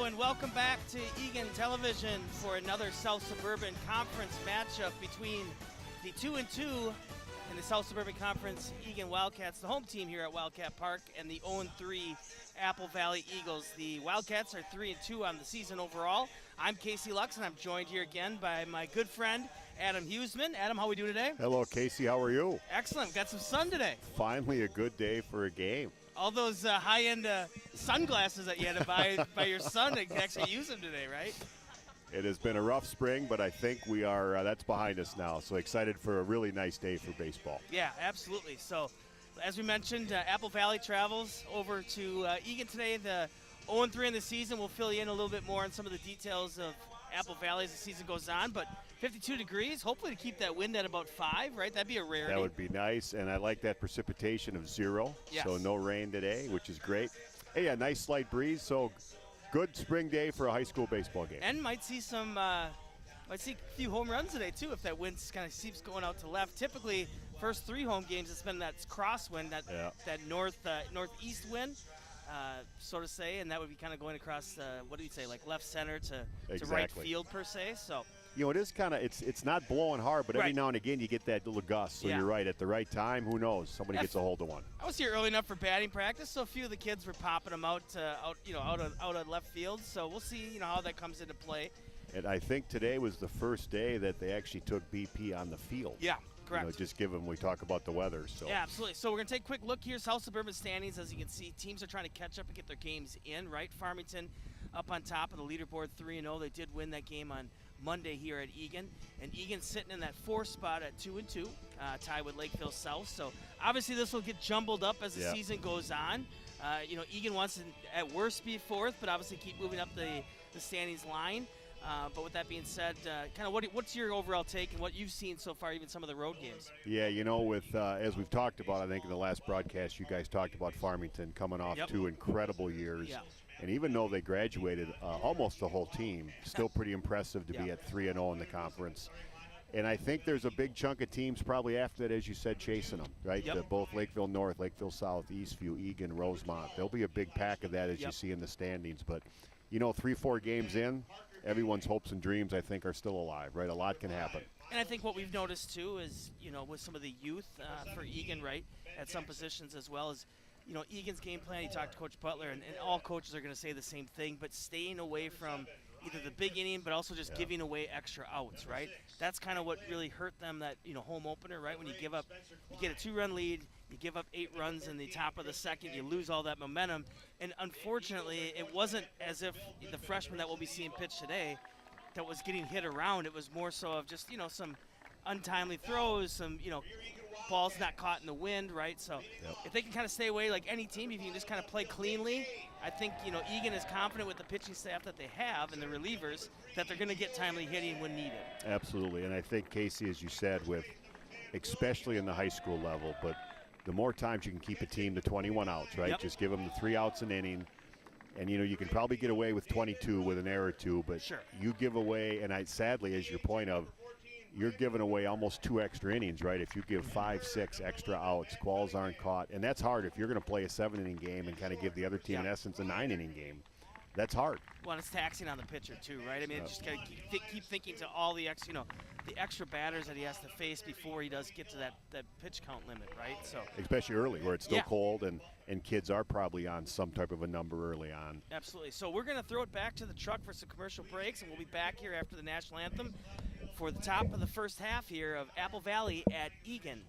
and welcome back to Eagan Television for another South Suburban Conference matchup between the 2-2 in the South Suburban Conference Eagan Wildcats, the home team here at Wildcat Park, and the 0-3 Apple Valley Eagles. The Wildcats are 3-2 on the season overall. I'm Casey Lux, and I'm joined here again by my good friend Adam Huseman. Adam, how are we doing today? Hello, Casey. How are you? Excellent. We've got some sun today. Finally a good day for a game. All those high-end sunglasses that you had to buy your son to actually use them today, right? It has been a rough spring, but I think we are that's behind us now. So excited for a really nice day for baseball. Yeah, absolutely. So, as we mentioned, Apple Valley travels over to Eagan today. The 0-3 in the season. We'll fill you in a little bit more on some of the details of Apple Valley as the season goes on. But 52 degrees, hopefully to keep that wind at about 5, right? That'd be a rarity. That would be nice, and I like that precipitation of 0. Yes. So no rain today, which is great. Hey, a nice slight breeze, so good spring day for a high school baseball game. And might see a few home runs today, too, if that wind kind of keeps going out to left. Typically, first 3 home games, it's been that crosswind, that northeast wind, so to say, and that would be kind of going across, like left center to right field, per se. So, you know, it is kind of, it's not blowing hard, but every right. now and again you get that little gust. So Yeah. You're right, at the right time, who knows? Somebody gets a hold of one. I was here early enough for batting practice, so a few of the kids were popping them out of left field. So we'll see, how that comes into play. And I think today was the first day that they actually took BP on the field. Yeah, correct. Just given we talk about the weather. So. Yeah, absolutely. So we're going to take a quick look here. South Suburban standings, as you can see, teams are trying to catch up and get their games in, right? Farmington up on top of the leaderboard 3-0. They did win that game on Monday here at Eagan. And Eagan sitting in that 4th spot at 2-2, tied with Lakeville South. So obviously this will get jumbled up as the season goes on. Eagan wants to at worst be 4th, but obviously keep moving up the standings line. But with that being said, what's your overall take and what you've seen so far, even some of the road games? Yeah, with as we've talked about, I think in the last broadcast, you guys talked about Farmington coming off 2 incredible years. Yeah. And even though they graduated almost the whole team, still pretty impressive to be at 3-0 in the conference. And I think there's a big chunk of teams probably after that, as you said, chasing them, right? Yep. Both Lakeville North, Lakeville South, Eastview, Eagan, Rosemont. There'll be a big pack of that as you see in the standings. But, 3-4 games in, everyone's hopes and dreams, I think, are still alive, right? A lot can happen. And I think what we've noticed, too, is, with some of the youth for Eagan, right, at some positions as well as, Eagan's game plan, you talked to Coach Butler, and all coaches are going to say the same thing, but staying away from either the big inning, but also just giving away extra outs, right? That's kind of what really hurt them, that, home opener, right? When you get a 2-run lead, you give up 8 runs in the top of the second, you lose all that momentum. And unfortunately, it wasn't as if the freshman that we'll be seeing pitch today that was getting hit around. It was more so of just, some untimely throws, some, balls not caught in the wind, right? So if they can kind of stay away like any team, if you can just kind of play cleanly, I think, Eagan is confident with the pitching staff that they have and the relievers that they're going to get timely hitting when needed. Absolutely. And I think, Casey, as you said, especially in the high school level, but the more times you can keep a team to 21 outs, right? Yep. Just give them the 3 outs an inning. And, you can probably get away with 22 with an error or 2, but you give away, and sadly, as your point of, you're giving away almost 2 extra innings, right? If you give 5, 6 extra outs, quals aren't caught. And that's hard if you're going to play a 7-inning game and kind of give the other team, in essence, a 9-inning game. That's hard. Well, it's taxing on the pitcher, too, right? I mean, just got to keep thinking to all the the extra batters that he has to face before he does get to that pitch count limit, right? So especially early where it's still cold and kids are probably on some type of a number early on. Absolutely. So we're going to throw it back to the truck for some commercial breaks, and we'll be back here after the national anthem for the top of the first half here of Apple Valley at Eagan.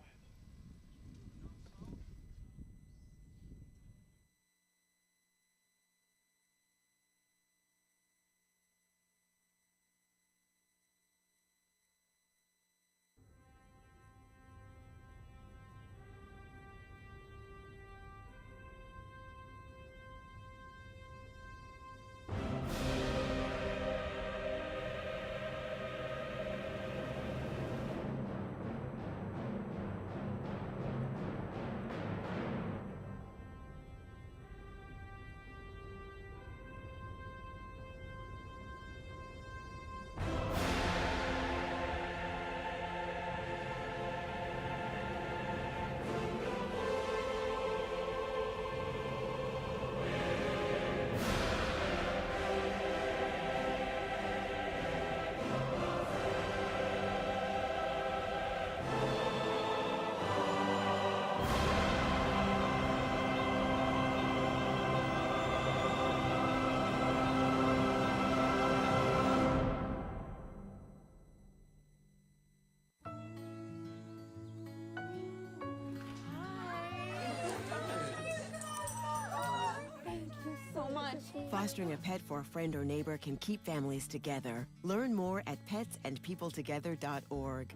Fostering a pet for a friend or neighbor can keep families together. Learn more at petsandpeopletogether.org.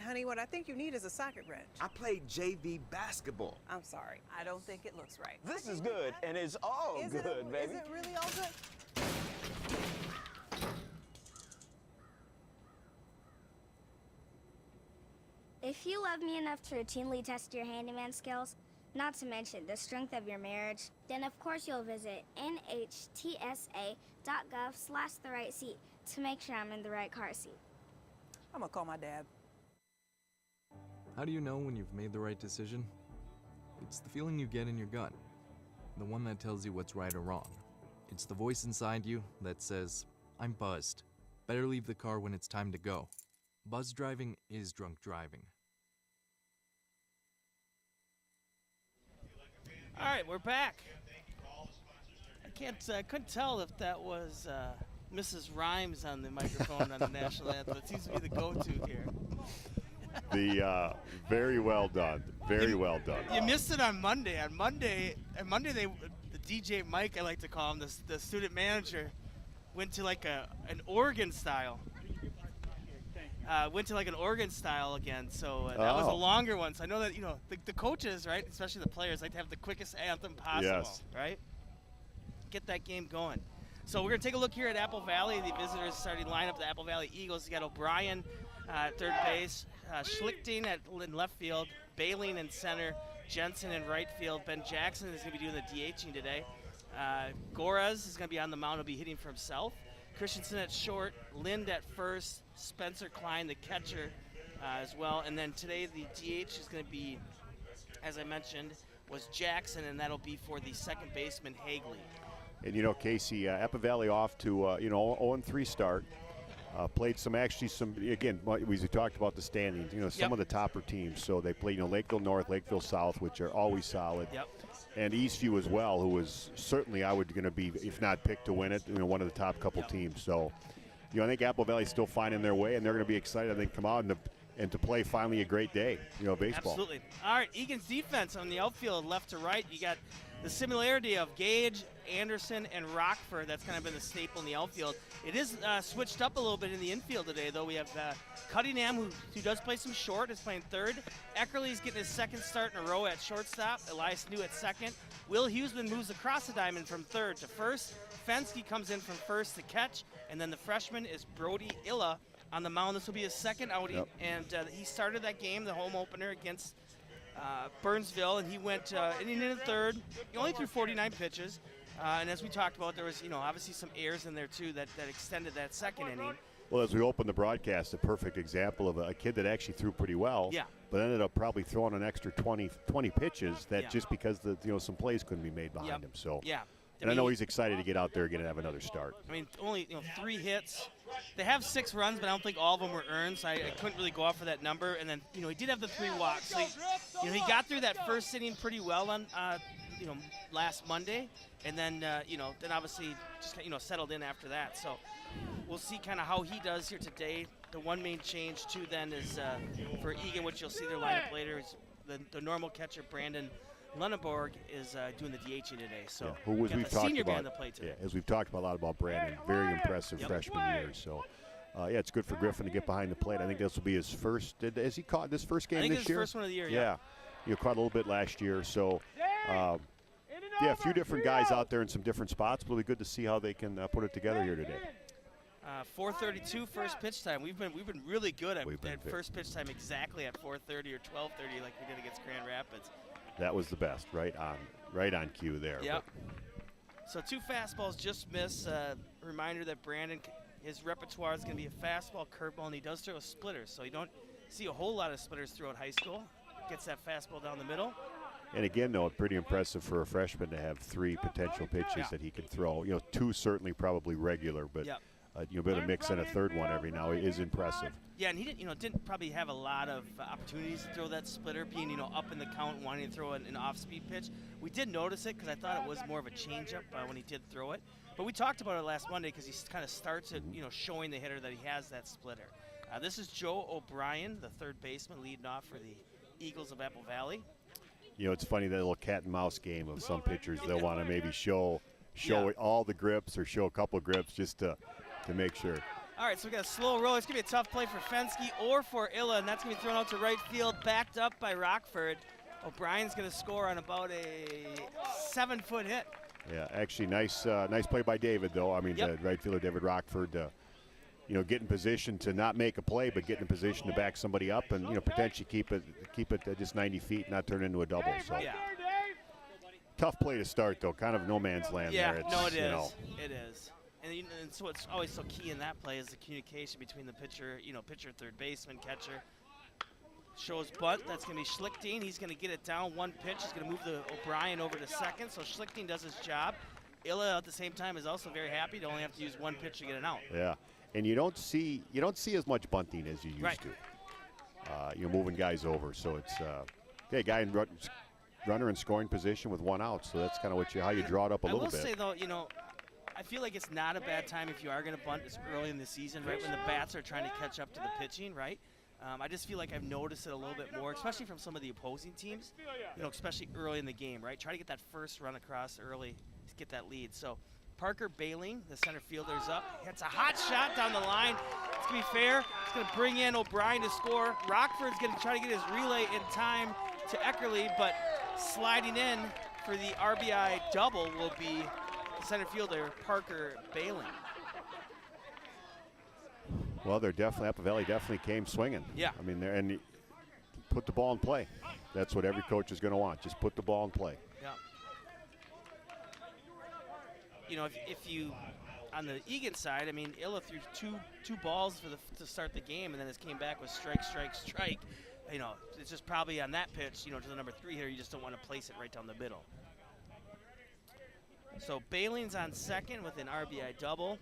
Honey, what I think you need is a socket wrench. I played JV basketball. I'm sorry. I don't think it looks right. This is good, and it's all good, baby. Is it really all good? If you love me enough to routinely test your handyman skills, not to mention the strength of your marriage, then of course you'll visit nhtsa.gov/therightseat to make sure I'm in the right car seat. I'm gonna call my dad. How do you know when you've made the right decision? It's the feeling you get in your gut, the one that tells you what's right or wrong. It's the voice inside you that says, I'm buzzed. Better leave the car when it's time to go. Buzz driving is drunk driving. All right, we're back. I couldn't tell if that was Mrs. Rhymes on the microphone on the national anthem. It seems to be the go-to here. Very well done. Very well done. You missed it on Monday. On Monday, the DJ Mike, I like to call him, the student manager, went to like an organ style. Went to like an organ style again, so that was a longer one. So I know that the coaches, right, especially the players, like to have the quickest anthem possible, right? Get that game going. So we're gonna take a look here at Apple Valley. The visitors starting lineup, the Apple Valley Eagles. You got O'Brien at third base, Schlichting in left field, Baling in center, Jensen in right field. Ben Jackson is gonna be doing the DHing today. Goraz is gonna be on the mound. He'll be hitting for himself. Christensen at short, Lind at first, Spencer Klein, the catcher, as well. And then today the DH is going to be, as I mentioned, was Jackson, and that'll be for the second baseman, Hagley. And Casey, Apple Valley off to 0-3 start. Played some, again, we talked about the standings, some of the topper teams. So they played, Lakeville North, Lakeville South, which are always solid. Yep. And Eastview as well, who was certainly, going to be, if not picked to win it, one of the top couple teams. So, I think Apple Valley's still finding their way, and they're going to be excited, I think, come out and to play finally a great day, baseball. Absolutely. All right, Eagan's defense on the outfield, left to right. You got the similarity of Gage, Anderson, and Rockford. That's kind of been the staple in the outfield. It is switched up a little bit in the infield today, though. We have Cunningham, who does play some short, is playing third. Eckerly's getting his second start in a row at shortstop. Elias New at second. Will Huseman moves across the diamond from third to first. Fensky comes in from first to catch. And then the freshman is Brody Illa on the mound. This will be his second outing. Yep. And he started that game, the home opener, against Burnsville, and he went inning in the third. He only threw 49 pitches. And as we talked about, there was, obviously some errors in there, too, that extended that second inning. Well, as we open the broadcast, a perfect example of a kid that actually threw pretty well, but ended up probably throwing an extra 20 pitches just because some plays couldn't be made behind him. So, and I know he's excited to get out there again and have another start. I mean, only 3 hits. They have 6 runs, but I don't think all of them were earned, so I couldn't really go off for that number. And then, he did have the 3 walks. So he got through that first inning pretty well on last Monday, and then then obviously just settled in after that. So we'll see kind of how he does here today. The one main change too then is for Eagan, which you'll see their lineup later, is the normal catcher Brandon Lunenborg is doing the DHing today. So who was we've talked senior about guy on the plate today. As we've talked about a lot about Brandon, very impressive freshman year. So. It's good for Griffin to get behind the plate. I think this will be his first. Has he caught this first game this year? I think it's his first one of the year. Yeah. You caught a little bit last year. So, a few different guys out there in some different spots. But it'll be good to see how they can put it together here today. 4:32 first pitch time. We've been really good at first pitch time exactly at 4:30 or 12:30 like we did against Grand Rapids. That was the best, right on cue there. Yep. So 2 fastballs just miss. Reminder that Brandon, his repertoire is going to be a fastball, curveball, and he does throw a splitter. So you don't see a whole lot of splitters throughout high school. Gets that fastball down the middle. And again, though, pretty impressive for a freshman to have 3 potential pitches that he can throw. 2 certainly probably regular, but a bit of mix in a third one every now is impressive. Yeah, and he didn't probably have a lot of opportunities to throw that splitter, being up in the count, wanting to throw an off-speed pitch. We did notice it because I thought it was more of a changeup when he did throw it. But we talked about it last Monday because he kind of starts it, showing the hitter that he has that splitter. This is Joe O'Brien, the third baseman, leading off for the Eagles of Apple Valley. It's funny, that little cat and mouse game of some pitchers. They'll want to maybe show show all the grips or show a couple grips just to make sure. All right, so we got a slow roll. It's going to be a tough play for Fensky or for Illa, and that's going to be thrown out to right field, backed up by Rockford. O'Brien's going to score on about a 7-foot hit. Yeah, actually, nice play by David, though. I mean, the right fielder, David Rockford, get in position to not make a play, but get in position to back somebody up and, potentially keep it at just 90 feet, not turn into a double. So tough play to start, though. Kind of no man's land there. Yeah, no, it is. It is. And so what's always so key in that play is the communication between the pitcher, pitcher, third baseman, catcher. Shows bunt. That's going to be Schlichting. He's going to get it down one pitch. He's going to move the O'Brien over to second. So Schlichting does his job. Illa at the same time is also very happy to only have to use one pitch to get it out. Yeah, and you don't see as much bunting as you used to. You're moving guys over, so it's guy in runner in scoring position with one out. So that's kind of how you draw it up a little bit. I will say though, I feel like it's not a bad time if you are going to bunt this early in the season, right when the bats are trying to catch up to the pitching, right? I just feel like I've noticed it a little bit more, especially from some of the opposing teams, especially early in the game, right? Try to get that first run across early to get that lead. So Parker Bailing, the center fielder's up. Hits a hot shot down the line. It's going to be fair. It's going to bring in O'Brien to score. Rockford's going to try to get his relay in time to Eckerly, but sliding in for the RBI double will be center fielder Parker Bailing. Well, Apple Valley definitely came swinging. Yeah. I mean, and put the ball in play. That's what every coach is going to want. Just put the ball in play. Yeah. If you on the Eagan side, I mean, Illa threw two balls to start the game, and then it came back with strike, strike, strike. It's just probably on that pitch, to the number 3 here, you just don't want to place it right down the middle. So Bailing's on second with an RBI double.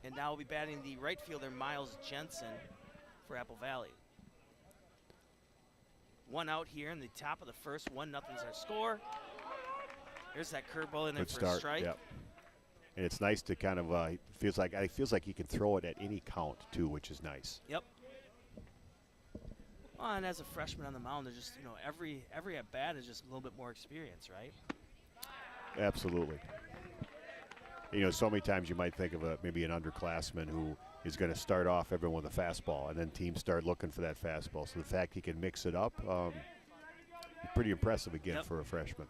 And now we'll be batting the right fielder, Miles Jensen, for Apple Valley. One out here in the top of the first. 1-0's our score. There's that curveball in there for a strike. Yep. And it's nice to kind of feels like he can throw it at any count too, which is nice. Yep. Well, and as a freshman on the mound, there's just every at bat is just a little bit more experience, right? Absolutely. So many times you might think of maybe an underclassman who is going to start off everyone with a fastball, and then teams start looking for that fastball. So the fact he can mix it up, pretty impressive again for a freshman.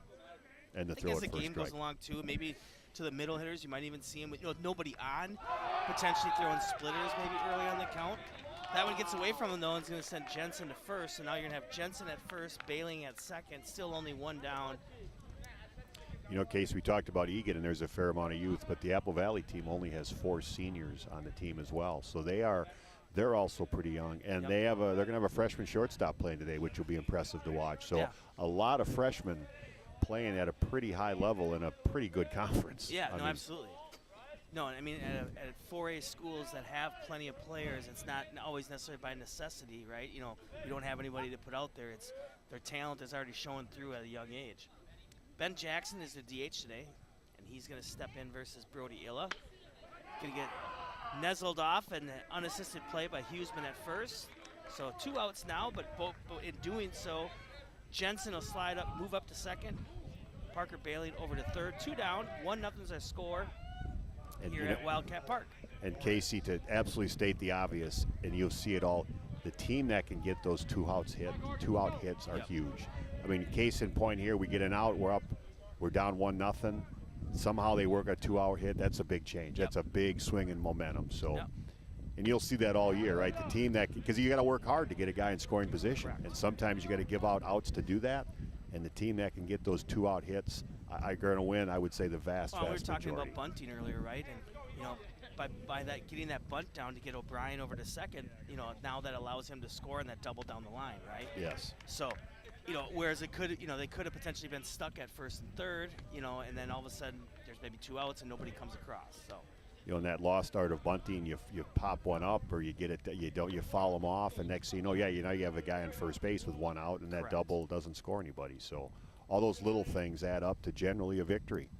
And the throw as the game goes along too, maybe to the middle hitters, you might even see him with nobody on, potentially throwing splitters maybe early on the count. That one gets away from him though, and it's going to send Jensen to first. So now you're going to have Jensen at first, Bailing at second, still only one down. Case, we talked about Eagan, and there's a fair amount of youth, but the Apple Valley team only has 4 seniors on the team as well. So they're also pretty young, and they're going to have a freshman shortstop playing today, which will be impressive to watch. So a lot of freshmen playing at a pretty high level in a pretty good conference. Yeah, absolutely. No, I mean, at 4A schools that have plenty of players, it's not always necessarily by necessity, right? You don't have anybody to put out there. It's their talent is already showing through at a young age. Ben Jackson is the DH today, and he's going to step in versus Brody Illa. Going to get nuzzled off an unassisted play by Huseman at first. So 2 outs now, but in doing so, Jensen will move up to second. Parker Bailing over to third. 2 down, 1-0's our score here at Wildcat Park. And Casey, to absolutely state the obvious, and you'll see it all, the team that can get those 2-out hits are huge. I mean, case in point here, we get an out, we're down 1-0. Somehow they work a 2-out hit. That's a big change. That's a big swing in momentum. So, and you'll see that all year, right? The team because you got to work hard to get a guy in scoring position, and sometimes you got to give out outs to do that. And the team that can get those 2-out hits, are going to win. I would say the vast we were majority. talking about bunting earlier, right? And by that getting that bunt down to get O'Brien over to second, now that allows him to score and that double down the line, right? Yes. So. Whereas they could have potentially been stuck at first and third, and then all of a sudden there's maybe 2 outs and nobody comes across. So, in that lost art of bunting, you pop one up or you get it, you foul them off, and next thing you know, you have a guy on first base with 1 out, and that double doesn't score anybody. So, all those little things add up to generally a victory.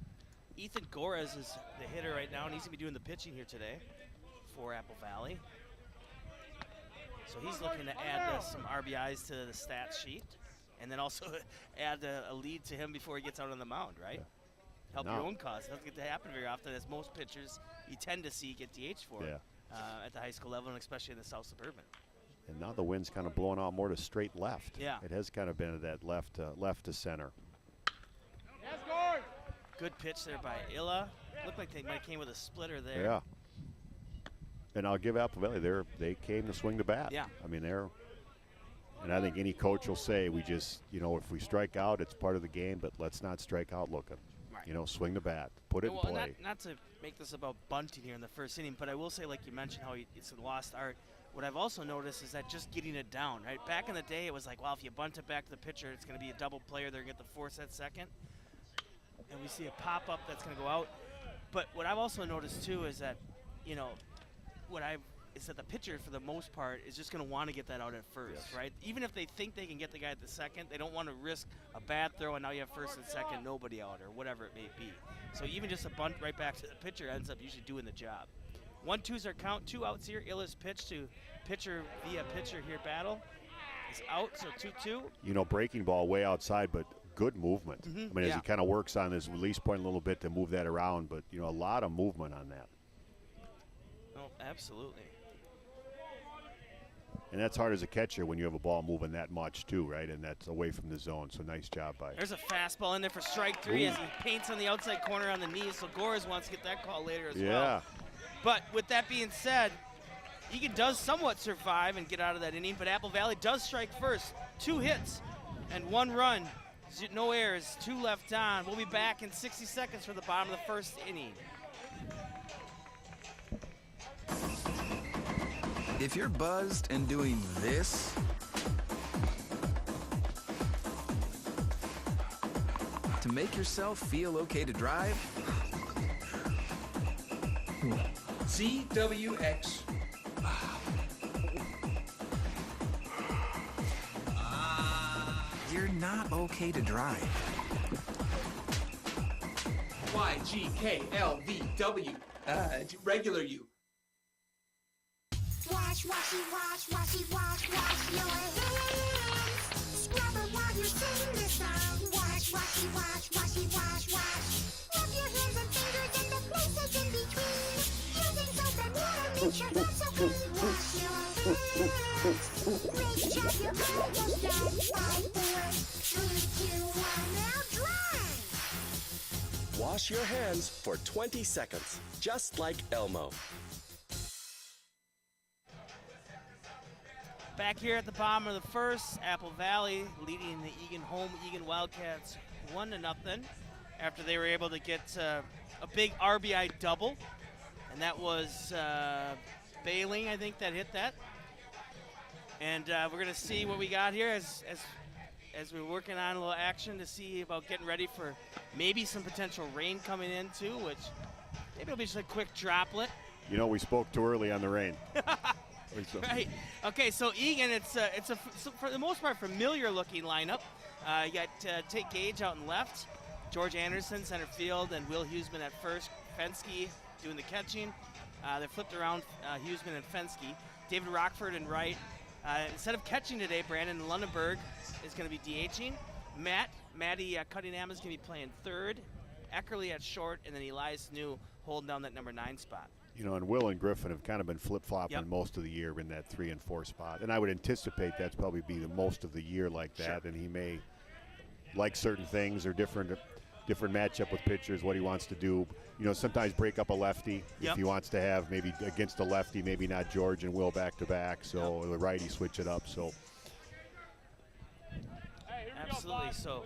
Ethan Gorez is the hitter right now, and he's going to be doing the pitching here today for Apple Valley. So he's looking to add some RBIs to the stat sheet. And then also add a lead to him before he gets out on the mound, right? help your own cause. It doesn't get to happen very often, as most pitchers you tend to see get DH for at the high school level, and especially in the South Suburban. And now the wind's kind of blowing out more to straight left. Yeah. It has kind of been that left to center. Good pitch there by Illa. Looked like they might have came with a splitter there. Yeah. And I'll give Apple Valley, they came to swing the bat. Yeah. I mean, and I think any coach will say, we just, if we strike out, it's part of the game, but let's not strike out looking. Right. Swing the bat, put it in play. Not to make this about bunting here in the first inning, but I will say, like you mentioned, how it's a lost art. What I've also noticed is that just getting it down, right? Back in the day, it was like, well, if you bunt it back to the pitcher, it's going to be a double player. They're going to get the force at second. And we see a pop-up that's going to go out. But what I've also noticed, too, is that, is that the pitcher, for the most part, is just going to want to get that out at first, right? Even if they think they can get the guy at the second, they don't want to risk a bad throw, and now you have first and second, nobody out, or whatever it may be. So even just a bunt right back to the pitcher ends up usually doing the job. 1-2's our count. 2 outs here. Illa's pitch to pitcher via pitcher here battle is out, so 2-2. Breaking ball way outside, but good movement. I mean, as he kind of works on his release point a little bit to move that around, but, a lot of movement on that. Oh, absolutely. And that's hard as a catcher when you have a ball moving that much, too, right? And that's away from the zone, so nice job by. There's a fastball in there for strike 3 as he paints on the outside corner on the knees, so Gores wants to get that call later as well. But with that being said, Eagan does somewhat survive and get out of that inning, but Apple Valley does strike first. 2 hits and 1 run. No errors, 2 left on. We'll be back in 60 seconds for the bottom of the first inning. If you're buzzed and doing this, to make yourself feel okay to drive, CWX. you're not okay to drive. YGKLVW. Regular you. Wash, washy, wash, washy, wash, wash your hands. Scrub them while you sing this song. Wash, washy, wash, washy, wash, wash. Rub your hands and fingers and the places in between. Using soap and water makes your hands so clean. Wash your hands. Great job, you're almost done. 5, 4, 3, 2, 1, now dry. Wash your hands for 20 seconds, just like Elmo. Back here at the bottom of the first, Apple Valley leading the Eagan home Eagan Wildcats 1-0 after they were able to get a big RBI double, and that was Bailing, I think, that hit that. And we're gonna see what we got here as we're working on a little action to see about getting ready for maybe some potential rain coming in too, which maybe it'll be just a quick droplet. We spoke too early on the rain. Right. Okay, so Eagan, it's a for the most part familiar-looking lineup. You got Tate Gage out in left, George Anderson center field, and Will Huseman at first. Fensky doing the catching. They flipped around Huseman and Fensky. David Rockford in right. Instead of catching today, Brandon Lundenberg is going to be DHing. Matty Cunningham is going to be playing third. Eckerly at short, and then Elias New holding down that number 9 spot. And Will and Griffin have kind of been flip-flopping most of the year in that 3 and 4 spot. And I would anticipate that's probably be the most of the year like that. Sure. And he may like certain things or different matchup with pitchers, what he wants to do. Sometimes break up a lefty if he wants to have maybe against a lefty, maybe not George and Will back-to-back. So the righty switch it up. So absolutely. So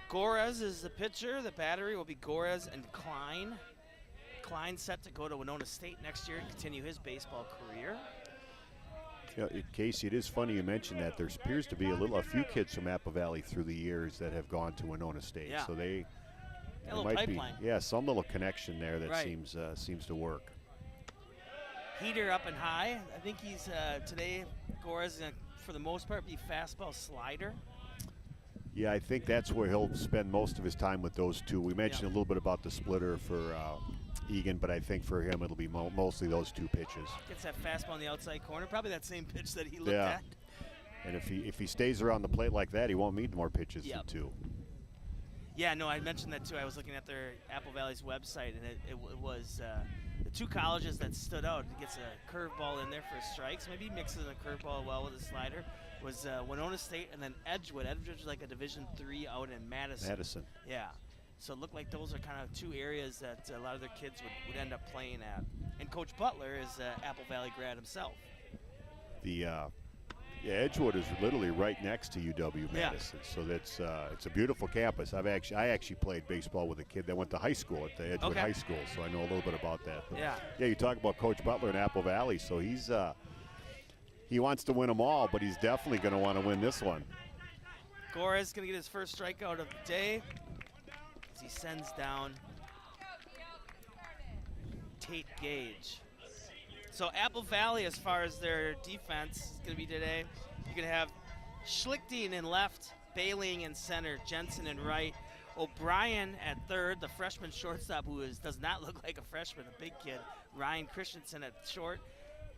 Gores is the pitcher. The battery will be Gores and Klein. Klein set to go to Winona State next year and continue his baseball career. Casey, it is funny you mentioned that. There appears to be a few kids from Apple Valley through the years that have gone to Winona State. Yeah. So there might pipeline. be some little connection there that seems to work. Heater up and high. I think he's today. Gores is gonna, for the most part, be fastball slider. Yeah, I think that's where he'll spend most of his time with those two. We mentioned a little bit about the splitter for Eagan, but I think for him it'll be mostly those 2 pitches. Gets that fastball on the outside corner, probably that same pitch that he looked at. And if he stays around the plate like that, he won't need more pitches than 2. Yeah, no, I mentioned that too. I was looking at their Apple Valley's website, and it was the two colleges that stood out. He gets a curveball in there for strikes. Maybe he mixes a curveball well with a slider. Was Winona State and then Edgewood. Edgewood is like a Division III out in Madison. Yeah. So it looked like those are kind of two areas that a lot of their kids would end up playing at. And Coach Butler is Apple Valley grad himself. Edgewood is literally right next to UW Madison, so that's it's a beautiful campus. I actually played baseball with a kid that went to high school at the Edgewood High School, so I know a little bit about that. But you talk about Coach Butler in Apple Valley, so he wants to win them all, but he's definitely going to want to win this one. Gora's going to get his first strikeout of the day as he sends down Tate Gage. So Apple Valley, as far as their defense is going to be today, you're going to have Schlichting in left, Bailing in center, Jensen in right, O'Brien at third, the freshman shortstop who does not look like a freshman, a big kid, Ryan Christensen at short,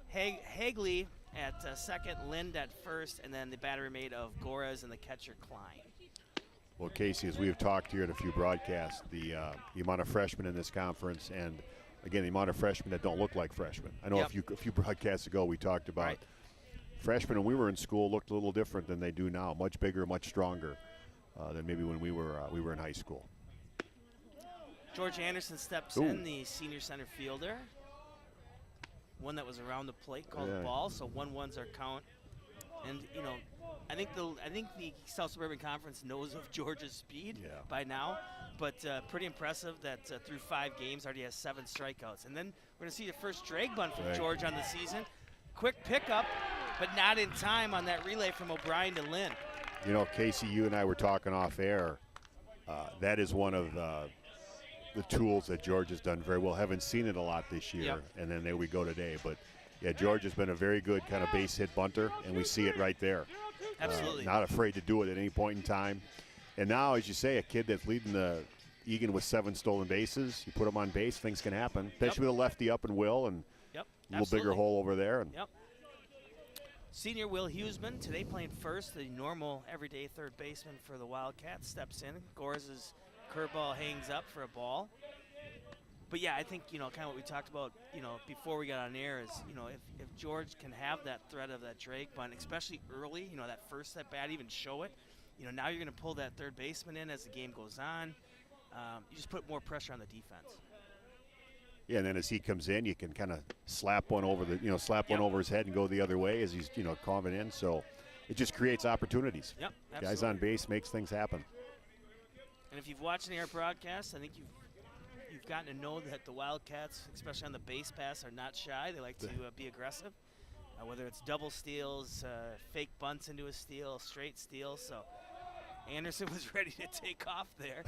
Hagley at second, Lind at first, and then the battery made of Goras and the catcher Klein. Well, Casey, as we have talked here at a few broadcasts, the amount of freshmen in this conference, and again, the amount of freshmen that don't look like freshmen. I know a few broadcasts ago we talked about freshmen when we were in school looked a little different than they do now. Much bigger, much stronger than maybe when we were in high school. George Anderson steps in, the senior center fielder. One that was around the plate called the ball, so 1-1's our count. And I think the South Suburban Conference knows of George's speed by now, but pretty impressive that through 5 games already has 7 strikeouts. And then we're going to see the first drag bunt from George on the season. Quick pickup, but not in time on that relay from O'Brien to Lynn. Casey, you and I were talking off air. That is one of the tools that George has done very well. Haven't seen it a lot this year, and then there we go today. But yeah, George has been a very good kind of base hit bunter, and we see it right there. Absolutely. Not afraid to do it at any point in time. And now, as you say, a kid that's leading the Eagan with 7 stolen bases, you put him on base, things can happen. Especially with a lefty up and Will, and a little bigger hole over there. And Senior Will Huseman, today playing first, the normal everyday third baseman for the Wildcats, steps in. Gors's curveball hangs up for a ball. But yeah, I think, kind of what we talked about, before we got on air is, if George can have that threat of that drag bunt, especially early, that first at bat, even show it, now you're going to pull that third baseman in as the game goes on. You just put more pressure on the defense. Yeah, and then as he comes in, you can kind of slap one over one over his head and go the other way as he's, coming in. So it just creates opportunities. Yep, absolutely. Guys on base makes things happen. And if you've watched any of our broadcasts, I think you've gotten to know that the Wildcats, especially on the base pass, are not shy. They like to be aggressive, whether it's double steals, fake bunts into a steal, straight steal. So Anderson was ready to take off there.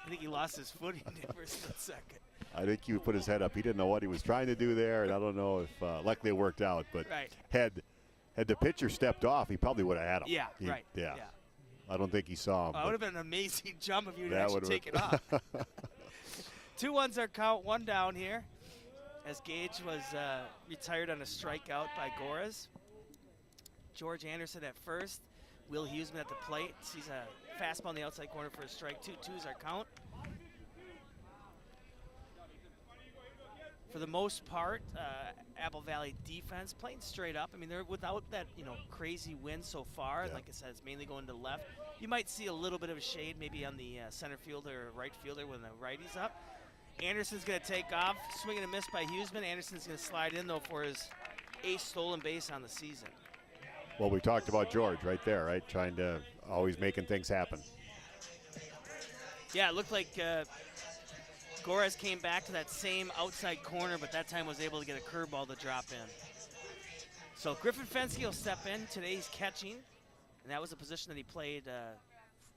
I think he lost his footing for a split second. I think he put his head up. He didn't know what he was trying to do there, and I don't know if luckily it worked out. But had the pitcher stepped off, he probably would have had him. Yeah. I don't think he saw him. It would have been an amazing jump if he would actually take it off. 2-1's our count, 1 down here, as Gage was retired on a strikeout by Goras. George Anderson at first, Will Huseman at the plate. Sees a fastball on the outside corner for a strike. 2-2's our count. For the most part, Apple Valley defense playing straight up. I mean, they're without that crazy wind so far. Like I said, it's mainly going to left. You might see a little bit of a shade maybe on the center fielder or right fielder when the righty's up. Anderson's going to take off, swing and a miss by Huseman. Anderson's going to slide in though for his 8th stolen base on the season. Well, we talked about George right there, right? Trying to always making things happen. Yeah, it looked like Goras came back to that same outside corner, but that time was able to get a curveball to drop in. So Griffin Fensky will step in. Today he's catching, and that was a position that he played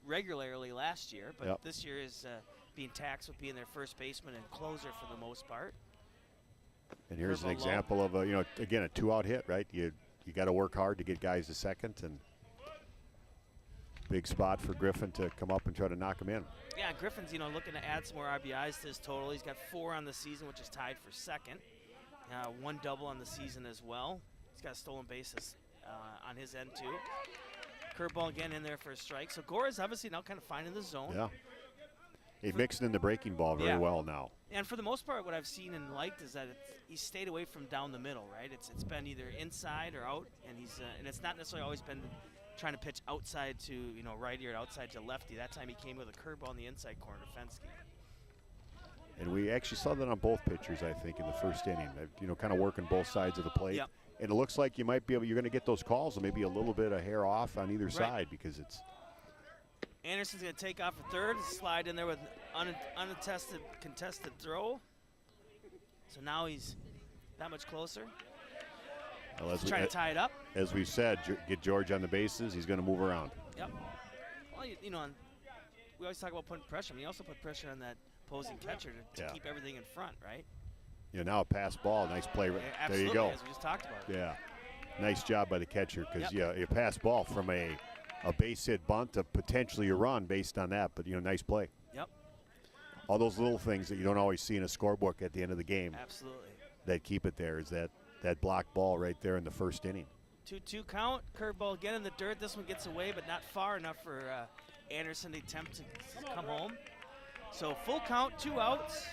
regularly last year, but this year is being taxed with being their first baseman and closer for the most part. And here's an example of again, a 2-out hit, right? You got to work hard to get guys to second, and big spot for Griffin to come up and try to knock him in. Yeah, Griffin's, looking to add some more RBIs to his total. He's got 4 on the season, which is tied for second. 1 double on the season as well. He's got a stolen bases on his end too. Curveball again in there for a strike. So Gora's obviously now kind of finding the zone. Yeah. He mixed in the breaking ball very well now. And for the most part, what I've seen and liked is that he stayed away from down the middle, right? It's been either inside or out, and and it's not necessarily always been trying to pitch outside to righty or outside to lefty. That time he came with a curveball on the inside corner to Fensky. And we actually saw that on both pitchers, I think, in the first inning. Kind of working both sides of the plate. Yep. And it looks like you're going to get those calls, and maybe a little bit of hair off on either side because it's. Anderson's going to take off at third, slide in there with an contested throw. So now he's that much closer. Well, trying to tie it up. As we've said, get George on the bases. He's going to move around. Yep. Well, we always talk about putting pressure. I mean, you also put pressure on that opposing catcher to keep everything in front, right? Now a pass ball, nice play. Yeah, there you go. As we just talked about. Yeah, nice job by the catcher because a pass ball from a base hit bunt to potentially a run based on that, but nice play. Yep. All those little things that you don't always see in a scorebook at the end of the game. Absolutely. That keep it there is that block ball right there in the first inning. 2-2 count. Curveball again in the dirt. This one gets away, but not far enough for Anderson to attempt to come home. So full count, 2 outs.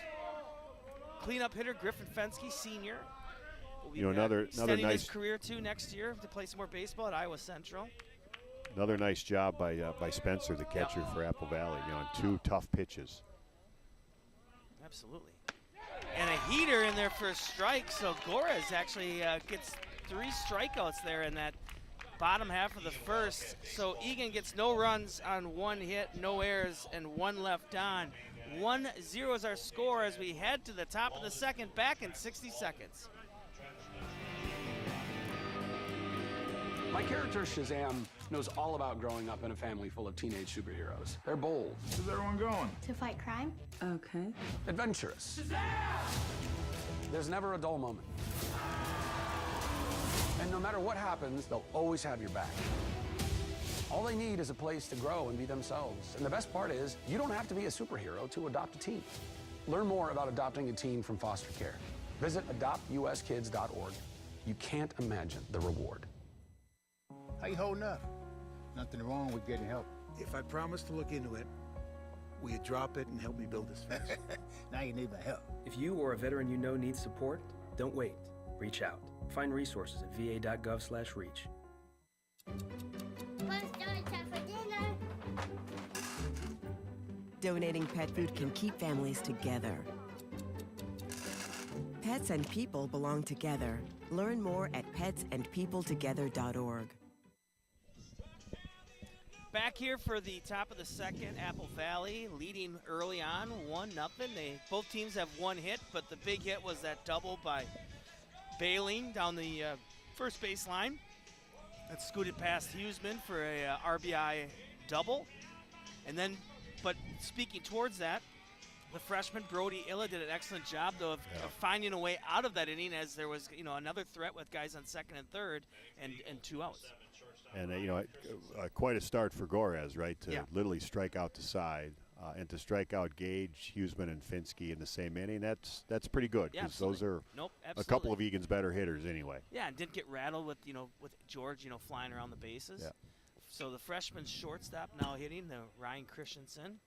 Cleanup hitter Griffin Fensky, senior. Will be another nice his career too next year to play some more baseball at Iowa Central. Another nice job by Spencer, the catcher for Apple Valley. On 2 tough pitches. Absolutely. And a heater in there for a strike. So Gores actually gets 3 strikeouts there in that bottom half of the first. So Eagan gets no runs on 1 hit, no errors, and 1 left on. 1-0 is our score as we head to the top of the second, back in 60 seconds. My character, Shazam, knows all about growing up in a family full of teenage superheroes. They're bold. Where's everyone going? To fight crime? Okay. Adventurous. There's never a dull moment. And no matter what happens, they'll always have your back. All they need is a place to grow and be themselves. And the best part is, you don't have to be a superhero to adopt a teen. Learn more about adopting a teen from foster care. Visit adoptuskids.org. You can't imagine the reward. How you holding up? Nothing wrong with getting help. If I promise to look into it, will you drop it and help me build this fence? Now you need my help. If you or a veteran you know needs support, don't wait. Reach out. Find resources at va.gov/reach. Donating pet food can keep families together. Pets and people belong together. Learn more at petsandpeopletogether.org. Back here for the top of the second, Apple Valley leading early on, 1-0. Both teams have 1 hit, but the big hit was that double by Bailing down the first base line. That scooted past Huseman for a RBI double. And then, but speaking towards that, the freshman Brody Illa did an excellent job, though, of finding a way out of that inning as there was, another threat with guys on second and third and 2 outs. And, quite a start for Gores, right, to literally strike out to side and to strike out Gage, Huseman, and Finsky in the same inning. That's pretty good because those are a couple of Egan's better hitters anyway. Yeah, and didn't get rattled with, with George, flying around the bases. Yeah. So the freshman shortstop now hitting, the Ryan Christensen.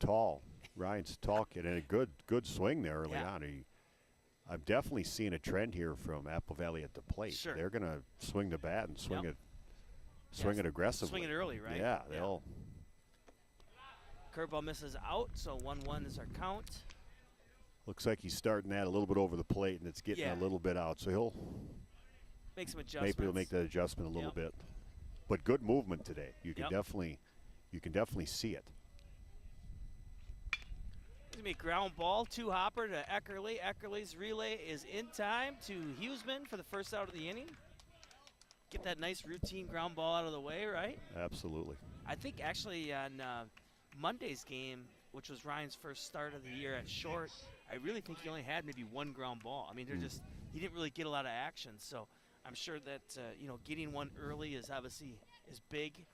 Tall. Ryan's tall kid, and a good swing there early on. I'm definitely seeing a trend here from Apple Valley at the plate. Sure. They're going to swing the bat and swing it aggressively. Swing it early, right? Yeah, they'll. Curveball misses out, so 1-1 is our count. Looks like he's starting that a little bit over the plate, and it's getting a little bit out. So he'll make some adjustments. Maybe he'll make that adjustment a little bit. But good movement today. You can definitely see it. It's going to be a ground ball, 2-hopper to Eckerly. Eckerly's relay is in time to Huseman for the first out of the inning. Get that nice routine ground ball out of the way, right? Absolutely. I think actually on Monday's game, which was Ryan's first start of the year at short, I really think he only had maybe 1 ground ball. I mean, he didn't really get a lot of action. So I'm sure that, getting one early is obviously big.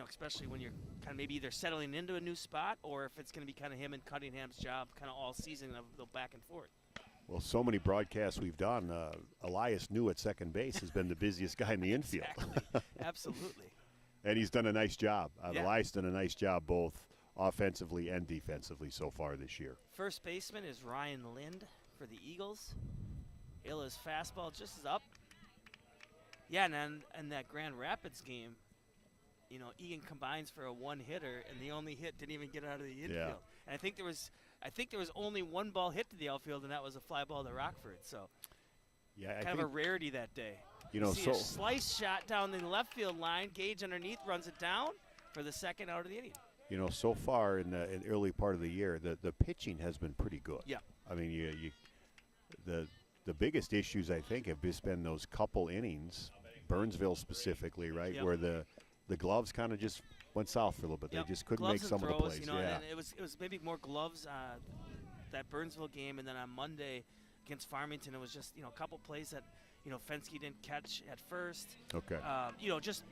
Especially when you're kind of maybe either settling into a new spot or if it's going to be kind of him and Cunningham's job kind of all season of the back and forth. Well, so many broadcasts we've done, Elias New at second base has been the busiest guy in the infield. Exactly. Absolutely. And he's done a nice job. Elias done a nice job both offensively and defensively so far this year. First baseman is Ryan Lind for the Eagles. Illa's fastball just is up. Yeah, and then in that Grand Rapids game, you know, Eagan combines for a one-hitter, and the only hit didn't even get out of the infield. Yeah. And I think there was only one ball hit to the outfield, and that was a fly ball to Rockford. So, yeah, kind of a rarity that day. You know, see a slice shot down the left field line. Gage underneath runs it down for the second out of the inning. You know, so far in the early part of the year, the pitching has been pretty good. Yeah. I mean, the biggest issues I think have just been those couple innings, Burnsville specifically, right, Yep. where the gloves kind of just went south for a little bit. Yep. They just couldn't Gloves make some and of the throws, plays. you know, yeah. and it was maybe more gloves that Burnsville game, and then on Monday against Farmington, it was just, you know, a couple plays that, you know, Fensky didn't catch at first. Okay. You know, just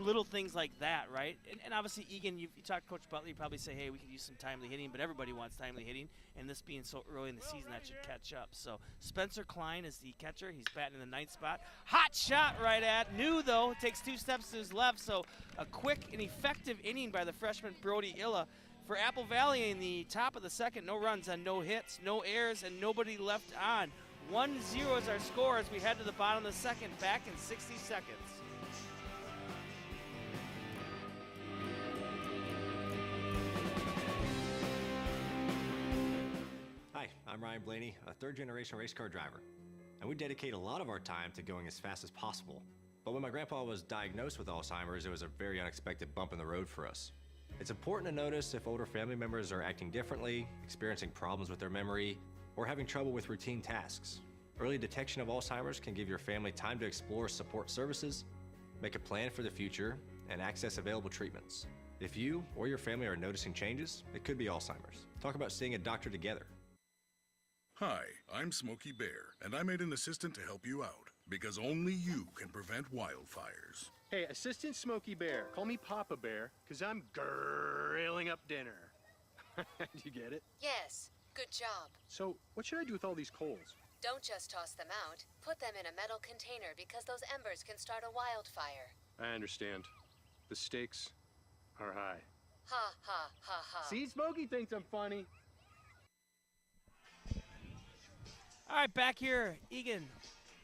little things like that, right? And obviously, Eagan, you talk to Coach Butler, you probably say, hey, we could use some timely hitting, but everybody wants timely hitting, and this being so early in the season, that should catch up. So Spencer Klein is the catcher. He's batting in the ninth spot. Hot shot right at New, though. Takes 2 steps to his left, so a quick and effective inning by the freshman Brody Illa. For Apple Valley in the top of the second, no runs on no hits, no errors, and nobody left on. 1-0 is our score as we head to the bottom of the second, back in 60 seconds. Hi, I'm Ryan Blaney, a third-generation race car driver, and we dedicate a lot of our time to going as fast as possible. But when my grandpa was diagnosed with Alzheimer's, it was a very unexpected bump in the road for us. It's important to notice if older family members are acting differently, experiencing problems with their memory, or having trouble with routine tasks. Early detection of Alzheimer's can give your family time to explore support services, make a plan for the future, and access available treatments. If you or your family are noticing changes, it could be Alzheimer's. Talk about seeing a doctor together. Hi, I'm Smokey Bear, and I made an assistant to help you out, because only you can prevent wildfires. Hey, Assistant Smokey Bear, call me Papa Bear, because I'm grilling up dinner. Do you get it? Yes, good job. So, what should I do with all these coals? Don't just toss them out. Put them in a metal container because those embers can start a wildfire. I understand. The stakes are high. Ha, ha, ha, ha. See, Smokey thinks I'm funny. All right, back here, Eagan,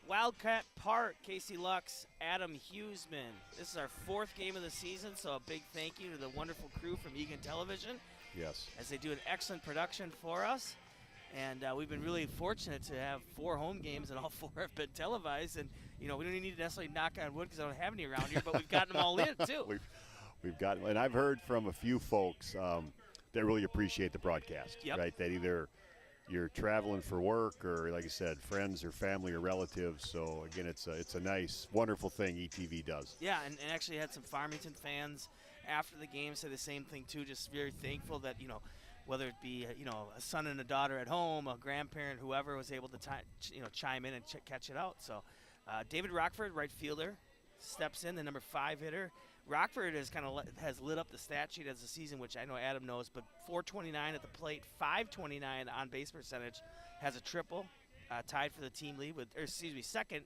Wildcat Park, Casey Lux, Adam Hughesman. This is our 4th game of the season, so a big thank you to the wonderful crew from Eagan Television. Yes. As they do an excellent production for us. And we've been really fortunate to have 4 home games, and all 4 have been televised. And, you know, we don't even need to necessarily knock on wood because I don't have any around here, but we've gotten them all in, too. We've got, and I've heard from a few folks that really appreciate the broadcast, right? That either you're traveling for work or, like I said, friends or family or relatives. So, again, it's a nice, wonderful thing ETV does. Yeah, and actually had some Farmington fans after the game say the same thing, too. Just very thankful that, you know, whether it be, you know, a son and a daughter at home, a grandparent, whoever was able to, chime in and catch it out. So David Rockford, right fielder, steps in, the number 5 hitter. Rockford has lit up the stat sheet as a season, which I know Adam knows, but 429 at the plate, 529 on base percentage, has a triple, tied for the team lead second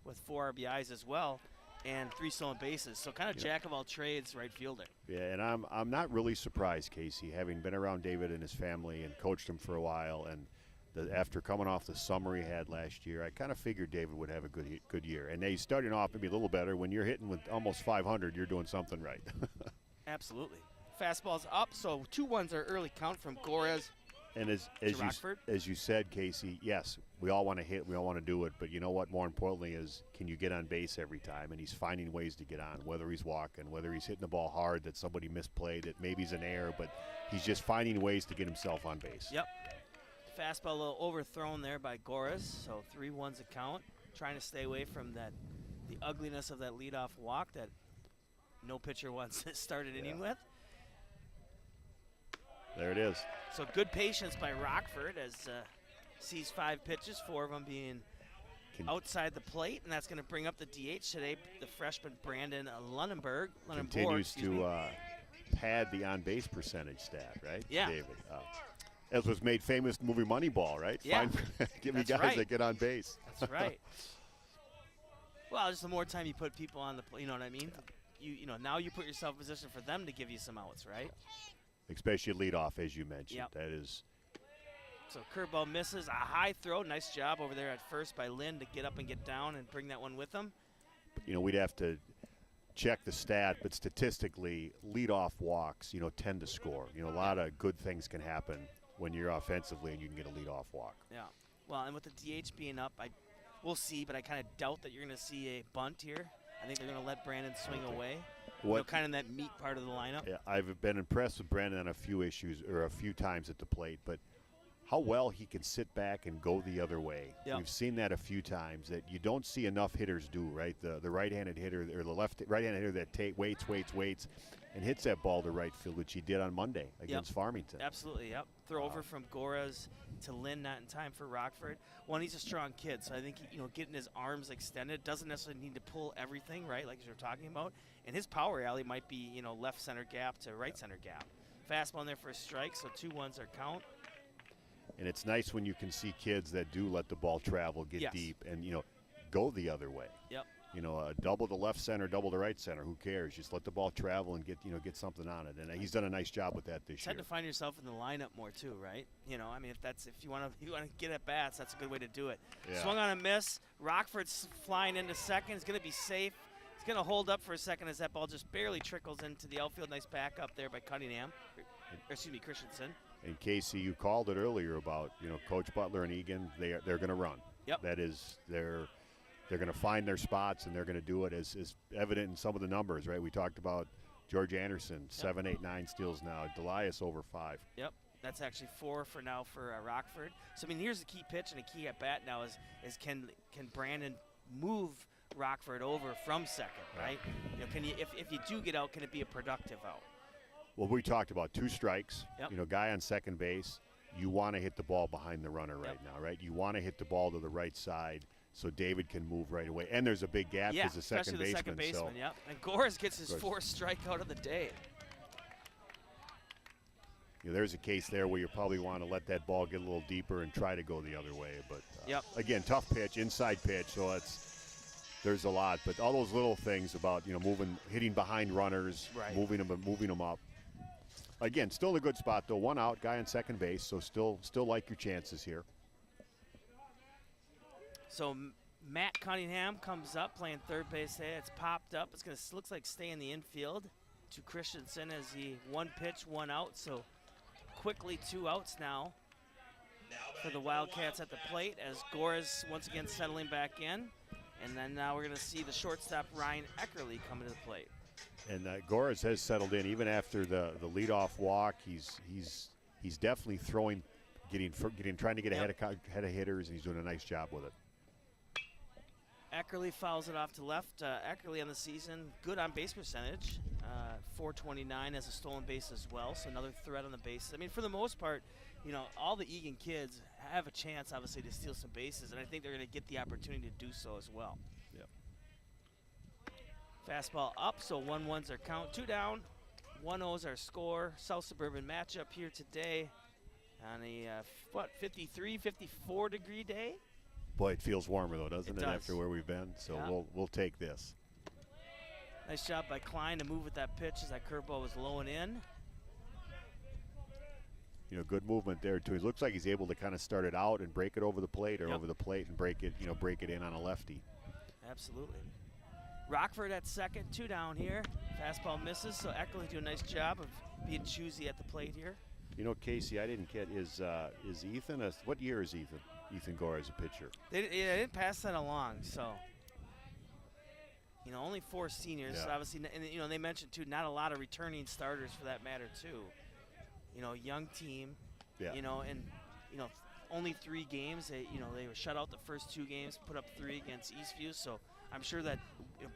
with 4 RBIs as well, and 3 stolen bases. So kind of jack of all trades right fielder. Yeah, and I'm not really surprised, Casey, having been around David and his family and coached him for a while, and after coming off the summer he had last year, I kind of figured David would have a good year. And he's starting off maybe a little better. When you're hitting with almost 500, you're doing something right. Absolutely. Fastball's up, so 2-1s are early count from Gorez. And as you said, Casey, yes, we all want to hit, we all want to do it, but you know what? More importantly is, can you get on base every time? And he's finding ways to get on, whether he's walking, whether he's hitting the ball hard that somebody misplayed it, maybe he's an error, but he's just finding ways to get himself on base. Yep. Fastball a little overthrown there by Gorez, so 3-1s a count. Trying to stay away from the ugliness of that leadoff walk that no pitcher wants to start an inning with. There it is. So good patience by Rockford as sees 5 pitches, 4 of them being outside the plate, and that's going to bring up the DH today, the freshman Brandon Lunenburg. Continues to pad the on-base percentage stat, right? Yeah. David. As was made famous in the movie Moneyball, right? Yeah. Give me guys that get on base. That's right. Well, just the more time you put people on the plate, you know what I mean? You know, now you put yourself in position for them to give you some outs, right? especially lead off, as you mentioned. Yep. That is. So curveball misses. A high throw. Nice job over there at first by Lynn to get up and get down and bring that one with him. You know, we'd have to check the stat, but statistically, leadoff walks, you know, tend to score. You know, a lot of good things can happen when you're offensively and you can get a leadoff walk. Yeah. Well, and with the DH being up, we'll see, but I kind of doubt that you're going to see a bunt here. I think they're going to let Brandon swing away. You know, kind of in that meat part of the lineup. Yeah, I've been impressed with Brandon on a few times at the plate, but how well he can sit back and go the other way. Yep. We've seen that a few times that you don't see enough hitters do, right? The right-handed hitter or the right-handed hitter that waits, and hits that ball to right field, which he did on Monday against Farmington. Absolutely, yep. Throw over from Goras to Lynn, not in time for Rockford. Well, he's a strong kid, so I think getting his arms extended doesn't necessarily need to pull everything, right, like you're talking about. And his power alley might be, left center gap to right center gap. Fastball in there for a strike, so 2-1s are count. And it's nice when you can see kids that do let the ball travel, get deep, and go the other way. Yep. Double to left center, double to right center. Who cares? Just let the ball travel and get something on it. And he's done a nice job with that this It's year. had to find yourself in the lineup more too, right? I mean, if you want to get at bats, that's a good way to do it. Yeah. Swung on a miss. Rockford's flying into second. He's going to be safe. He's going to hold up for a second as that ball just barely trickles into the outfield. Nice backup there by Cunningham. Christensen. And Casey, you called it earlier about Coach Butler and Eagan. They're going to run. Yep. That is they're going to find their spots and they're going to do it as evident in some of the numbers, right? We talked about George Anderson, 7, 8, 9 steals now. Delias over 5. Yep. That's actually 4 for now for Rockford. So I mean, here's the key pitch and a key at bat now is can Brandon move Rockford over from second, right? Can you if you do get out, can it be a productive out? Well, we talked about 2 strikes. Yep. Guy on second base. You want to hit the ball behind the runner right now, right? You want to hit the ball to the right side so David can move right away. And there's a big gap because the second baseman. Second baseman, yep. And Goras gets his 4th strikeout of the day. There's a case there where you probably want to let that ball get a little deeper and try to go the other way. But again, tough pitch, inside pitch, so there's a lot. But all those little things about hitting behind runners, moving them up. Again, still in a good spot though. 1 out, guy on second base, so still like your chances here. So Matt Cunningham comes up playing third base there. It's popped up. It's looks like stay in the infield to Christensen as he 1 pitch, 1 out. So quickly 2 outs now for the Wildcats at the plate as Goras once again settling back in. And then now we're going to see the shortstop Ryan Eckerly come to the plate. And Goras has settled in even after the leadoff walk. He's definitely throwing, trying to get ahead of hitters, and he's doing a nice job with it. Eckerly fouls it off to left. Eckerly on the season, good on base percentage, 429 as a stolen base as well. So another threat on the bases. I mean, for the most part, all the Eagan kids have a chance, obviously, to steal some bases, and I think they're going to get the opportunity to do so as well. Yep. Fastball up, so 1-1s are count. 2 down, 1-0's our score. South Suburban matchup here today on a 53, 54 degree day. Boy, it feels warmer though, doesn't it? Does. After where we've been, so we'll take this. Nice job by Klein to move with that pitch as that curveball was low and in. Good movement there too. It looks like he's able to kind of start it out and break it over the plate, or over the plate and break it in on a lefty. Absolutely. Rockford at second, 2 down here. Fastball misses, so Eckerly do a nice job of being choosy at the plate here. Casey, I didn't get is Ethan. What year is Ethan? Ethan Gore as a pitcher. They didn't pass that along, so only 4 seniors. Yeah. Obviously, and they mentioned too, not a lot of returning starters for that matter too. Young team. Yeah. And only 3 games. They were shut out the first 2 games, put up 3 against Eastview. So I'm sure that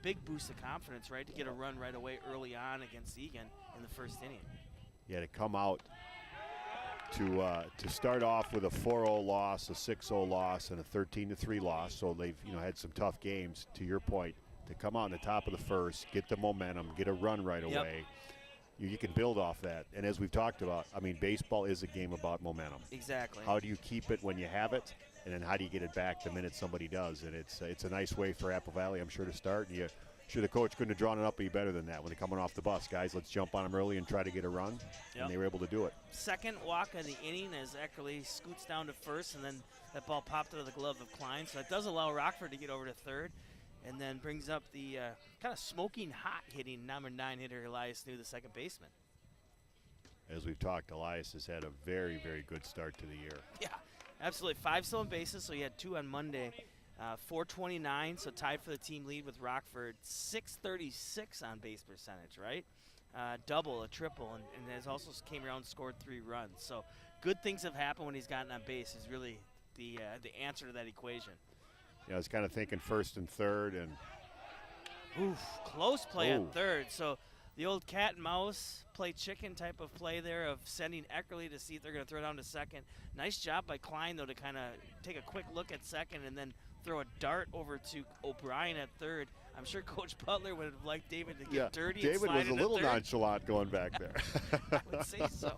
big boost of confidence, right, to get a run right away early on against Eagan in the first inning. Yeah, to come out to start off with a 4-0 loss, a 6-0 loss, and a 13-3 loss. So they've had some tough games. To your point, to come out in the top of the first, get the momentum, get a run right away. You can build off that. And as we've talked about, I mean, baseball is a game about momentum. Exactly. How do you keep it when you have it, and then how do you get it back the minute somebody does? And it's a nice way for Apple Valley, I'm sure, to start. And you Sure, the coach couldn't have drawn it up any better than that when they're coming off the bus. Guys, let's jump on them early and try to get a run, and they were able to do it. Second walk of the inning as Eckerly scoots down to first, and then that ball popped out of the glove of Klein. So that does allow Rockford to get over to third, and then brings up the kind of smoking hot hitting number 9 hitter Elias New, the second baseman. As we've talked, Elias has had a very, very good start to the year. Yeah, absolutely. 5 stolen bases, so he had 2 on Monday. 429, so tied for the team lead with Rockford. 636 on base percentage, right? Double, a triple, and has also came around and scored 3 runs. So good things have happened when he's gotten on base is really the answer to that equation. Yeah, I was kind of thinking first and third, and close play at third. So the old cat and mouse play chicken type of play there of sending Eckerly to see if they're going to throw down to second. Nice job by Klein, though, to kind of take a quick look at second and then throw a dart over to O'Brien at third. I'm sure Coach Butler would have liked David to get dirty. David and was a little third. nonchalant going back there. I would say so.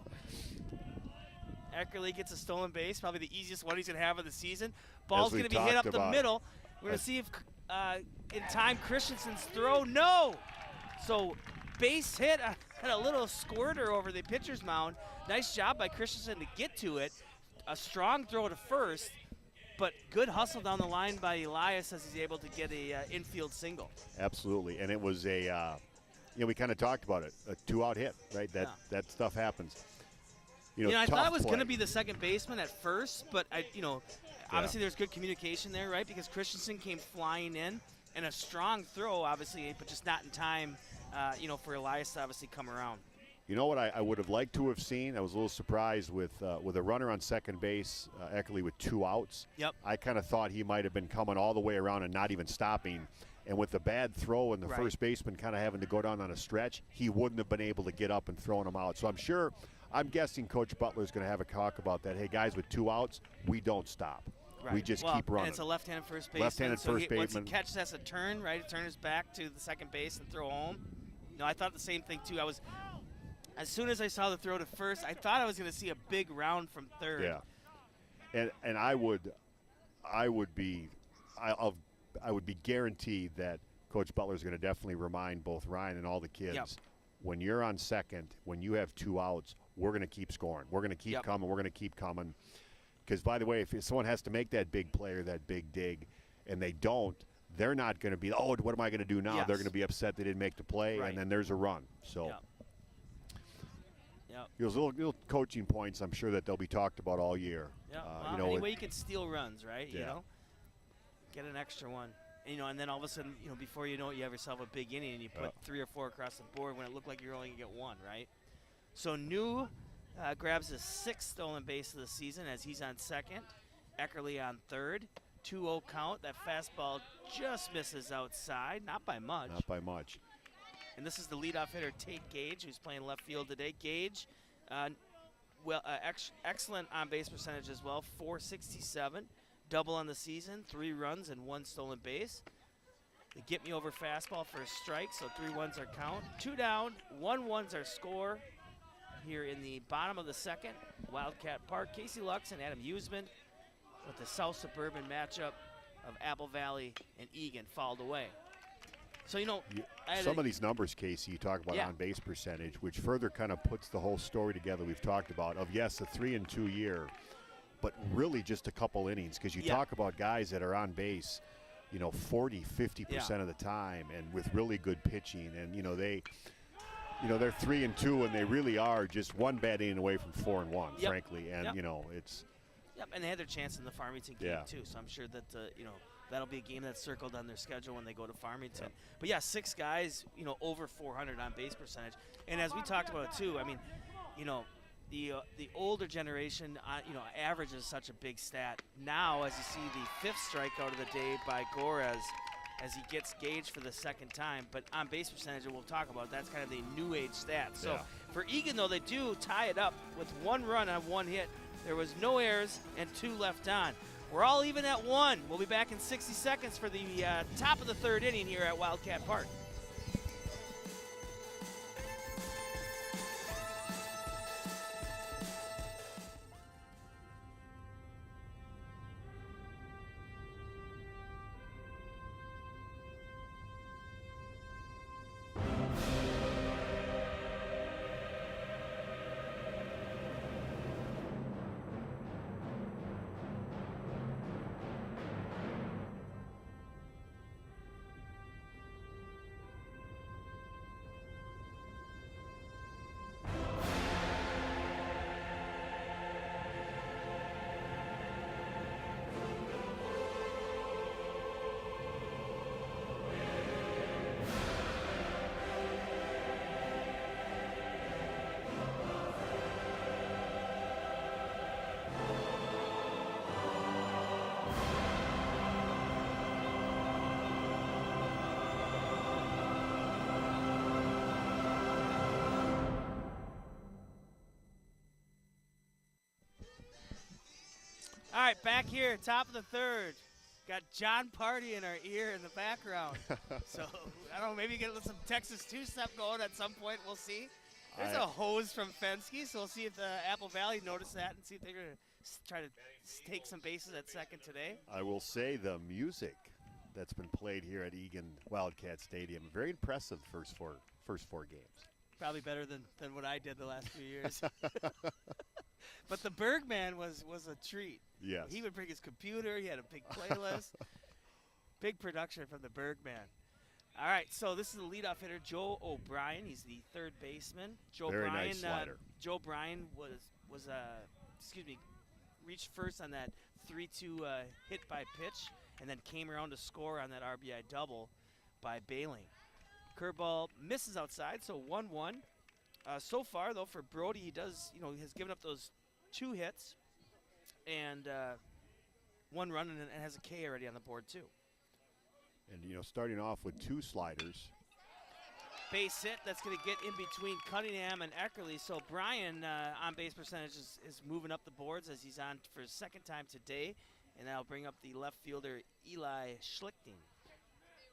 Eckerly gets a stolen base, probably the easiest one he's going to have of the season. Ball's going to be hit up the middle. We're going to see if in time Christensen's throw. No! So base hit and a little squirter over the pitcher's mound. Nice job by Christensen to get to it. A strong throw to first. But good hustle down the line by Elias as he's able to get a infield single. Absolutely, and it was a, we kind of talked about it, a 2-out hit, right? That stuff happens. I thought it was going to be the second baseman at first, but obviously there's good communication there, right? Because Christensen came flying in, and a strong throw, obviously, but just not in time, for Elias to obviously come around. You know what I would have liked to have seen? I was a little surprised with a runner on second base, Eckerly with 2 outs. Yep. I kind of thought he might have been coming all the way around and not even stopping. And with the bad throw and the first baseman kind of having to go down on a stretch, he wouldn't have been able to get up and throw him out. So I'm guessing Coach Butler's going to have a talk about that. Hey, guys, with 2 outs, we don't stop. Right. We just keep running. And it's a left-handed first baseman. Left-handed first baseman. Once he catches, has to turn, right? Turn his back to the second base and throw home. I thought the same thing, too. As soon as I saw the throw to first, I thought I was going to see a big round from third. Yeah, and I would be guaranteed that Coach Butler is going to definitely remind both Ryan and all the kids, when you're on second, when you have 2 outs, we're going to keep scoring. We're going to keep coming. We're going to keep coming. Because, by the way, if someone has to make that big play or that big dig, and they don't, they're not going to be, what am I going to do now? Yes. They're going to be upset they didn't make the play, and then there's a run. So. Those little coaching points, I'm sure that they'll be talked about all year. Any way you can steal runs, right? Get an extra one. And then all of a sudden, before you know it, you have yourself a big inning, and you put 3 or 4 across the board when it looked like you're only going to get 1, right? So New grabs his 6th stolen base of the season as he's on second. Eckerly on third. 2-0 count. That fastball just misses outside, not by much. Not by much. And this is the leadoff hitter, Tate Gage, who's playing left field today. Gage, excellent on-base percentage as well, 467. Double on the season, 3 runs and 1 stolen base. The get-me-over fastball for a strike, so 3 ones are count. 2 down, 1 one's our score here in the bottom of the second. Wildcat Park, Casey Lux and Adam Huseman with the South Suburban matchup of Apple Valley and Eagan fouled away. So, some of these numbers, Casey, you talk about on-base percentage, which further kind of puts the whole story together we've talked about of, yes, a 3-2 year, but really just a couple innings, because you talk about guys that are on base, 40, 50% of the time, and with really good pitching, and, they're 3-2, and they really are just one bad inning away from 4-1, frankly, and, it's... Yep, and they had their chance in the Farmington game, too, so I'm sure that, that'll be a game that's circled on their schedule when they go to Farmington. But, 6 guys, over 400 on base percentage. And as we talked about it, too, the older generation, averages such a big stat. Now, as you see the 5th strikeout of the day by Gorez as he gets Gage for the 2nd time. But on base percentage, we'll talk about, that's kind of the new age stat. So for Eagan, though, they do tie it up with 1 run on 1 hit. There was no errors and 2 left on. We're all even at 1. We'll be back in 60 seconds for the top of the 3rd inning here at Wildcat Park. All right, back here, top of the third. Got John Party in our ear in the background. So, I don't know, maybe get some Texas two-step going at some point. We'll see. There's a hose from Fensky, so we'll see if Apple Valley noticed that and see if they're going to try to take some bases at second today. I will say the music that's been played here at Eagan Wildcat Stadium, very impressive first four games. Probably better than what I did the last few years. But the Bergman was a treat. Yes. He would bring his computer. He had a big playlist. Big production from the Bergman. All right, so this is the leadoff hitter, Joe O'Brien. He's the third baseman. Very nice slider. Joe O'Brien reached first on that 3-2 hit by pitch, and then came around to score on that RBI double by Bailing. Curveball misses outside, so 1-1. So far, though, for Brody, he has given up those 2 hits and 1 run, and has a K already on the board, too. And, starting off with 2 sliders. Base hit, that's going to get in between Cunningham and Eckerly. So Brian, on-base percentage is moving up the boards as he's on for his second time today, and that'll bring up the left fielder, Eli Schlichting.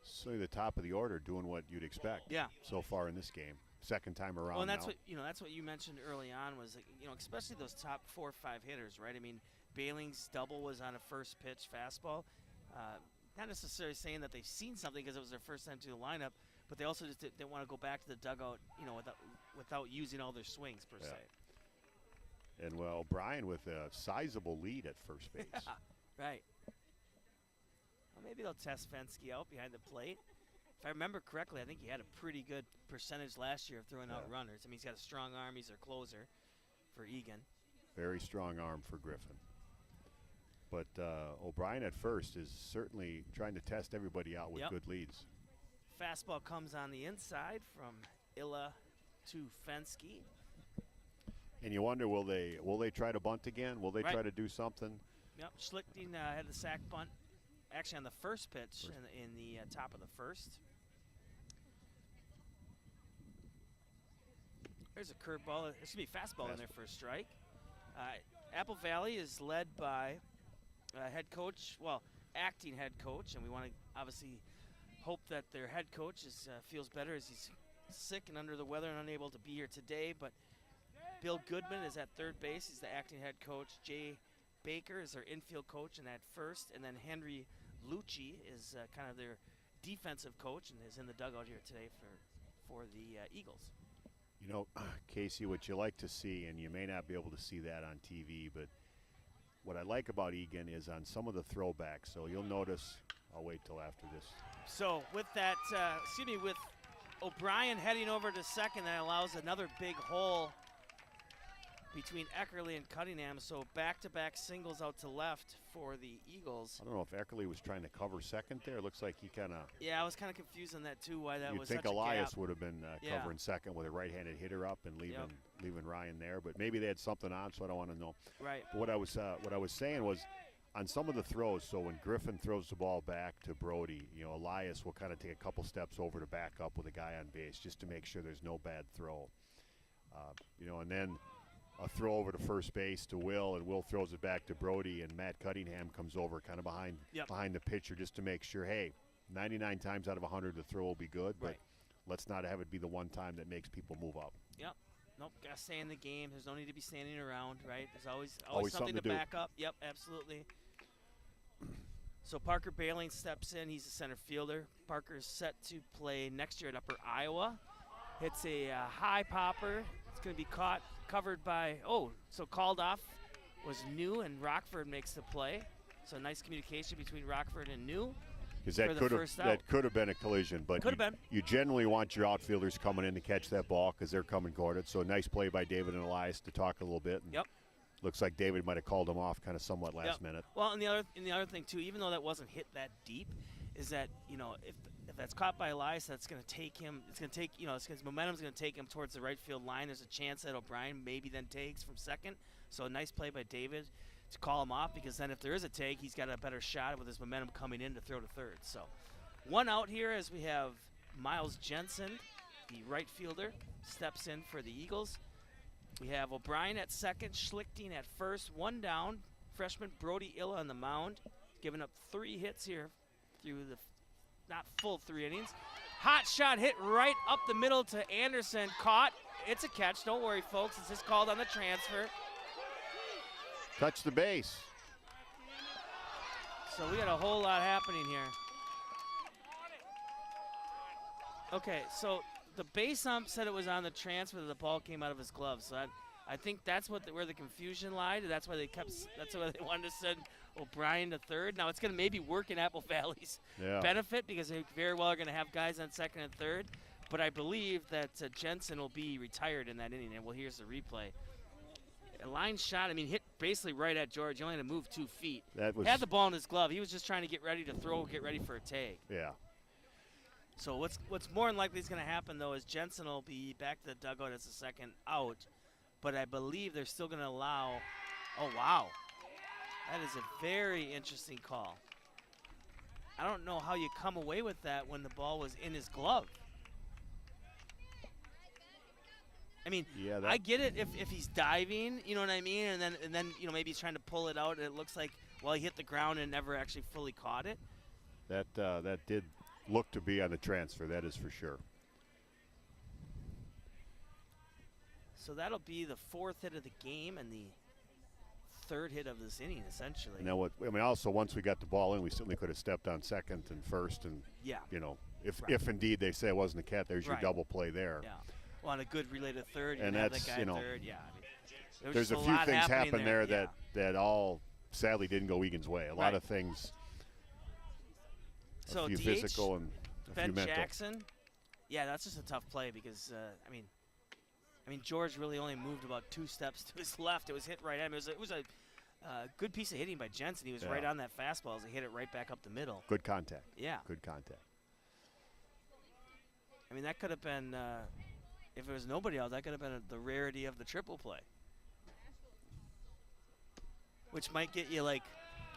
So the top of the order doing what you'd expect. Yeah. So far in this game. Second time around. Well, and that's now. that's what you mentioned early on was, especially those top 4 or 5 hitters, right? I mean, Bailing's double was on a first pitch fastball. Not necessarily saying that they've seen something because it was their first time to the lineup, but they also just didn't want to go back to the dugout, without using all their swings per se. And well, Brian with a sizable lead at first base. Yeah, right. Well, maybe they'll test Fensky out behind the plate. If I remember correctly, I think he had a pretty good percentage last year of throwing out runners. I mean, he's got a strong arm. He's their closer for Eagan. Very strong arm for Griffin. But O'Brien at first is certainly trying to test everybody out with good leads. Fastball comes on the inside from Illa to Fensky. And you wonder, will they try to bunt again? Will they try to do something? Yep, Schlichting had the sac bunt actually on the first pitch in the top of the first. There's a curveball. There's going to be fastball in there for a strike. Apple Valley is led by acting head coach, and we want to obviously hope that their head coach feels better as he's sick and under the weather and unable to be here today. But Bill Goodman is at third base. He's the acting head coach. Jay Baker is their infield coach and at first, and then Henry Lucci is kind of their defensive coach and is in the dugout here today for the Eagles. Casey, what you like to see, and you may not be able to see that on TV, but what I like about Eagan is on some of the throwbacks. So you'll notice, I'll wait till after this. So with that, with O'Brien heading over to second, that allows another big hole between Eckerly and Cunningham. So back-to-back singles out to left for the Eagles. I don't know if Eckerly was trying to cover second there. It looks like he kind of. Yeah, I was kind of confused on that too. Why that was such a gap. You'd think Elias would have been covering second with a right-handed hitter up and leaving Ryan there, but maybe they had something on, so I don't want to know. Right. But what I was saying was, on some of the throws, so when Griffin throws the ball back to Brody, Elias will kind of take a couple steps over to back up with a guy on base just to make sure there's no bad throw. And then a throw over to first base to Will, and Will throws it back to Brody, and Matt Cunningham comes over kind of behind the pitcher just to make sure, hey, 99 times out of 100 the throw will be good, but let's not have it be the one time that makes people move up. Yep. Nope, got to stay in the game. There's no need to be standing around, right? There's always something to back up. Yep, absolutely. So Parker Bailing steps in. He's a center fielder. Parker is set to play next year at Upper Iowa. Hits a high popper. It's going to be covered by, so called off was New, and Rockford makes the play. So nice communication between Rockford and New. Because that could have been a collision, but you generally want your outfielders coming in to catch that ball because they're coming toward it. So a nice play by David and Elias to talk a little bit. And looks like David might have called him off kind of somewhat last minute. Well, and the other thing too, even though that wasn't hit that deep, is that if that's caught by Elias, that's going to take him. It's going to take his momentum's going to take him towards the right field line. There's a chance that O'Brien maybe then takes from second. So a nice play by David to call him off, because then if there is a take, he's got a better shot with his momentum coming in to throw to third. So one out here as we have Miles Jensen, the right fielder, steps in for the Eagles. We have O'Brien at second, Schlichting at first, one down freshman Brody Illa on the mound, giving up 3 hits here through the not full 3 innings. Hot shot hit right up the middle to Anderson. Caught. It's a catch. Don't worry, folks. It's just called on the transfer. Touch the base. So we got a whole lot happening here. Okay, so the base ump said it was on the transfer that the ball came out of his glove. So I think that's where the confusion lied. That's why they wanted to send O'Brien to third. Now it's going to maybe work in Apple Valley's benefit because they very well are going to have guys on second and third. But I believe that Jensen will be retired in that inning. And well, here's the replay. A line shot, I mean, hit basically right at George. He only had to move 2 feet. Had the ball in his glove. He was just trying to get ready to throw, get ready for a tag. Yeah. So what's more than likely is going to happen, though, is Jensen will be back to the dugout as a second out. But I believe they're still going to allow – oh, wow. That is a very interesting call. I don't know how you come away with that when the ball was in his glove. I mean, I get it if he's diving, you know what I mean, and then you know, maybe he's trying to pull it out and it looks like, well, he hit the ground and never actually fully caught it. That did look to be on the transfer, that is for sure. So that'll be the 4th hit of the game and the 3rd hit of this inning, essentially. You know what? I mean, also once we got the ball in, we certainly could have stepped on second and first, and you know, if indeed they say it wasn't a cat, there's your double play there. Yeah. Well, on a good related third, you and have that's that guy you know, third. Yeah. I mean, there's a few things happen there that all sadly didn't go Eagan's way. A lot of things. So a few DH, physical and a Ben few mental. Jackson. Yeah, that's just a tough play because I mean, George really only moved about 2 steps to his left. It was hit right at him. It was a good piece of hitting by Jensen. He was right on that fastball as he hit it right back up the middle. Good contact. Yeah. Good contact. I mean, that could have been, if it was nobody else, that could have been the rarity of the triple play. Which might get you like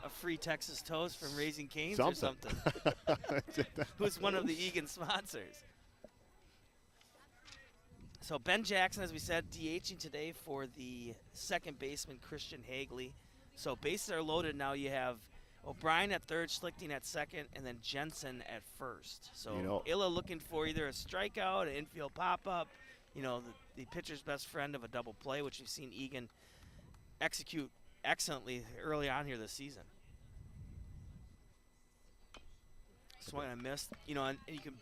a free Texas toast from Raising Cane's or something. Who's one of the Eagan sponsors. So Ben Jackson, as we said, DHing today for the second baseman, Christian Hagley. So bases are loaded now. You have O'Brien at third, Schlichting at second, and then Jensen at first. So Illa looking for either a strikeout, an infield pop-up, you know, the pitcher's best friend of a double play, which we've seen Eagan execute excellently early on here this season. Swing and missed, you know, and you can,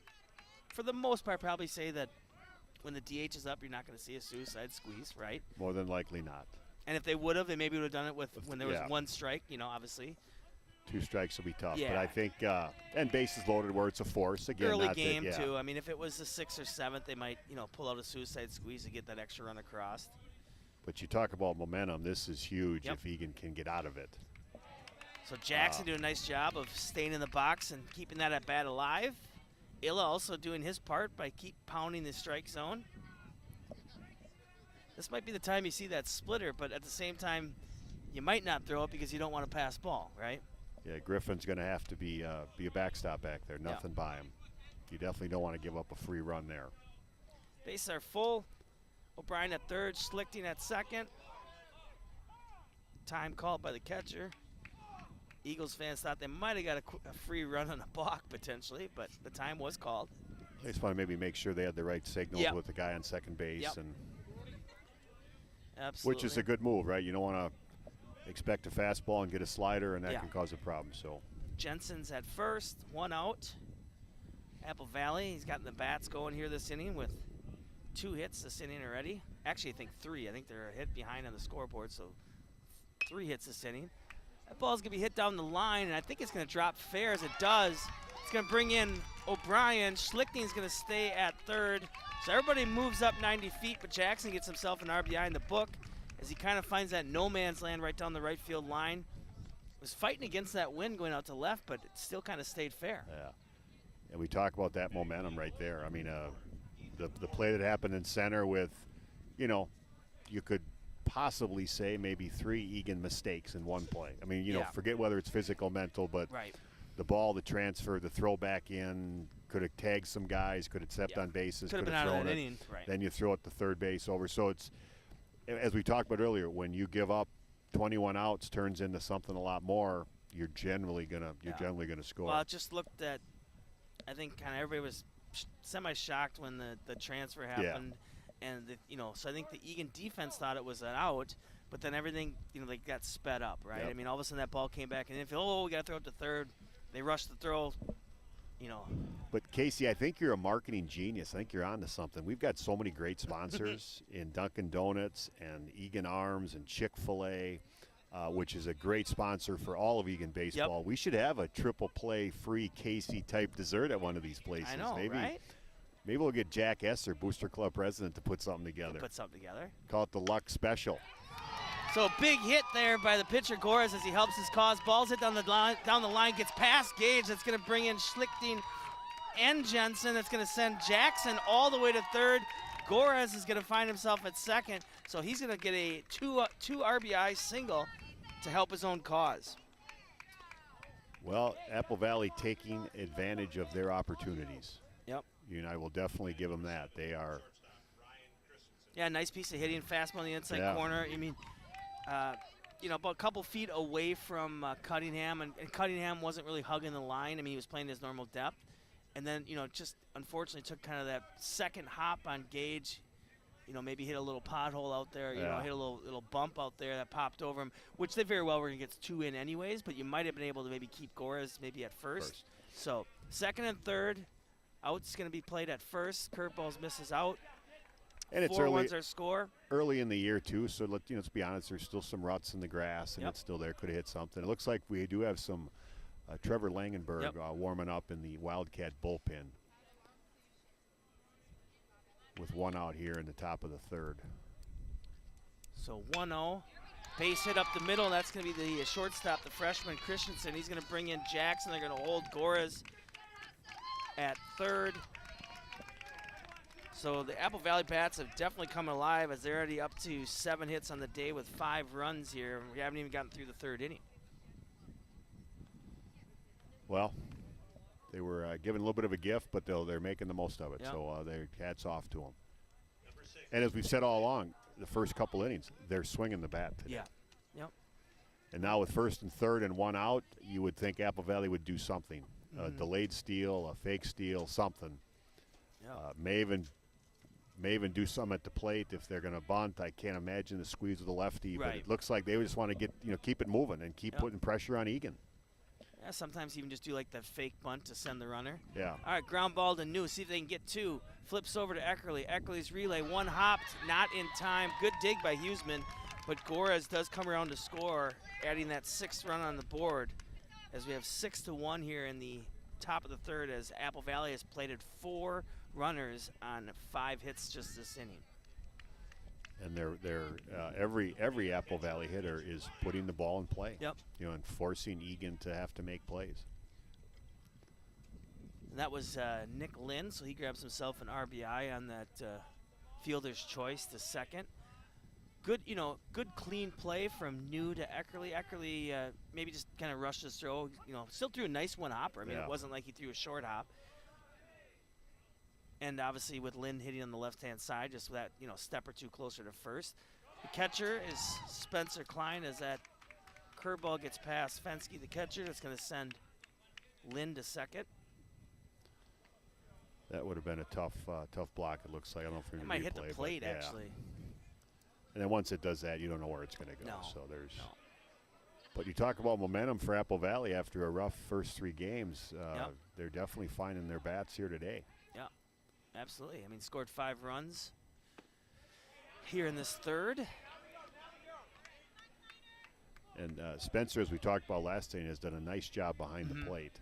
for the most part, probably say that when the DH is up, you're not going to see a suicide squeeze, right? More than likely not. And if they would have, they maybe would have done it when there was 1 strike, you know, obviously. 2 strikes will be tough. Yeah. But I think, and bases loaded where it's a force. Again, early not game, that, too. I mean, if it was the 6th or 7th, they might, you know, pull out a suicide squeeze to get that extra run across. But you talk about momentum. This is huge if Eagan can get out of it. So Jackson doing a nice job of staying in the box and keeping that at bat alive. Illa also doing his part by keep pounding the strike zone. This might be the time you see that splitter, but at the same time, you might not throw it because you don't want to pass ball, right? Yeah, Griffin's going to have to be a backstop back there. Nothing by him. You definitely don't want to give up a free run there. Bases are full. O'Brien at third, Schlichting at second. Time called by the catcher. Eagles fans thought they might have got a free run on a balk potentially, but the time was called. They just want to maybe make sure they had the right signals with the guy on second base. And absolutely. Which is a good move, right? You don't want to expect a fastball and get a slider, and that can cause a problem. So Jensen's at first, 1 out. Apple Valley, he's gotten the bats going here this inning with 2 hits this inning already. Actually, I think 3. I think they're a hit behind on the scoreboard, so 3 hits this inning. That ball's going to be hit down the line, and I think it's going to drop fair as it does. It's going to bring in O'Brien. Schlichting's going to stay at third. So everybody moves up 90 feet, but Jackson gets himself an RBI in the book as he kind of finds that no man's land right down the right field line. Was fighting against that wind going out to left, but it still kind of stayed fair. Yeah. And we talk about that momentum right there. I mean, the play that happened in center with, you know, you could possibly say maybe 3 Eagan mistakes in one play. I mean, you know, forget whether it's physical, mental, but the ball, the transfer, the throw back in, could have tagged some guys, could have stepped on bases, could have thrown it. Then you throw it to third base over. So it's, as we talked about earlier, when you give up 21 outs turns into something a lot more, you're generally gonna score. Well, it just looked at. I think kind of everybody was semi-shocked when the transfer happened, and so I think the Eagan defense thought it was an out, but then everything they got sped up, right? Yep. I mean, all of a sudden that ball came back, and if we got to throw it to third, they rushed the throw. But Casey, I think you're a marketing genius. I think you're onto something. We've got so many great sponsors in Dunkin' Donuts and Eagan Arms and Chick-fil-A, which is a great sponsor for all of Eagan baseball. Yep. We should have a triple play free Casey type dessert at one of these places. I know, right? Maybe we'll get Jack Esser, Booster Club president, to put something together. Call it the Luck Special. So big hit there by the pitcher Goras as he helps his cause. Ball's hit down the line, gets past Gage. That's going to bring in Schlichting and Jensen. That's going to send Jackson all the way to third. Goras is going to find himself at second, so he's going to get a two RBI single to help his own cause. Well, Apple Valley taking advantage of their opportunities. Yep. I will definitely give them that. They are. Yeah, nice piece of hitting, fastball on the inside corner. I mean, about a couple feet away from Cunningham, and Cunningham wasn't really hugging the line. I mean, he was playing his normal depth. And then, just unfortunately took kind of that second hop on Gage. Maybe hit a little pothole out there, hit a little bump out there that popped over him, which they very well were going to get 2 in anyways, but you might have been able to maybe keep Goras maybe at first. So second and third, out's going to be played at first. Curveballs misses out. And it's 4-1's our score. Early in the year, too, so let's be honest, there's still some ruts in the grass, and it's still there. Could have hit something. It looks like we do have some Trevor Langenberg warming up in the Wildcat bullpen with 1 out here in the top of the third. So 1-0. Base hit up the middle. That's going to be the shortstop, the freshman Christensen. He's going to bring in Jackson. They're going to hold Goras at third. So the Apple Valley Bats have definitely come alive as they're already up to 7 hits on the day with 5 runs here. We haven't even gotten through the third inning. Well, they were given a little bit of a gift, but they're making the most of it. Yep. So their hats off to them. And as we've said all along, the first couple innings, they're swinging the bat today. Yeah. Yep. And now with first and third and 1 out, you would think Apple Valley would do something. A delayed steal, a fake steal, something. Yep. May even do something at the plate if they're going to bunt. I can't imagine the squeeze of the lefty, but it looks like they just want to get keep it moving and keep putting pressure on Eagan. Yeah, sometimes even just do like the fake bunt to send the runner. Yeah. All right, ground ball to New. See if they can get 2. Flips over to Eckerly. Eckerly's relay, 1 hopped, not in time. Good dig by Huseman, but Goras does come around to score, adding that 6th run on the board as we have 6-1 here in the top of the third as Apple Valley has plated 4 runners on 5 hits just this inning. And they're every Apple Valley hitter is putting the ball in play. Yep. And forcing Eagan to have to make plays. And that was Nick Lynn, so he grabs himself an RBI on that fielder's choice to second. Good, good clean play from New to Eckerly. Eckerly maybe just kind of rushed his throw. Still threw a nice 1-hopper. I mean, it wasn't like he threw a short hop. And obviously with Lynn hitting on the left-hand side, just that, step or 2 closer to first. The catcher is Spencer Klein as that curveball gets past Fensky, the catcher. That's going to send Lynn to second. That would have been a tough block, it looks like. I don't know if it might hit the plate, actually. And then once it does that, you don't know where it's going to go. No. So there's. No. But you talk about momentum for Apple Valley after a rough first 3 games. They're definitely finding their bats here today. Yeah, absolutely. I mean, scored 5 runs here in this third. And Spencer, as we talked about last inning, has done a nice job behind the plate.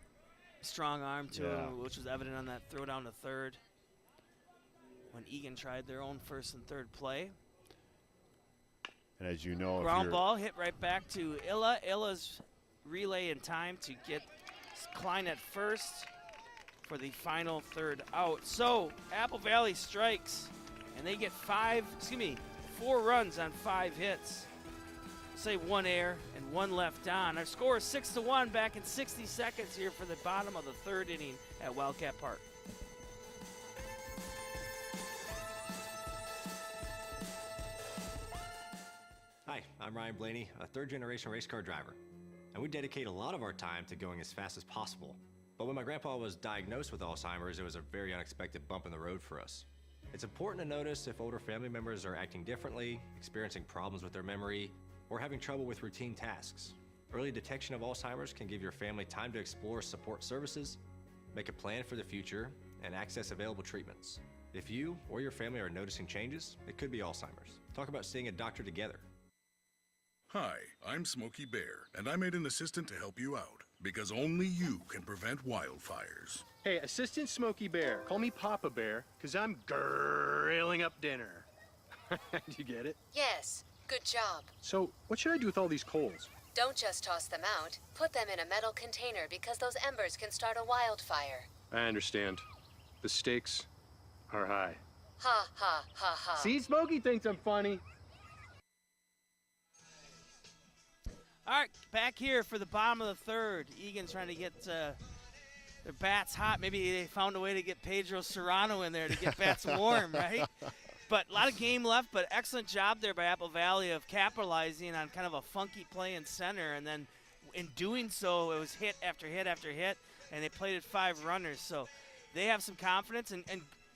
Strong arm, too, which was evident on that throw down to third when Eagan tried their own first and third play. And as you know, ground ball hit right back to Illa. Illa's relay in time to get Klein at first for the final third out. So Apple Valley strikes, and they get 4 runs on 5 hits. Say 1 air and 1 left on. Our score is 6-1 back in 60 seconds here for the bottom of the third inning at Wildcat Park. Hi, I'm Ryan Blaney, a third-generation race car driver. And we dedicate a lot of our time to going as fast as possible. But when my grandpa was diagnosed with Alzheimer's, it was a very unexpected bump in the road for us. It's important to notice if older family members are acting differently, experiencing problems with their memory, or having trouble with routine tasks. Early detection of Alzheimer's can give your family time to explore support services, make a plan for the future, and access available treatments. If you or your family are noticing changes, it could be Alzheimer's. Talk about seeing a doctor together. Hi, I'm Smokey Bear, and I made an assistant to help you out, because only you can prevent wildfires. Hey, Assistant Smokey Bear, call me Papa Bear, because I'm grilling up dinner. Do you get it? Yes, good job. So, what should I do with all these coals? Don't just toss them out. Put them in a metal container because those embers can start a wildfire. I understand. The stakes are high. Ha ha ha ha. See, Smokey thinks I'm funny. All right, back here for the bottom of the third. Eagan's trying to get their bats hot. Maybe they found a way to get Pedro Serrano in there to get bats warm, right? But a lot of game left, but excellent job there by Apple Valley of capitalizing on kind of a funky play in center. And then in doing so, it was hit after hit after hit, and they played at 5 runners. So they have some confidence. And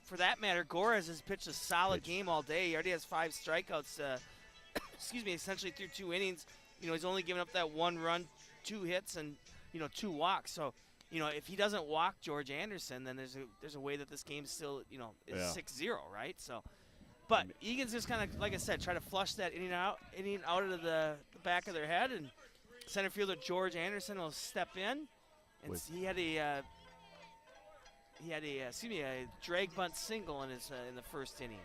for that matter, Gores has pitched a solid game all day. He already has 5 strikeouts, essentially through 2 innings. You know, he's only given up that 1 run, 2 hits, and, 2 walks. So, if he doesn't walk George Anderson, then there's a way that this game still, is 6-0, right? So, but Eagan's just kind of, like I said, try to flush that inning out of the back of their head, and center fielder George Anderson will step in. And he had a drag bunt single in the first inning.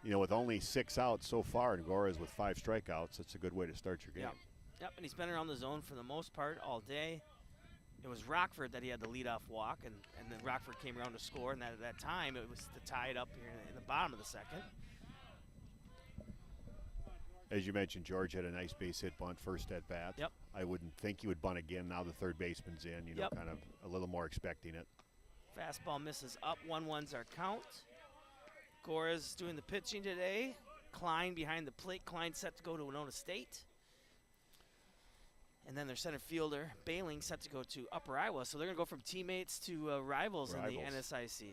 With only 6 outs so far, and Gores with 5 strikeouts, that's a good way to start your game. Yep, and he's been around the zone for the most part all day. It was Rockford that he had the leadoff walk, and then Rockford came around to score, and at that time it was to tie it up here in the bottom of the second. As you mentioned, George had a nice base hit bunt first at bat. Yep. I wouldn't think he would bunt again. Now the third baseman's in, kind of a little more expecting it. Fastball misses up, 1-1's our count. Gores doing the pitching today. Klein behind the plate. Klein set to go to Winona State. And then their center fielder, Bailing, set to go to Upper Iowa. So they're going to go from teammates to rivals in the NSIC.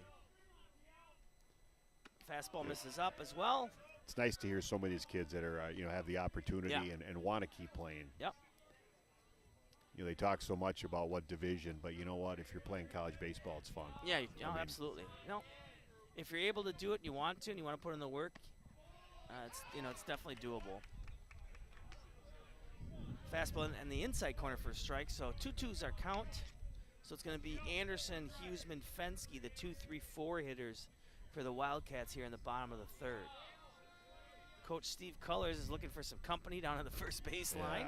Fastball misses up as well. It's nice to hear so many of these kids that are, have the opportunity and want to keep playing. Yep. They talk so much about what division, but you know what? If you're playing college baseball, it's fun. Yeah, absolutely. If you're able to do it and you want to put in the work, it's definitely doable. Fastball and the inside corner for a strike, so 2-2's our count. So it's going to be Anderson, Huseman, Fensky, the 2-3-4 hitters for the Wildcats here in the bottom of the third. Coach Steve Cullers is looking for some company down on the first base line.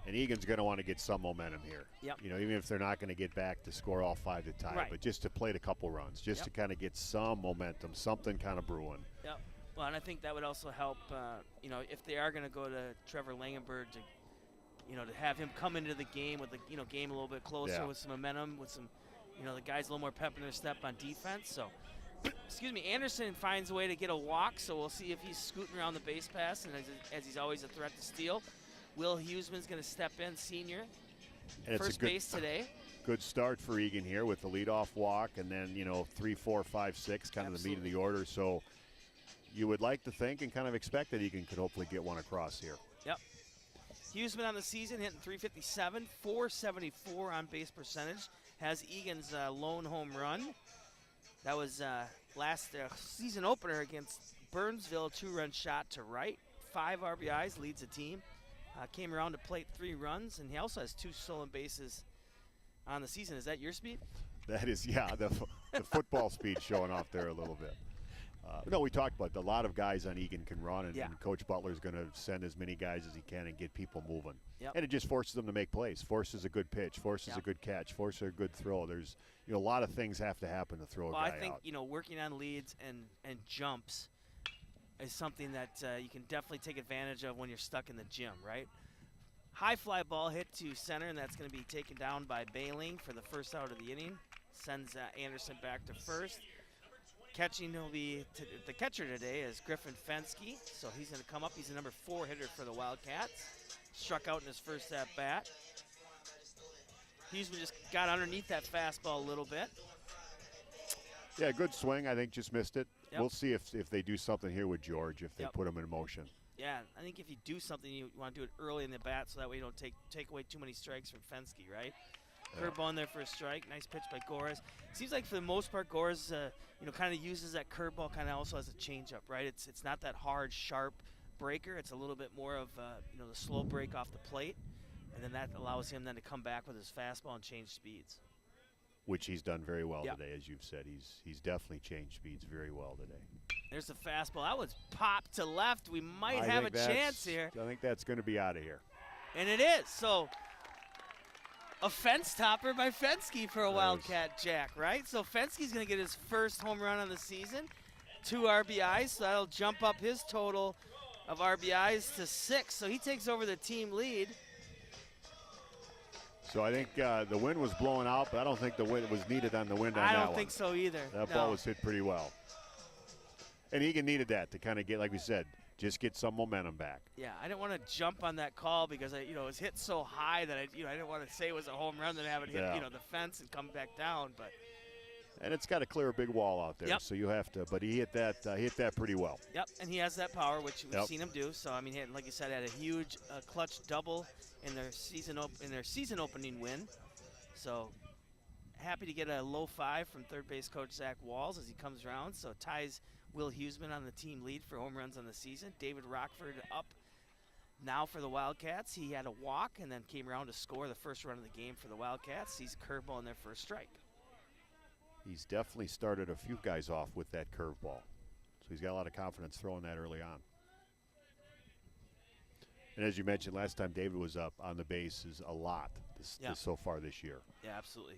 And Eagan's going to want to get some momentum here. Yep. Even if they're not going to get back to score all 5 to tie, but just to play a couple runs, just to kind of get some momentum, something kind of brewing. Yep. Well, and I think that would also help, if they are going to go to Trevor Langenberg to have him come into the game with the, game a little bit closer with some momentum, with some, the guys a little more pep in their step on defense. So, Anderson finds a way to get a walk, so we'll see if he's scooting around the base pass, and as he's always a threat to steal. Will Huseman's going to step in, senior. And first base today. Good start for Eagan here with the leadoff walk, and then 3, 4, 5, 6, kind of the meat of the order. So you would like to think and kind of expect that Eagan could hopefully get one across here. Yep. Huseman on the season hitting .357, .474 on base percentage. Has Eagan's lone home run. That was last season opener against Burnsville, 2-run shot to right. 5 RBIs, leads the team. Came around to plate 3 runs, and he also has 2 stolen bases on the season. Is that your speed? That is, the football speed showing off there a little bit. No, we talked about a lot of guys on Eagan can run, and Coach Butler's going to send as many guys as he can and get people moving. Yep. And it just forces them to make plays, forces a good pitch, forces a good catch, forces a good throw. There's a lot of things have to happen to throw a guy out. I think working on leads and jumps is something that you can definitely take advantage of when you're stuck in the gym, right? High fly ball hit to center, and that's going to be taken down by Bailing for the first out of the inning. Sends Anderson back to first. Catching will be the catcher today is Griffin Fensky, so he's going to come up. He's the number 4 hitter for the Wildcats. Struck out in his first at bat. Huseman just got underneath that fastball a little bit. Yeah, good swing. I think just missed it. Yep. We'll see if they do something here with George, if they put him in motion. Yeah, I think if you do something, you want to do it early in the bat so that way you don't take away too many strikes from Fensky, right? Curveball in there for a strike. Nice pitch by Gores. Seems like for the most part, Gores, kind of uses that curveball kind of also as a changeup, right? It's not that hard, sharp breaker. It's a little bit more of the slow break off the plate, and then that allows him then to come back with his fastball and change speeds. Which he's done very well today, as you've said. He's definitely changed speeds very well today. There's the fastball. That was popped to left. We might have a chance here. I think that's going to be out of here. And it is. So a fence topper by Fensky for a Wildcat Jack, right? So Fensky's going to get his first home run of the season, 2 RBIs. So that'll jump up his total of RBIs to 6. So he takes over the team lead. So I think the wind was blowing out, but I don't think the wind was needed on the wind on that one. I don't think so either. That ball was hit pretty well. And Eagan needed that to kind of get, like we said, just get some momentum back. Yeah, I didn't want to jump on that call because it was hit so high that I didn't want to say it was a home run, then have it hit the fence and come back down. And it's got to clear a big wall out there, so you have to. But he hit that pretty well. Yep, and he has that power, which we've seen him do. So I mean, like you said, had a huge clutch double in their season opening win. So happy to get a low 5 from third base coach Zach Walls as he comes around. So ties Will Huseman on the team lead for home runs on the season. David Rockford up now for the Wildcats. He had a walk and then came around to score the first run of the game for the Wildcats. He's a curveball in there for a strike. He's definitely started a few guys off with that curveball. So he's got a lot of confidence throwing that early on. And as you mentioned, last time David was up on the bases a lot this so far this year. Yeah, absolutely.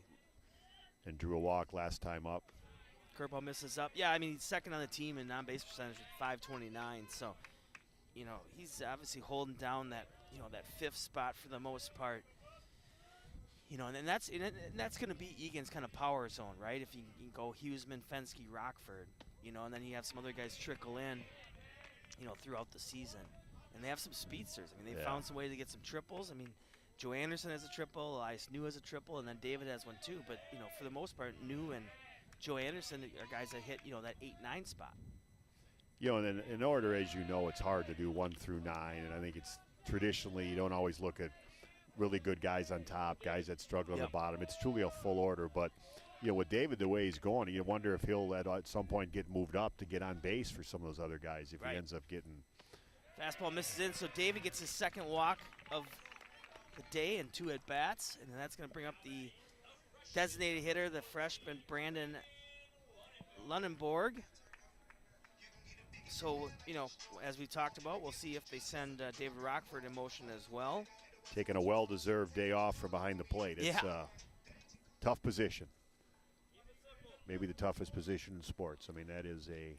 And drew a walk last time up. Curveball misses up. Yeah, I mean, he's second on the team in on-base percentage with 529. So, he's obviously holding down that, that 5th spot for the most part. And that's going to be Egan's kind of power zone, right? If you can go Huseman, Fensky, Rockford, and then you have some other guys trickle in, throughout the season. And they have some speedsters. I mean, they found some way to get some triples. I mean, Joe Anderson has a triple, Elias New has a triple, and then David has one too. But, for the most part, New and Joe Anderson are guys that hit, that 8-9 spot. And then in order, as you know, it's hard to do 1 through 9. And I think it's traditionally, you don't always look at really good guys on top, guys that struggle on the bottom. It's truly a full order. But, with David, the way he's going, you wonder if he'll at some point get moved up to get on base for some of those other guys if he ends up getting. Fastball misses in, so David gets his second walk of the day and 2 at-bats. And then that's going to bring up the designated hitter, the freshman Brandon Lunenborg. So, as we talked about, we'll see if they send David Rockford in motion as well. Taking a well-deserved day off from behind the plate. It's a tough position. Maybe the toughest position in sports. I mean, that is a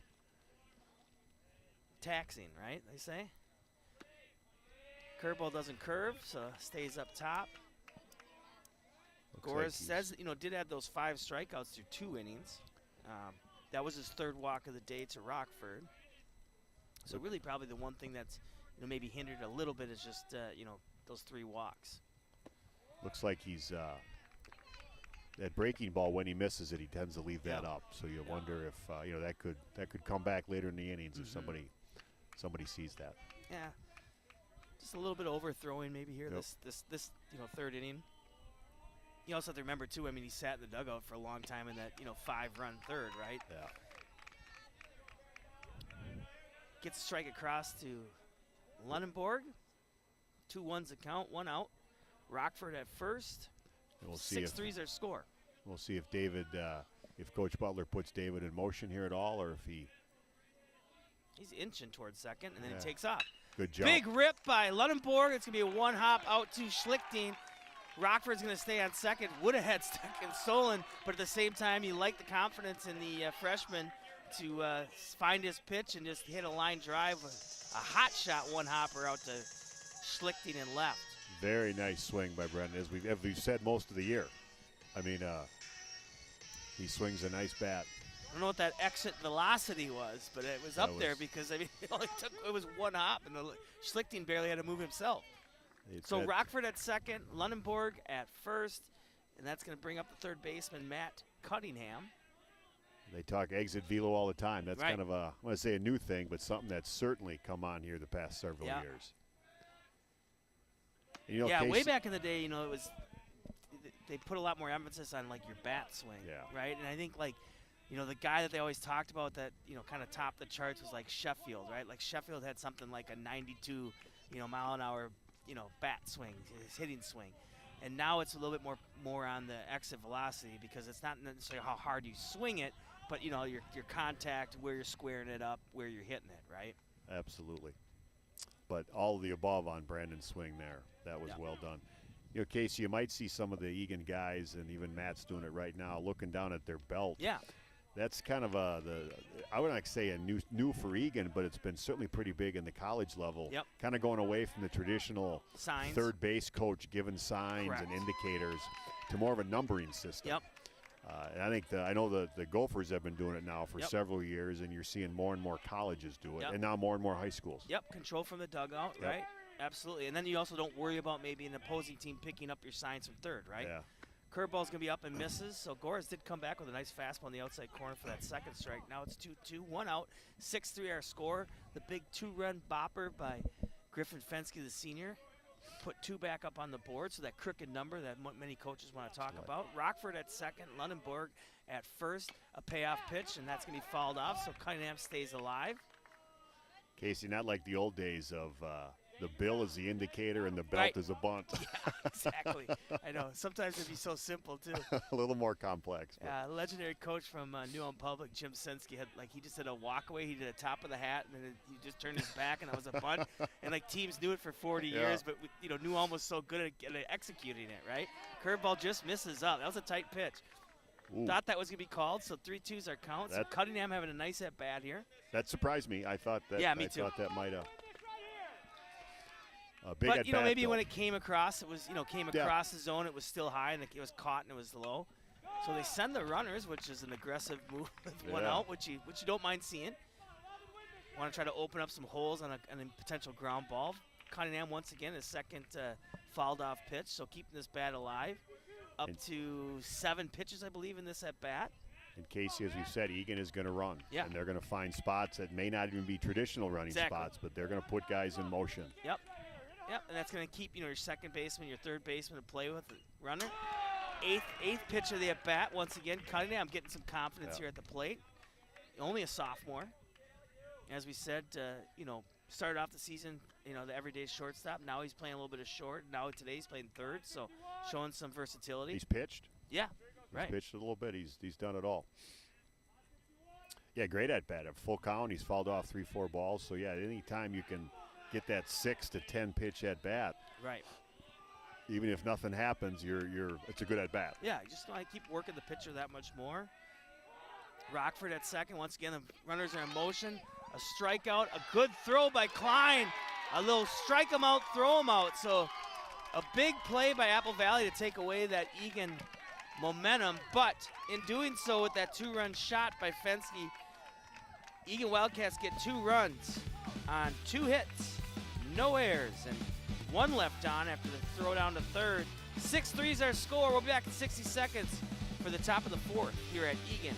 taxing, right, they say? Curveball doesn't curve, so stays up top. Gores says, did have those 5 strikeouts through 2 innings. That was his 3rd walk of the day to Rockford. So really probably the one thing that's, maybe hindered a little bit is just, those 3 walks. Looks like he's that breaking ball, when he misses it, he tends to leave that up. So you wonder if that could come back later in the innings if somebody sees that. Yeah, just a little bit overthrowing maybe here this 3rd inning. You also have to remember too. I mean, he sat in the dugout for a long time in that 5-run 3rd, right? Yeah. Gets a strike across to Lunenborg. 2 1s a count, 1 out. Rockford at first. And we'll see 6-3's their score. We'll see if David, if Coach Butler puts David in motion here at all, or if he's inching towards second, and then he takes off. Good job. Big rip by Lunenborg. It's going to be a 1-hop out to Schlichting. Rockford's going to stay on second. Would have had second Solon, but at the same time, you like the confidence in the freshman to find his pitch and just hit a line drive. A hot shot 1-hopper out to Schlichting and left. Very nice swing by Brendan, as we've said most of the year. I mean, he swings a nice bat. I don't know what that exit velocity was, but it was up there because, I mean, it was one hop, and Schlichting barely had to move himself. So Rockford at second, Lunenburg at first, and that's going to bring up the third baseman, Matt Cunningham. They talk exit velo all the time. That's kind of I want to say a new thing, but something that's certainly come on here the past several years. And, you know, way back in the day, you know, it was they put a lot more emphasis on like your bat swing, right? And I think like, you know, the guy that they always talked about that, you know, kind of topped the charts was like Sheffield, right? Like Sheffield had something like a 92, you know, mile an hour, you know, bat swing, his hitting swing. And now it's a little bit more on the exit velocity because it's not necessarily how hard you swing it, but, you know, your contact, where you're squaring it up, where you're hitting it, right? Absolutely. But all of the above on Brandon's swing there. That was well done. You know, Casey, you might see some of the Eagan guys, and even Matt's doing it right now, looking down at their belt. Yeah. That's kind of I would not say a new for Eagan, but it's been certainly pretty big in the college level. Yep. Kind of going away from the traditional signs, third base coach giving signs and indicators to more of a numbering system. Yep. And I think I know the Gophers have been doing it now for several years, and you're seeing more and more colleges do it, and now more and more high schools. Yep, control from the dugout, right? Absolutely. And then you also don't worry about maybe an opposing team picking up your signs from third, right? Yeah. Curveball's going to be up and misses. So Goris did come back with a nice fastball on the outside corner for that second strike. Now it's 2-2, one out, 6-3 our score. The big two-run bopper by Griffin Fensky, the senior. Put 2 back up on the board, so that crooked number that many coaches want to talk about. Rockford at second, Lunenburg at first, a payoff pitch, and that's going to be fouled off, so Cunningham stays alive. Casey, not like the old days of the bill is the indicator and the belt is a bunt. Yeah, exactly. I know. Sometimes it'd be so simple, too. A little more complex. Legendary coach from New Ulm Public, Jim Sensky, he just did a walkaway. He did a top of the hat, and then he just turned his back, and that was a bunt. And, teams knew it for 40 years, but, New Ulm was so good at executing it, right? Curveball just misses up. That was a tight pitch. Ooh. Thought that was going to be called, so 3-2's our count. So Cunningham having a nice at-bat here. That surprised me. I thought that. Yeah, me too. I thought that might have. But, maybe when it came across, it was, came across the zone, it was still high, and it was caught, and it was low. So they send the runners, which is an aggressive move with one out, which you don't mind seeing. Want to try to open up some holes on a potential ground ball. Cunningham, once again, his second fouled off pitch, so keeping this bat alive. Up to 7 pitches, I believe, in this at-bat. And Casey, as we said, Eagan is going to run. Yeah. And they're going to find spots that may not even be traditional running spots, but they're going to put guys in motion. Yep. Yep, and that's going to keep, your second baseman, your third baseman to play with, the runner. Eighth pitch of the at-bat, once again. Cunningham getting some confidence here at the plate. Only a sophomore. As we said, started off the season, the everyday shortstop. Now he's playing a little bit of short. Now today he's playing third, so showing some versatility. He's pitched? Yeah, right. He's pitched a little bit. He's done it all. Yeah, great at-bat. At full count, he's fouled off 3-4 balls. So, yeah, any time you can get that 6 to 10 pitch at bat. Right. Even if nothing happens, it's a good at bat. Yeah, you just want to keep working the pitcher that much more. Rockford at second. Once again, the runners are in motion. A strikeout, a good throw by Klein. A little strike him out, throw him out. So a big play by Apple Valley to take away that Eagan momentum. But in doing so with that 2-run shot by Fensky, Eagan Wildcats get 2 runs on 2 hits, no errors, and 1 left on after the throw down to third. 6-3 is our score. We'll be back in 60 seconds for the top of the 4th here at Eagan.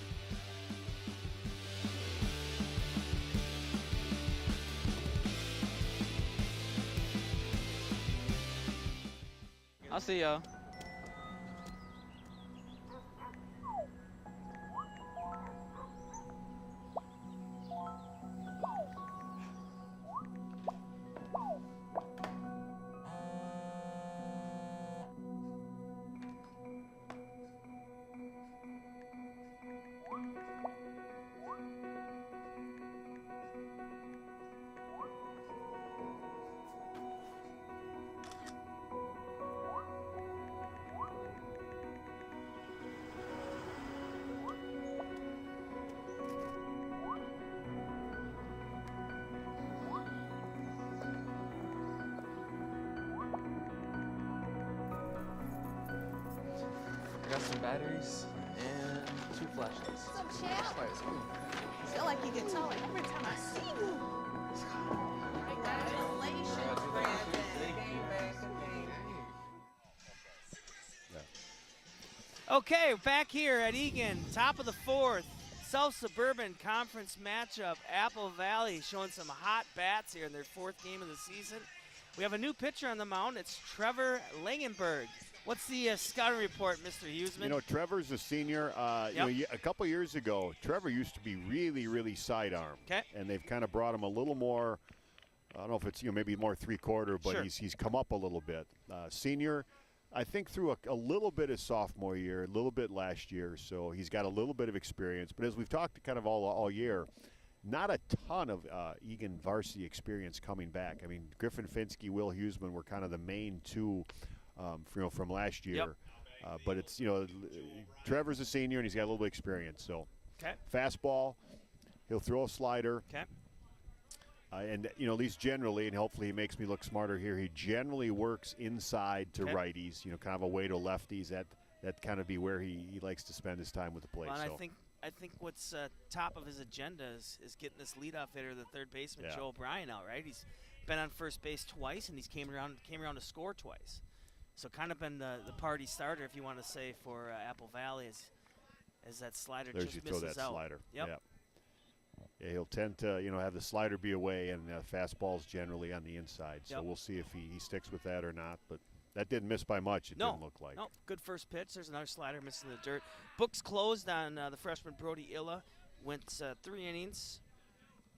I'll see y'all. I got some batteries. And 2 flashlights. What's up, champ? I feel like you get taller every time I see you. Congratulations, Brandon. Okay, back here at Eagan, top of the 4th. South Suburban Conference matchup. Apple Valley showing some hot bats here in their 4th game of the season. We have a new pitcher on the mound. It's Trevor Langenberg. What's the scouting report, Mr. Huseman? You know, Trevor's a senior. You know, a couple years ago, Trevor used to be really, really sidearm. Okay. And they've kind of brought him a little more, I don't know if it's, you know, maybe more 3/4, but Sure. he's come up a little bit. Senior, I think through a little bit of sophomore year, a little bit last year, so he's got a little bit of experience. But as we've talked kind of all year, not a ton of Eagan varsity experience coming back. I mean, Griffin Finsky, Will Huseman were kind of the main two, from last year. Yep. But it's, you know, Trevor's a senior and he's got a little bit of experience. So, okay. Fastball, he'll throw a slider. Okay. And, you know, at least generally, and hopefully he makes me look smarter here, he generally works inside to righties, you know, kind of away to lefties. That kind of be where he likes to spend his time with the plate. Well, and so. I think what's top of his agenda is getting this leadoff hitter, the third baseman, Joe O'Brien, out, right? He's been on first base twice, and he's came around to score twice. So kind of been the party starter, if you want to say, for Apple Valley, as that slider There's just you misses throw that out. slider. Yep. Yeah, he'll tend to, you know, have the slider be away and fastballs generally on the inside. So we'll see if he sticks with that or not. But that didn't miss by much, it didn't look like. No, good first pitch. There's another slider missing the dirt. Books closed on the freshman Brody Illa. Went 3 innings,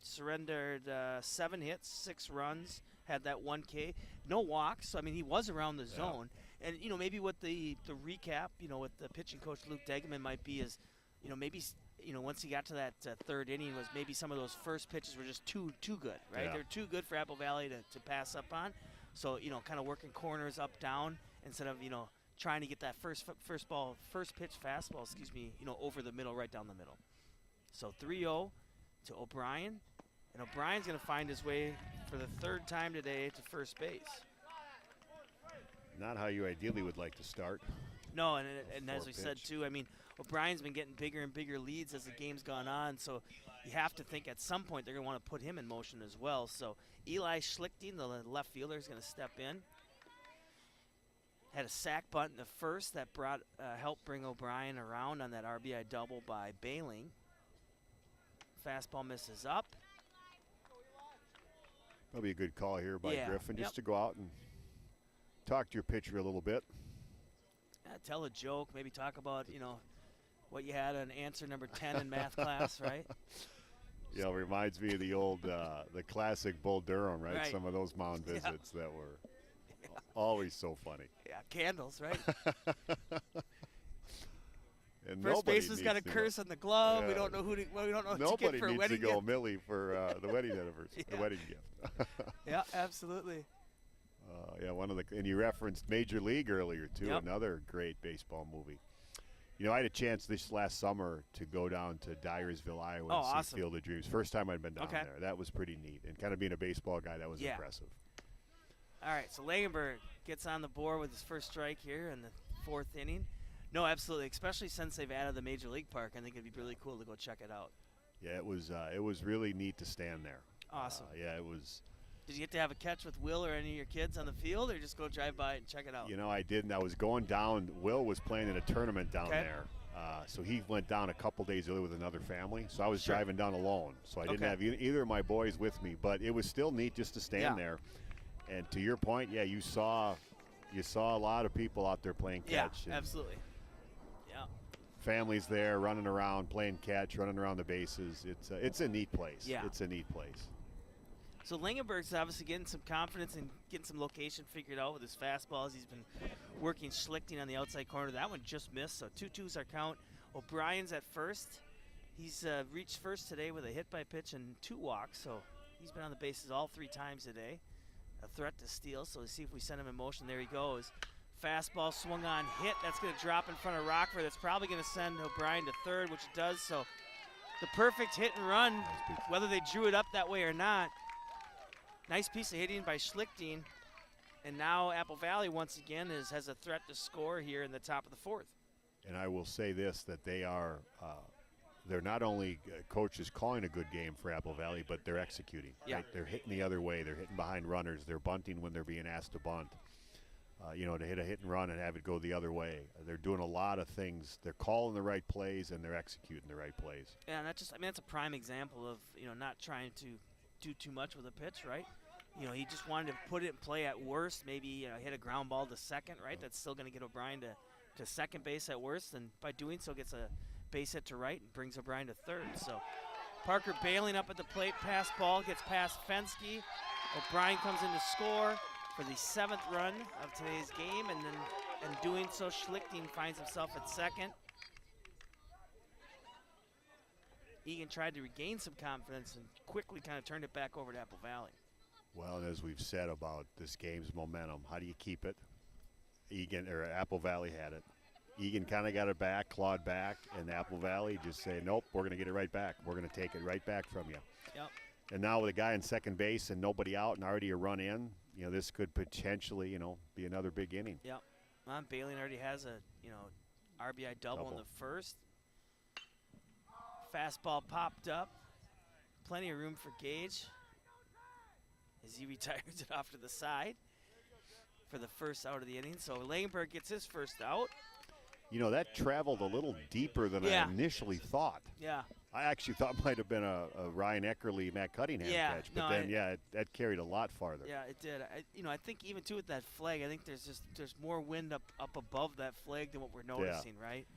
surrendered 7 hits, 6 runs, had that 1 K. No walks. So, I mean, he was around the zone. And, you know, maybe what the recap, you know, with the pitching coach Luke Degeman might be is, you know, maybe – you know, once he got to that 3rd inning, was maybe some of those first pitches were just too good, right? Yeah. They're too good for Apple Valley to pass up on. So, you know, kind of working corners up, down, instead of, you know, trying to get that first pitch fastball, you know, over the middle, right down the middle. So 3-0 to O'Brien. And O'Brien's going to find his way for the 3rd time today to first base. Not how you ideally would like to start. No, and as we said, too, I mean, O'Brien's been getting bigger and bigger leads as the game's gone on, so you have to think at some point they're going to want to put him in motion as well. So Eli Schlichting, the left fielder, is going to step in. Had a sac bunt in the 1st that helped bring O'Brien around on that RBI double by Bailing. Fastball misses up. Probably a good call here by Griffin, just to go out and talk to your pitcher a little bit. Tell a joke, maybe talk about, you know, what you had on answer number 10 in math class, right? You know, reminds me of the old, the classic Bull Durham, right? Some of those mound visits that were always so funny. Yeah, candles, right? And first baseman's got a curse on the glove. We don't know who to, we don't know what to get for a wedding gift. Nobody needs to go Millie for the wedding anniversary, the wedding gift. Yeah, absolutely. Yeah, and you referenced Major League earlier, too, another great baseball movie. You know, I had a chance this last summer to go down to Dyersville, Iowa and see Field of Dreams. First time I'd been down there. That was pretty neat. And kind of being a baseball guy, that was impressive. All right, so Langenberg gets on the board with his first strike here in the 4th inning. No, absolutely, especially since they've added the Major League Park. I think it'd be really cool to go check it out. Yeah, it was really neat to stand there. Awesome. Yeah, it was. Did you get to have a catch with Will or any of your kids on the field, or just go drive by and check it out? You know, I didn't. I was going down. Will was playing in a tournament down there. So he went down a couple days earlier with another family. So I was driving down alone. So I didn't have either of my boys with me. But it was still neat just to stand there. And to your point, you saw a lot of people out there playing catch. Yeah, absolutely. Yeah. Families there running around, playing catch, running around the bases. It's a neat place. Yeah. It's a neat place. So Langenberg's obviously getting some confidence and getting some location figured out with his fastballs. He's been working Schlichting on the outside corner. That one just missed, so 2-2's our count. O'Brien's at first. He's reached first today with a hit by pitch and 2 walks, so he's been on the bases all 3 times today. A threat to steal, so let's see if we send him in motion. There he goes. Fastball swung on, hit. That's going to drop in front of Rockford. That's probably going to send O'Brien to third, which it does. So the perfect hit and run, whether they drew it up that way or not. Nice piece of hitting by Schlichting. And now Apple Valley once again has a threat to score here in the top of the 4th. And I will say this, that they are they're not only coaches calling a good game for Apple Valley, but they're executing. Yeah. Right? They're hitting the other way. They're hitting behind runners. They're bunting when they're being asked to bunt. To hit a hit and run and have it go the other way. They're doing a lot of things. They're calling the right plays and they're executing the right plays. Yeah, and that's a prime example of, not trying to do too much with a pitch, right? He just wanted to put it in play at worst, maybe hit a ground ball to second, right? That's still going to get O'Brien to second base at worst, and by doing so gets a base hit to right and brings O'Brien to third. So Parker bailing up at the plate, pass ball, gets past Fensky. O'Brien comes in to score for the 7th run of today's game, and then in doing so, Schlichting finds himself at second. Eagan tried to regain some confidence and quickly kind of turned it back over to Apple Valley. Well, and as we've said about this game's momentum, how do you keep it? Apple Valley had it. Eagan kind of got it back, clawed back, and Apple Valley just say, nope, we're going to get it right back. We're going to take it right back from you. Yep. And now with a guy in second base and nobody out and already a run in, this could potentially, be another big inning. Yep. Bailey already has a, RBI double in the first. Fastball popped up. Plenty of room for Gage as he retires it off to the side for the first out of the inning. So Langenberg gets his first out. That traveled a little deeper than I initially thought. Yeah. I actually thought it might have been a Ryan Eckerly, Matt Cunningham catch. But that carried a lot farther. Yeah, it did. I think even too with that flag, I think there's more wind up above that flag than what we're noticing, right?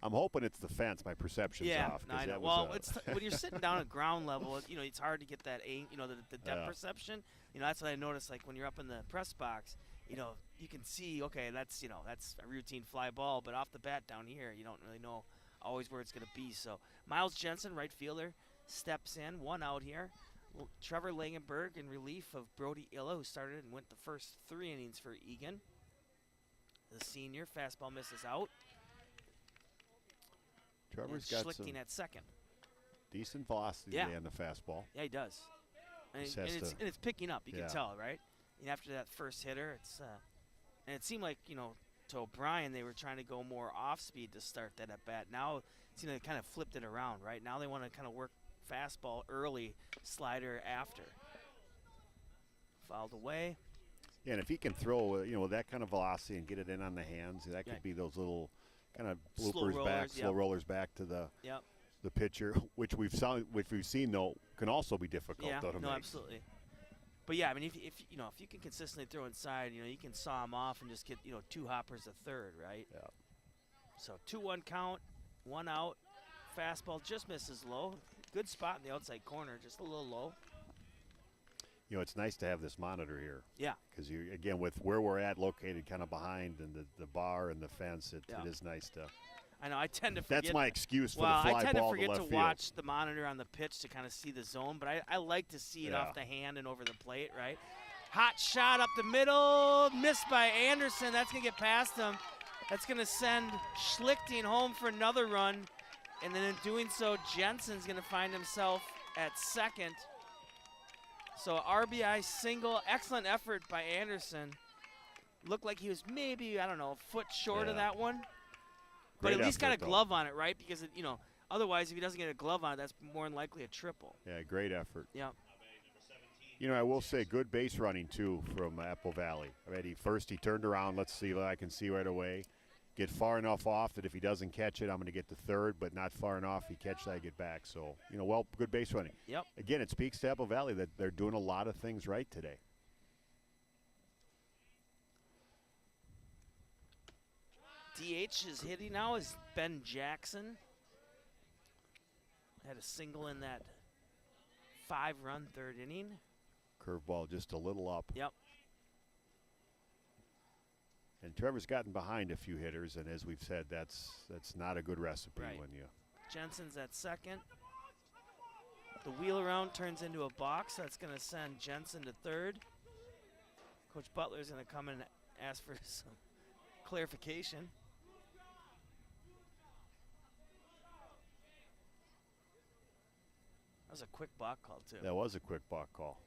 I'm hoping it's the fence. My perception's off. Yeah, I know. Well, when you're sitting down at ground level, it's hard to get that, the depth perception. That's what I noticed. Like when you're up in the press box, you can see, okay, that's a routine fly ball, but off the bat down here, you don't really know always where it's going to be. So Miles Jensen, right fielder, steps in, 1 out here. Trevor Langenberg in relief of Brody Illa, who started and went the first 3 innings for Eagan. The senior, fastball misses out. Trevor's and got Schlichting some at second. decent velocity today on the fastball. Yeah, he does. And it's picking up. You can tell, right? And after that first hitter, and it seemed like, to O'Brien, they were trying to go more off speed to start that at bat. Now it seems like they kind of flipped it around, right? Now they want to kind of work fastball early, slider after. Fouled away. Yeah, and if he can throw, with that kind of velocity and get it in on the hands, that could be those little kind of bloopers slow rollers back to the pitcher, which we've seen though can also be difficult. Yeah, though, to no, make. Absolutely. But yeah, I mean, if you can consistently throw inside, you can saw him off and just get 2 hoppers to third, right? Yeah. So 2-1 count, 1 out, fastball just misses low. Good spot in the outside corner, just a little low. It's nice to have this monitor here. Yeah. Because again, with where we're at, located kind of behind and the bar and the fence, it is nice to. I know. I tend to forget. That's my excuse for the fly I tend ball to forget to to left field. watch the monitor on the pitch to kind of see the zone, but I like to see it off the hand and over the plate, right? Hot shot up the middle, missed by Anderson. That's going to get past him. That's going to send Schlichting home for another run, and then in doing so, Jensen's going to find himself at second. So RBI single, excellent effort by Anderson. Looked like he was maybe, a foot short of that one. But at least got a glove on it, right? Because, otherwise, if he doesn't get a glove on it, that's more than likely a triple. Yeah, great effort. Yeah. I will say good base running, too, from Apple Valley. I mean, he turned around. Let's see what I can see right away. Get far enough off that if he doesn't catch it, I'm going to get to third, but not far enough. He catches that, I get back. So, good base running. Yep. Again, it speaks to Apple Valley that they're doing a lot of things right today. DH is hitting now is Ben Jackson. Had a single in that 5-run third inning. Curveball just a little up. Yep. And Trevor's gotten behind a few hitters, and as we've said, that's not a good recipe when you. Jensen's at second. The wheel around turns into a box. That's going to send Jensen to third. Coach Butler's going to come and ask for some clarification. That was a quick balk call, too. That was a quick balk call.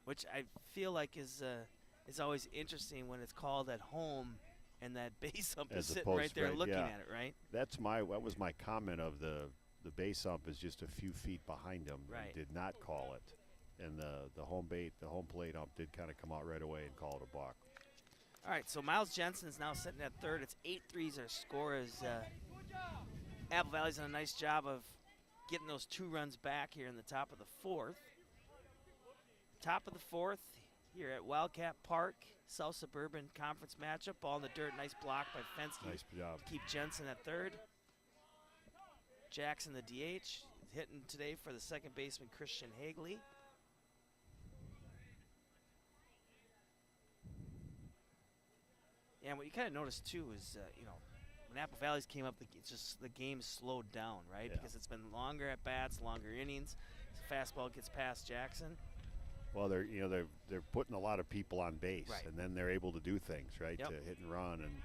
Which I feel like is always interesting when it's called at home and that base ump is As sitting opposed right there to- looking yeah. at it, right? That was my comment of the base ump is just a few feet behind him. Right. And did not call it. And the home plate ump did kind of come out right away and call it a balk. All right, so Miles Jensen's now sitting at third. It's 8-3s our score as Apple Valley's done a nice job of getting those 2 runs back here in the top of the 4th. Top of the 4th here at Wildcat Park, South Suburban Conference matchup. Ball in the dirt, nice block by Fensky. Nice job. To keep Jensen at third. Jackson the DH, hitting today for the second baseman Christian Hagley. Yeah, and what you kind of noticed too is, when Apple Valley's came up, the game slowed down, right? Yeah. Because it's been longer at bats, longer innings. The fastball gets past Jackson. Well, they're putting a lot of people on base, Right. and then they're able to do things, right? Yep. To hit and run, and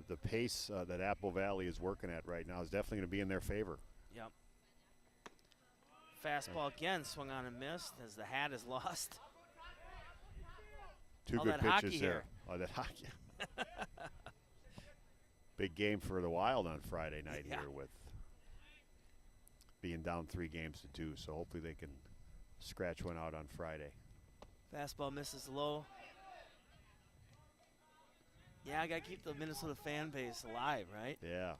the pace that Apple Valley is working at right now is definitely going to be in their favor. Yep. Fastball again, swung on and missed as the hat is lost. Two All good that pitches hockey there. here. Oh, that hockey. Big game for the Wild on Friday night Yeah. here with being down 3-2, so hopefully they can scratch one out on Friday. Fastball misses low. Yeah, I got to keep the Minnesota fan base alive, right? Yeah.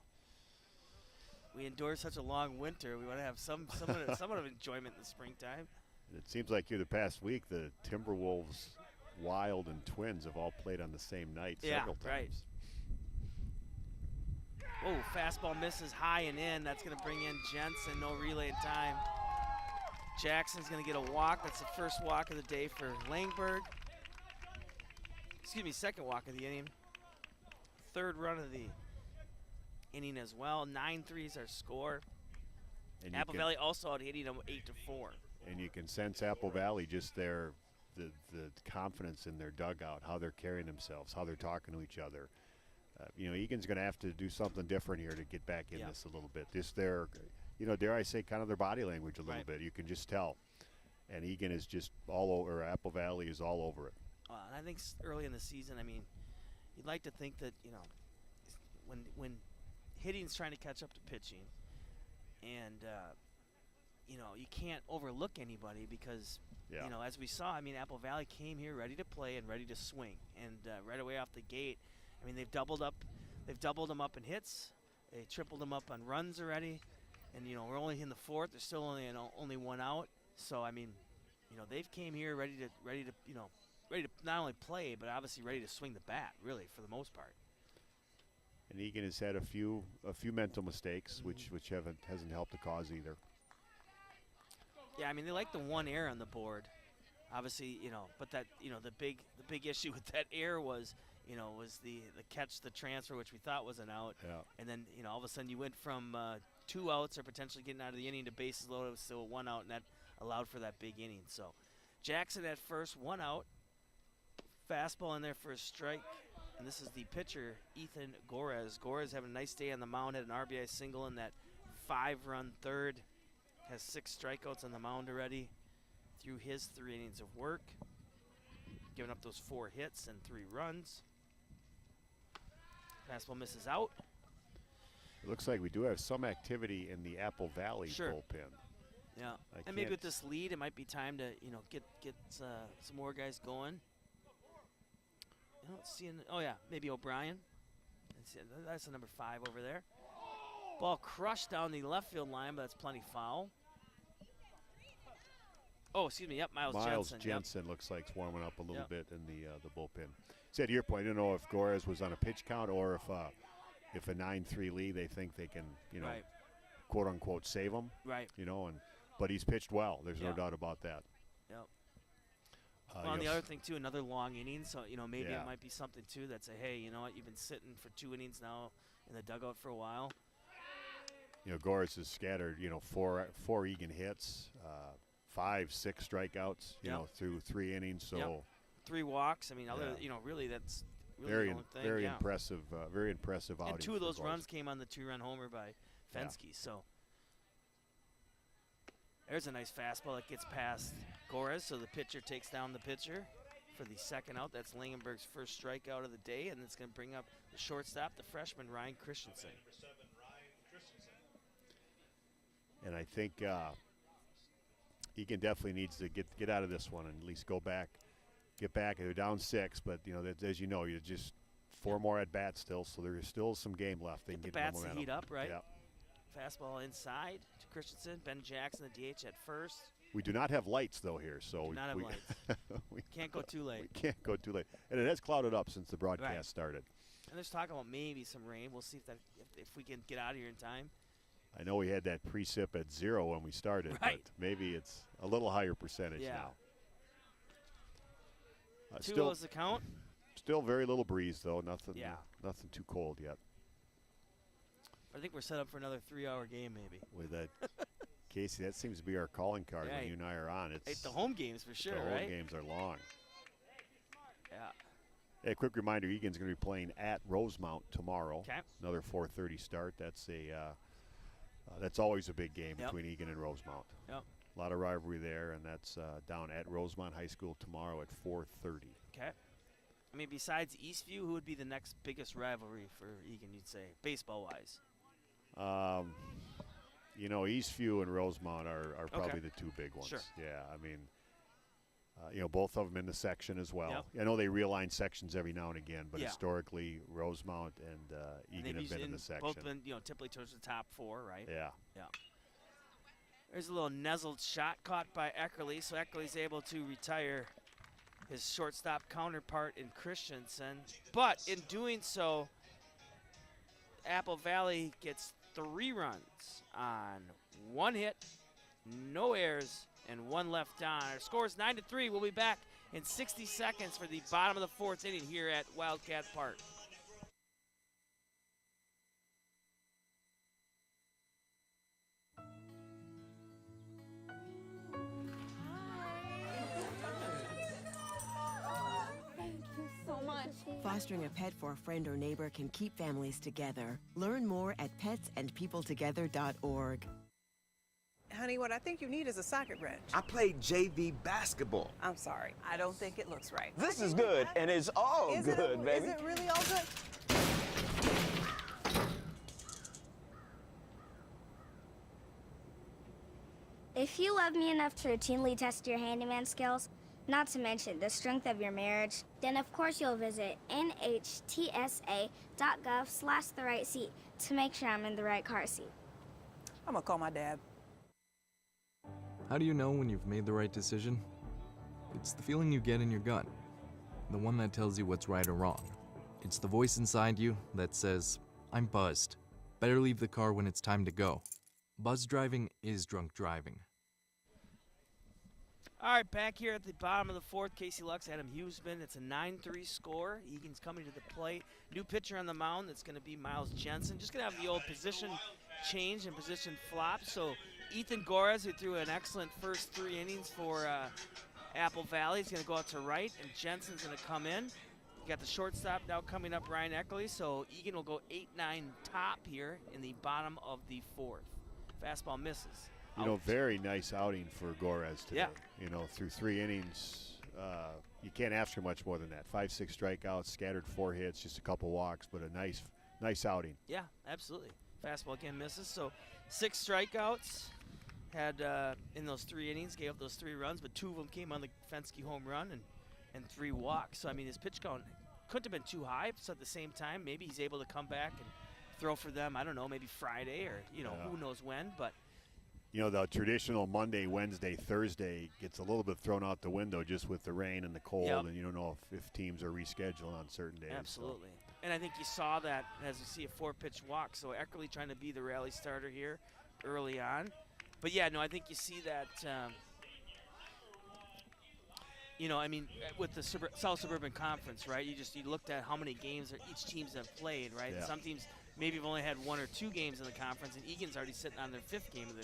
We endure such a long winter. We want to have somewhat of enjoyment in the springtime. It seems like here the past week, the Timberwolves, Wild, and Twins have all played on the same night several times. Right. Oh, fastball misses high and in. That's going to bring in Jensen. No relay in time. Jackson's going to get a walk. That's the first walk of the day for Langberg. Excuse me, second walk of the inning. Third run of the inning as well. 9-3 is our score. And Apple Valley also out hitting them 8-4. And you can sense Apple Valley just the confidence in their dugout, how they're carrying themselves, how they're talking to each other. Eagan's going to have to do something different here to get back in this a little bit. Just their, dare I say, kind of their body language a little bit. You can just tell. And Eagan is just all over, Apple Valley is all over it. And I think early in the season, you'd like to think that, when hitting's trying to catch up to pitching, and, you can't overlook anybody because, as we saw, Apple Valley came here ready to play and ready to swing. And right away off the gate, they've doubled them up in hits. They tripled them up on runs already. And, we're only in the 4th. There's still only one out. So, they've came here ready to not only play, but obviously ready to swing the bat, really, for the most part. And Eagan has had a few mental mistakes, which hasn't helped the cause either. Yeah, they like the one error on the board, obviously, but that, the big issue with that error was the catch, the transfer, which we thought was an out. Yeah. And then, all of a sudden you went from 2 outs or potentially getting out of the inning to bases loaded. It was still 1 out, and that allowed for that big inning. So Jackson at first, 1 out. Fastball in there for a strike. And this is the pitcher, Ethan Gorez. Gorez having a nice day on the mound, had an RBI single in that 5-run third. Has 6 strikeouts on the mound already through his 3 innings of work. Giving up those 4 hits and 3 runs. Fastball misses out. It looks like we do have some activity in the Apple Valley bullpen. Yeah, and maybe with this lead, it might be time to get some more guys going. I don't see maybe O'Brien. That's the number 5 over there. Ball crushed down the left field line, but that's plenty foul. Oh, excuse me. Yep, Miles Jensen looks like it's warming up a little bit in the bullpen. See, to your point, I don't know if Gorez was on a pitch count or if a 9-3 lead, they think they can, quote unquote, save him. Right. But he's pitched well. There's no doubt about that. Yep. Well, and the other thing too, another long inning. So maybe it might be something too that say, hey, you know what, you've been sitting for 2 innings now in the dugout for a while. Gorez has scattered, 4 Eagan hits, 5-6 strikeouts, through 3 innings. So 3 walks. Really that's really very impressive. Very impressive outing. And 2 of those Gorez. runs came on the 2-run homer by Fensky. So there's a nice fastball that gets past Gorez. So the pitcher takes down the pitcher for the second out. That's Langenberg's first strikeout of the day, and it's going to bring up the shortstop, the freshman Ryan Christensen. And I think Eagan definitely needs to get out of this one and at least get back. They're down 6, but as you know, you're just 4 more at bats still, so there's still some game left. They Get can the get bats to heat up, right? Yep. Fastball inside to Christensen. Ben Jackson, the DH at first. We do not have lights though here, so We can't go too late. We can't go too late, and it has clouded up since the broadcast started. And there's talk about maybe some rain. We'll see if we can get out of here in time. I know we had that precip at 0 when we started, but maybe it's a little higher percentage now. 2 is the count. Still very little breeze though. Nothing too cold yet. I think we're set up for another 3-hour game maybe. With that, Casey, that seems to be our calling card when you and I are on. It's the home games for sure, the right? home games are long. Yeah. Hey, quick reminder: Eagan's going to be playing at Rosemount tomorrow. Okay. Another 4:30 start. That's always a big game between Eagan and Rosemount. Yep. A lot of rivalry there, and that's down at Rosemount High School tomorrow at 4:30. Okay. I mean, besides Eastview, who would be the next biggest rivalry for Eagan, you'd say, baseball-wise? Eastview and Rosemount are probably the 2 big ones. Sure. Yeah, I mean, both of them in the section as well. Yep. I know they realign sections every now and again, but historically, Rosemount and Eagan have been in the section. Both been, typically towards the top 4, right? Yeah. Yeah. There's a little nuzzled shot caught by Eckerly, so Eckerly's able to retire his shortstop counterpart in Christensen. But in doing so, Apple Valley gets 3 runs on 1 hit, no errors, and 1 left on. Our score is 9-3. We'll be back in 60 seconds for the bottom of the 4th inning here at Wildcat Park. Fostering a pet for a friend or neighbor can keep families together. Learn more at petsandpeopletogether.org. Honey, what I think you need is a socket wrench. I played JV basketball. I'm sorry. I don't think it looks right. This is good, and it's all good, baby. Is it really all good? If you love me enough to routinely test your handyman skills, not to mention the strength of your marriage, then of course you'll visit nhtsa.gov/therightseat to make sure I'm in the right car seat. I'm gonna call my dad. How do you know when you've made the right decision? It's the feeling you get in your gut, the one that tells you what's right or wrong. It's the voice inside you that says, I'm buzzed. Better leave the car when it's time to go. Buzz driving is drunk driving. All right, back here at the bottom of the 4th, Casey Lux, Adam Hughesman. It's a 9-3 score. Eagan's coming to the plate. New pitcher on the mound. That's going to be Miles Jensen. Just going to have the old position change and position flop. So Ethan Gorez, who threw an excellent first 3 innings for Apple Valley, is going to go out to right, and Jensen's going to come in. You got the shortstop now coming up, Ryan Eckerly. So Eagan will go 8-9 top here in the bottom of the 4th. Fastball misses. Very nice outing for Gorez today. Yeah. Through 3 innings, you can't ask for much more than that. 5-6 strikeouts, scattered 4 hits, just a couple walks, but a nice outing. Yeah, absolutely. Fastball again misses. So 6 strikeouts had in those 3 innings, gave up those 3 runs, but 2 of them came on the Fensky home run and 3 walks. So, I mean, his pitch count couldn't have been too high. So at the same time, maybe he's able to come back and throw for them, I don't know, maybe Friday or, who knows when, but the traditional Monday, Wednesday, Thursday gets a little bit thrown out the window just with the rain and the cold, and you don't know if teams are rescheduling on certain days. Absolutely. And I think you saw that as you see a 4-pitch walk. So Eckerly trying to be the rally starter here early on. But, yeah, no, I think you see that, with the South Suburban Conference, right, you looked at how many games each teams have played, right? Yeah. Some teams maybe have only had 1 or 2 games in the conference, and Eagan's already sitting on their 5th game of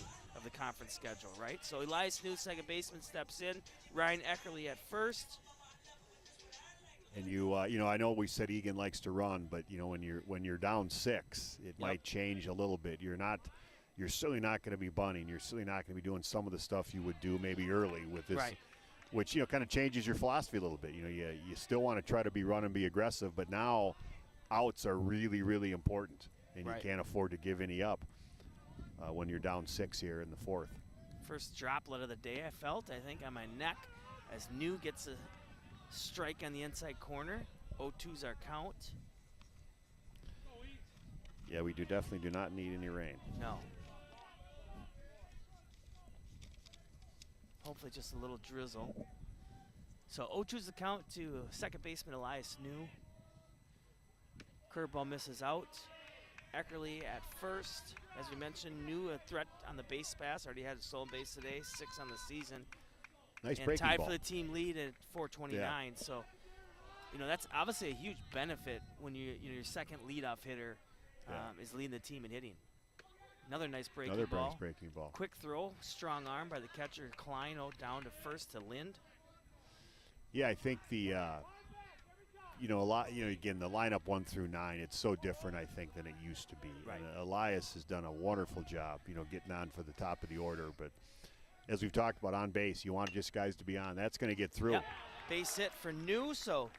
the conference schedule, right? So Elias New, second baseman, steps in. Ryan Eckerly at first. And I know we said Eagan likes to run, but when you're down 6, it might change a little bit. You're certainly not going to be bunting. You're certainly not going to be doing some of the stuff you would do maybe early with this which, kind of changes your philosophy a little bit. You still want to try to be run and be aggressive, but now outs are really, really important, and you can't afford to give any up when you're down 6 here in the 4th. First droplet of the day I felt, I think, on my neck as New gets a strike on the inside corner. 0-2's our count. Yeah, we definitely do not need any rain. No. Hopefully just a little drizzle. So 0-2's the count to second baseman Elias New. Curveball misses out. Eckerly at first. As we mentioned, New a threat on the base pass. Already had a stolen base today, 6 on the season. Nice and breaking tied ball. for the team lead at 429. Yeah. So, that's obviously a huge benefit when your second leadoff hitter is leading the team in hitting. Another nice breaking ball. Another breaking ball. Quick throw, strong arm by the catcher Klein down to first to Lind. Yeah, I think the a lot. Again, the lineup 1 through 9. It's so different, I think, than it used to be. Right. And Elias has done a wonderful job. Getting on for the top of the order. But as we've talked about on base, you want just guys to be on. That's going to get through. Yep. Base hit for New. So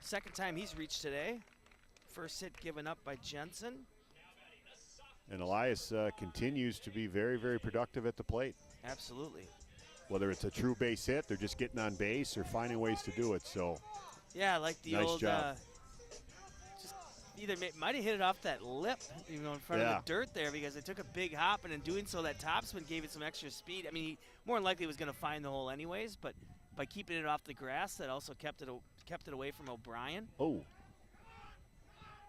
second time he's reached today. First hit given up by Jensen. And Elias continues to be very, very productive at the plate. Absolutely. Whether it's a true base hit, they're just getting on base or finding ways to do it. So. Yeah, like the nice old, job. just either might have hit it off that lip, in front of the dirt there, because it took a big hop, and in doing so, that topspin gave it some extra speed. I mean, he more than likely was going to find the hole anyways, but by keeping it off the grass, that also kept it away from O'Brien. Oh.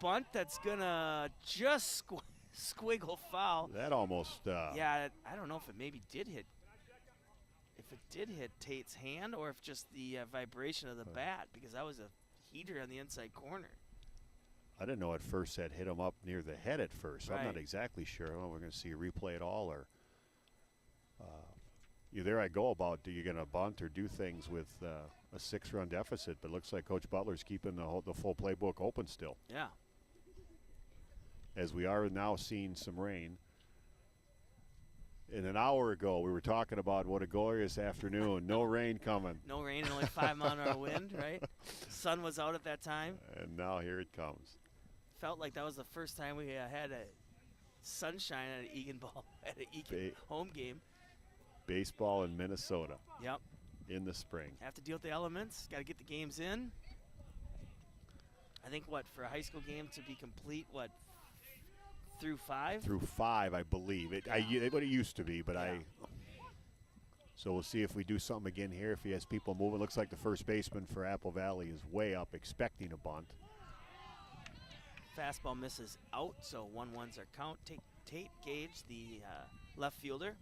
Bunt that's gonna just squiggle foul. That almost. Yeah, I don't know if it maybe did hit. If it did hit Tate's hand, or if just the vibration of the bat, because that was a heater on the inside corner. I didn't know at first that hit him up near the head at first. Right. I'm not exactly sure. Well, we're going to see a replay at all, or there I go about do you going to bunt or do things with a 6-run deficit, but it looks like Coach Butler's keeping the full playbook open still. Yeah. As we are now seeing some rain. And an hour ago, we were talking about what a glorious afternoon. No rain coming. No rain and only 5-mile-an-hour wind, right? Sun was out at that time. And now here it comes. Felt like that was the first time we had a sunshine at an Eagan home game. Baseball in Minnesota. Yep. In the spring. Have to deal with the elements. Got to get the games in. I think, for a high school game to be complete, through 5? Through 5, I believe. What it used to be, but So we'll see if we do something again here, if he has people moving. Looks like the first baseman for Apple Valley is way up, expecting a bunt. Fastball misses out, so 1-1's our count. Tate Gage, the left fielder.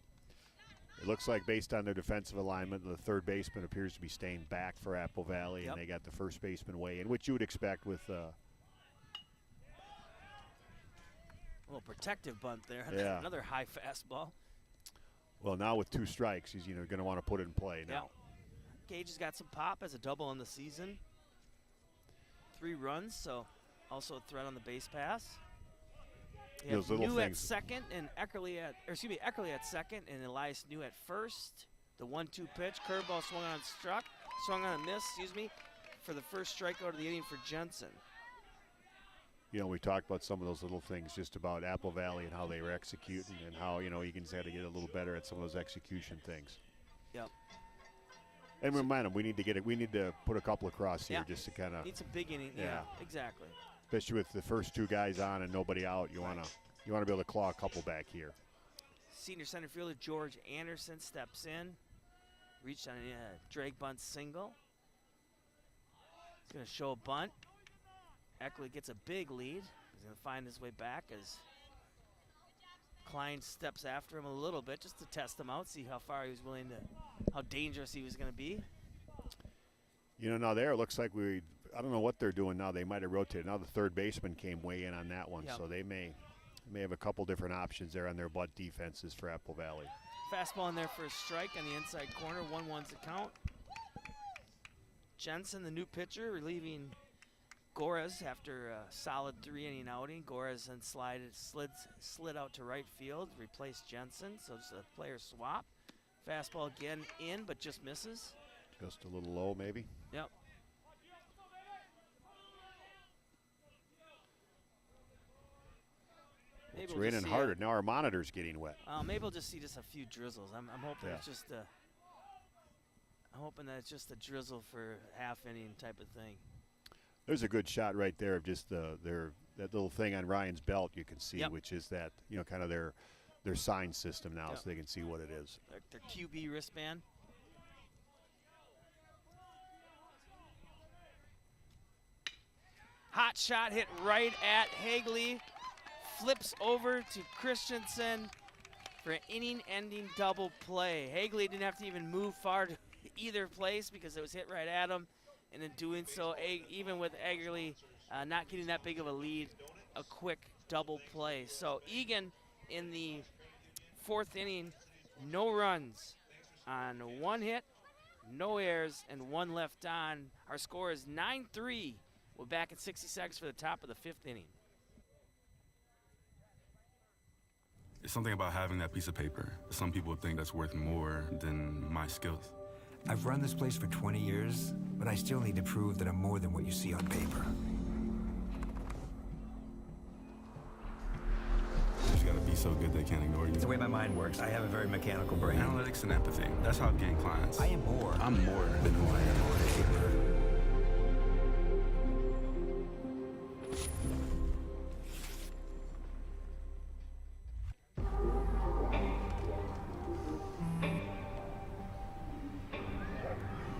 It looks like based on their defensive alignment, the third baseman appears to be staying back for Apple Valley, and they got the first baseman way in, which you would expect with a little protective bunt there. Yeah. Another high fastball. Well, now with 2 strikes, he's going to want to put it in play now. Gage has got some pop as a double in the season. 3 runs, so also a threat on the base pass. Those little New things. at second and Eckerly at second and Elias New at first. The 1-2 pitch, curveball swung on a miss, for the first strikeout of the inning for Jensen. We talked about some of those little things just about Apple Valley and how they were executing and how, Eagan's had to get a little better at some of those execution things. Yep. And momentum, we need to put a couple across here just to kind of. Need some big inning. Yeah, exactly. Especially with the first 2 guys on and nobody out, you want to be able to claw a couple back here. Senior center fielder George Anderson steps in, reached on a drag bunt single. He's going to show a bunt. Eckerly gets a big lead. He's going to find his way back as Klein steps after him a little bit just to test him out, see how far he was how dangerous he was going to be. Now there it looks like I don't know what they're doing now. They might have rotated. Now the third baseman came way in on that one, so they may have a couple different options there on their butt defenses for Apple Valley. Fastball in there for a strike on the inside corner. 1-1's the count. Jensen, the new pitcher, relieving Gores after a solid 3-inning outing. Gores then slid out to right field, replaced Jensen, so it's a player swap. Fastball again in, but just misses. Just a little low, maybe. Yep. It's raining harder. Now our monitor's getting wet. Maybe we'll just see just a few drizzles. I'm hoping it's just I'm hoping that it's just a drizzle for half inning type of thing. There's a good shot right there of just that little thing on Ryan's belt you can see, Yep. which is that, kind of their sign system now, so they can see what it is. Their QB wristband. Hot shot hit right at Hagley. Flips over to Christensen for an inning-ending double play. Hagley didn't have to even move far to either place because it was hit right at him. And in doing so, even with Eggerly not getting that big of a lead, a quick double play. So Eagan in the 4th inning, no runs on 1 hit, no errors, and 1 left on. Our score is 9-3. We're back at 60 seconds for the top of the 5th inning. It's something about having that piece of paper. Some people think that's worth more than my skills. I've run this place for 20 years, but I still need to prove that I'm more than what you see on paper. You just gotta be so good they can't ignore you. It's the way my mind works. I have a very mechanical brain. Analytics and empathy, that's how I've gained clients. I am more. I'm more than who I am on paper.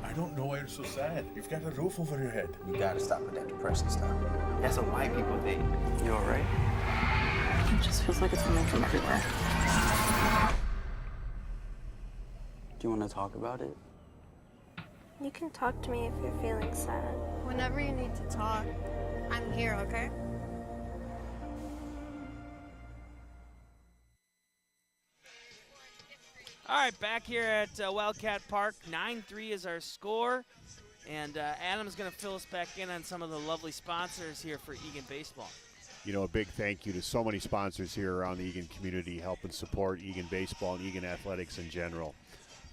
I don't know why you're so sad. You've got a roof over your head. You gotta stop with that depressing stuff. That's what white people think. You alright? It just feels like it's coming from everywhere. Do you want to talk about it? You can talk to me if you're feeling sad. Whenever you need to talk, I'm here, okay? All right, back here at Wildcat Park, 9-3 is our score. And Adam's going to fill us back in on some of the lovely sponsors here for Eagan Baseball. A big thank you to so many sponsors here around the Eagan community helping support Eagan Baseball and Eagan Athletics in general.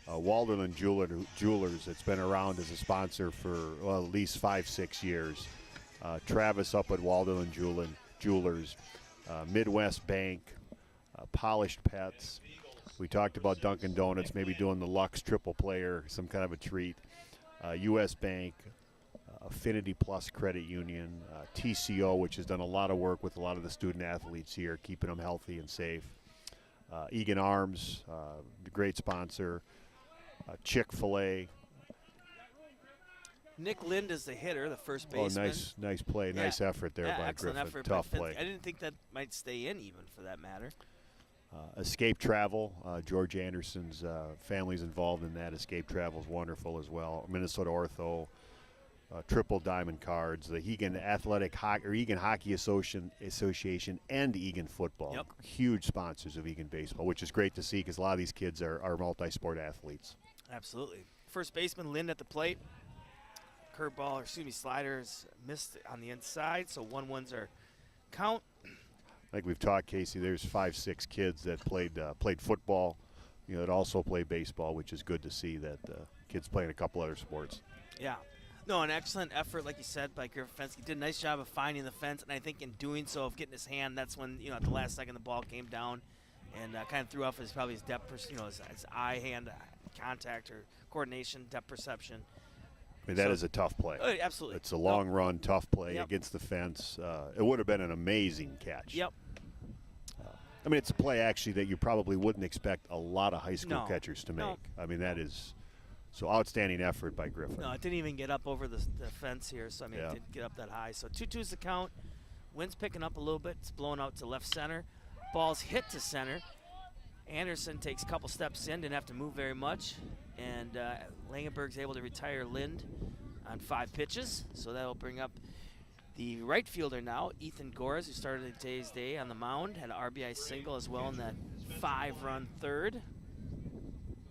Walderland Jewelers, it's been around as a sponsor for at least 5-6 years. Travis up at Walderland Jewelers, Midwest Bank, Polished Pets. We talked about Dunkin' Donuts, maybe doing the Lux triple player, some kind of a treat. U.S. Bank, Affinity Plus Credit Union, TCO, which has done a lot of work with a lot of the student athletes here, keeping them healthy and safe. Eagan Arms, great sponsor. Chick-fil-A. Nick Lind is the hitter, the first baseman. Oh, nice play, nice effort there by excellent Griffin. Effort Tough by play. I didn't think that might stay in even for that matter. Escape Travel, George Anderson's family's involved in that. Escape Travel is wonderful as well. Minnesota Ortho, Triple Diamond Cards, the Eagan Eagan Hockey Association, and Eagan Football. Yep. Huge sponsors of Eagan Baseball, which is great to see because a lot of these kids are multi-sport athletes. Absolutely. First baseman Lind at the plate. Sliders missed on the inside, so 1-1's our count. Like we've talked, Casey, there's 5-6 kids that played football, that also play baseball, which is good to see that kids playing a couple other sports. Yeah. No, an excellent effort, like you said, by Griffin Fensky. Did a nice job of finding the fence, and I think in doing so, of getting his hand, that's when, at the last second the ball came down and kind of threw off his depth, his eye-hand contact or coordination, depth perception. I mean, that is a tough play. Absolutely. It's a long run, tough play against the fence. It would have been an amazing catch. Yep. I mean, it's a play, actually, that you probably wouldn't expect a lot of high school catchers to make. No. I mean, that is so outstanding effort by Griffin. No, it didn't even get up over the fence here, so, it didn't get up that high. So 2-2's the count. Wind's picking up a little bit. It's blowing out to left center. Ball's hit to center. Anderson takes a couple steps in, didn't have to move very much. And Langenberg's able to retire Lind on 5 pitches. So that'll bring up the right fielder now, Ethan Gores, who started today's day on the mound. Had an RBI single as well in that 5-run third.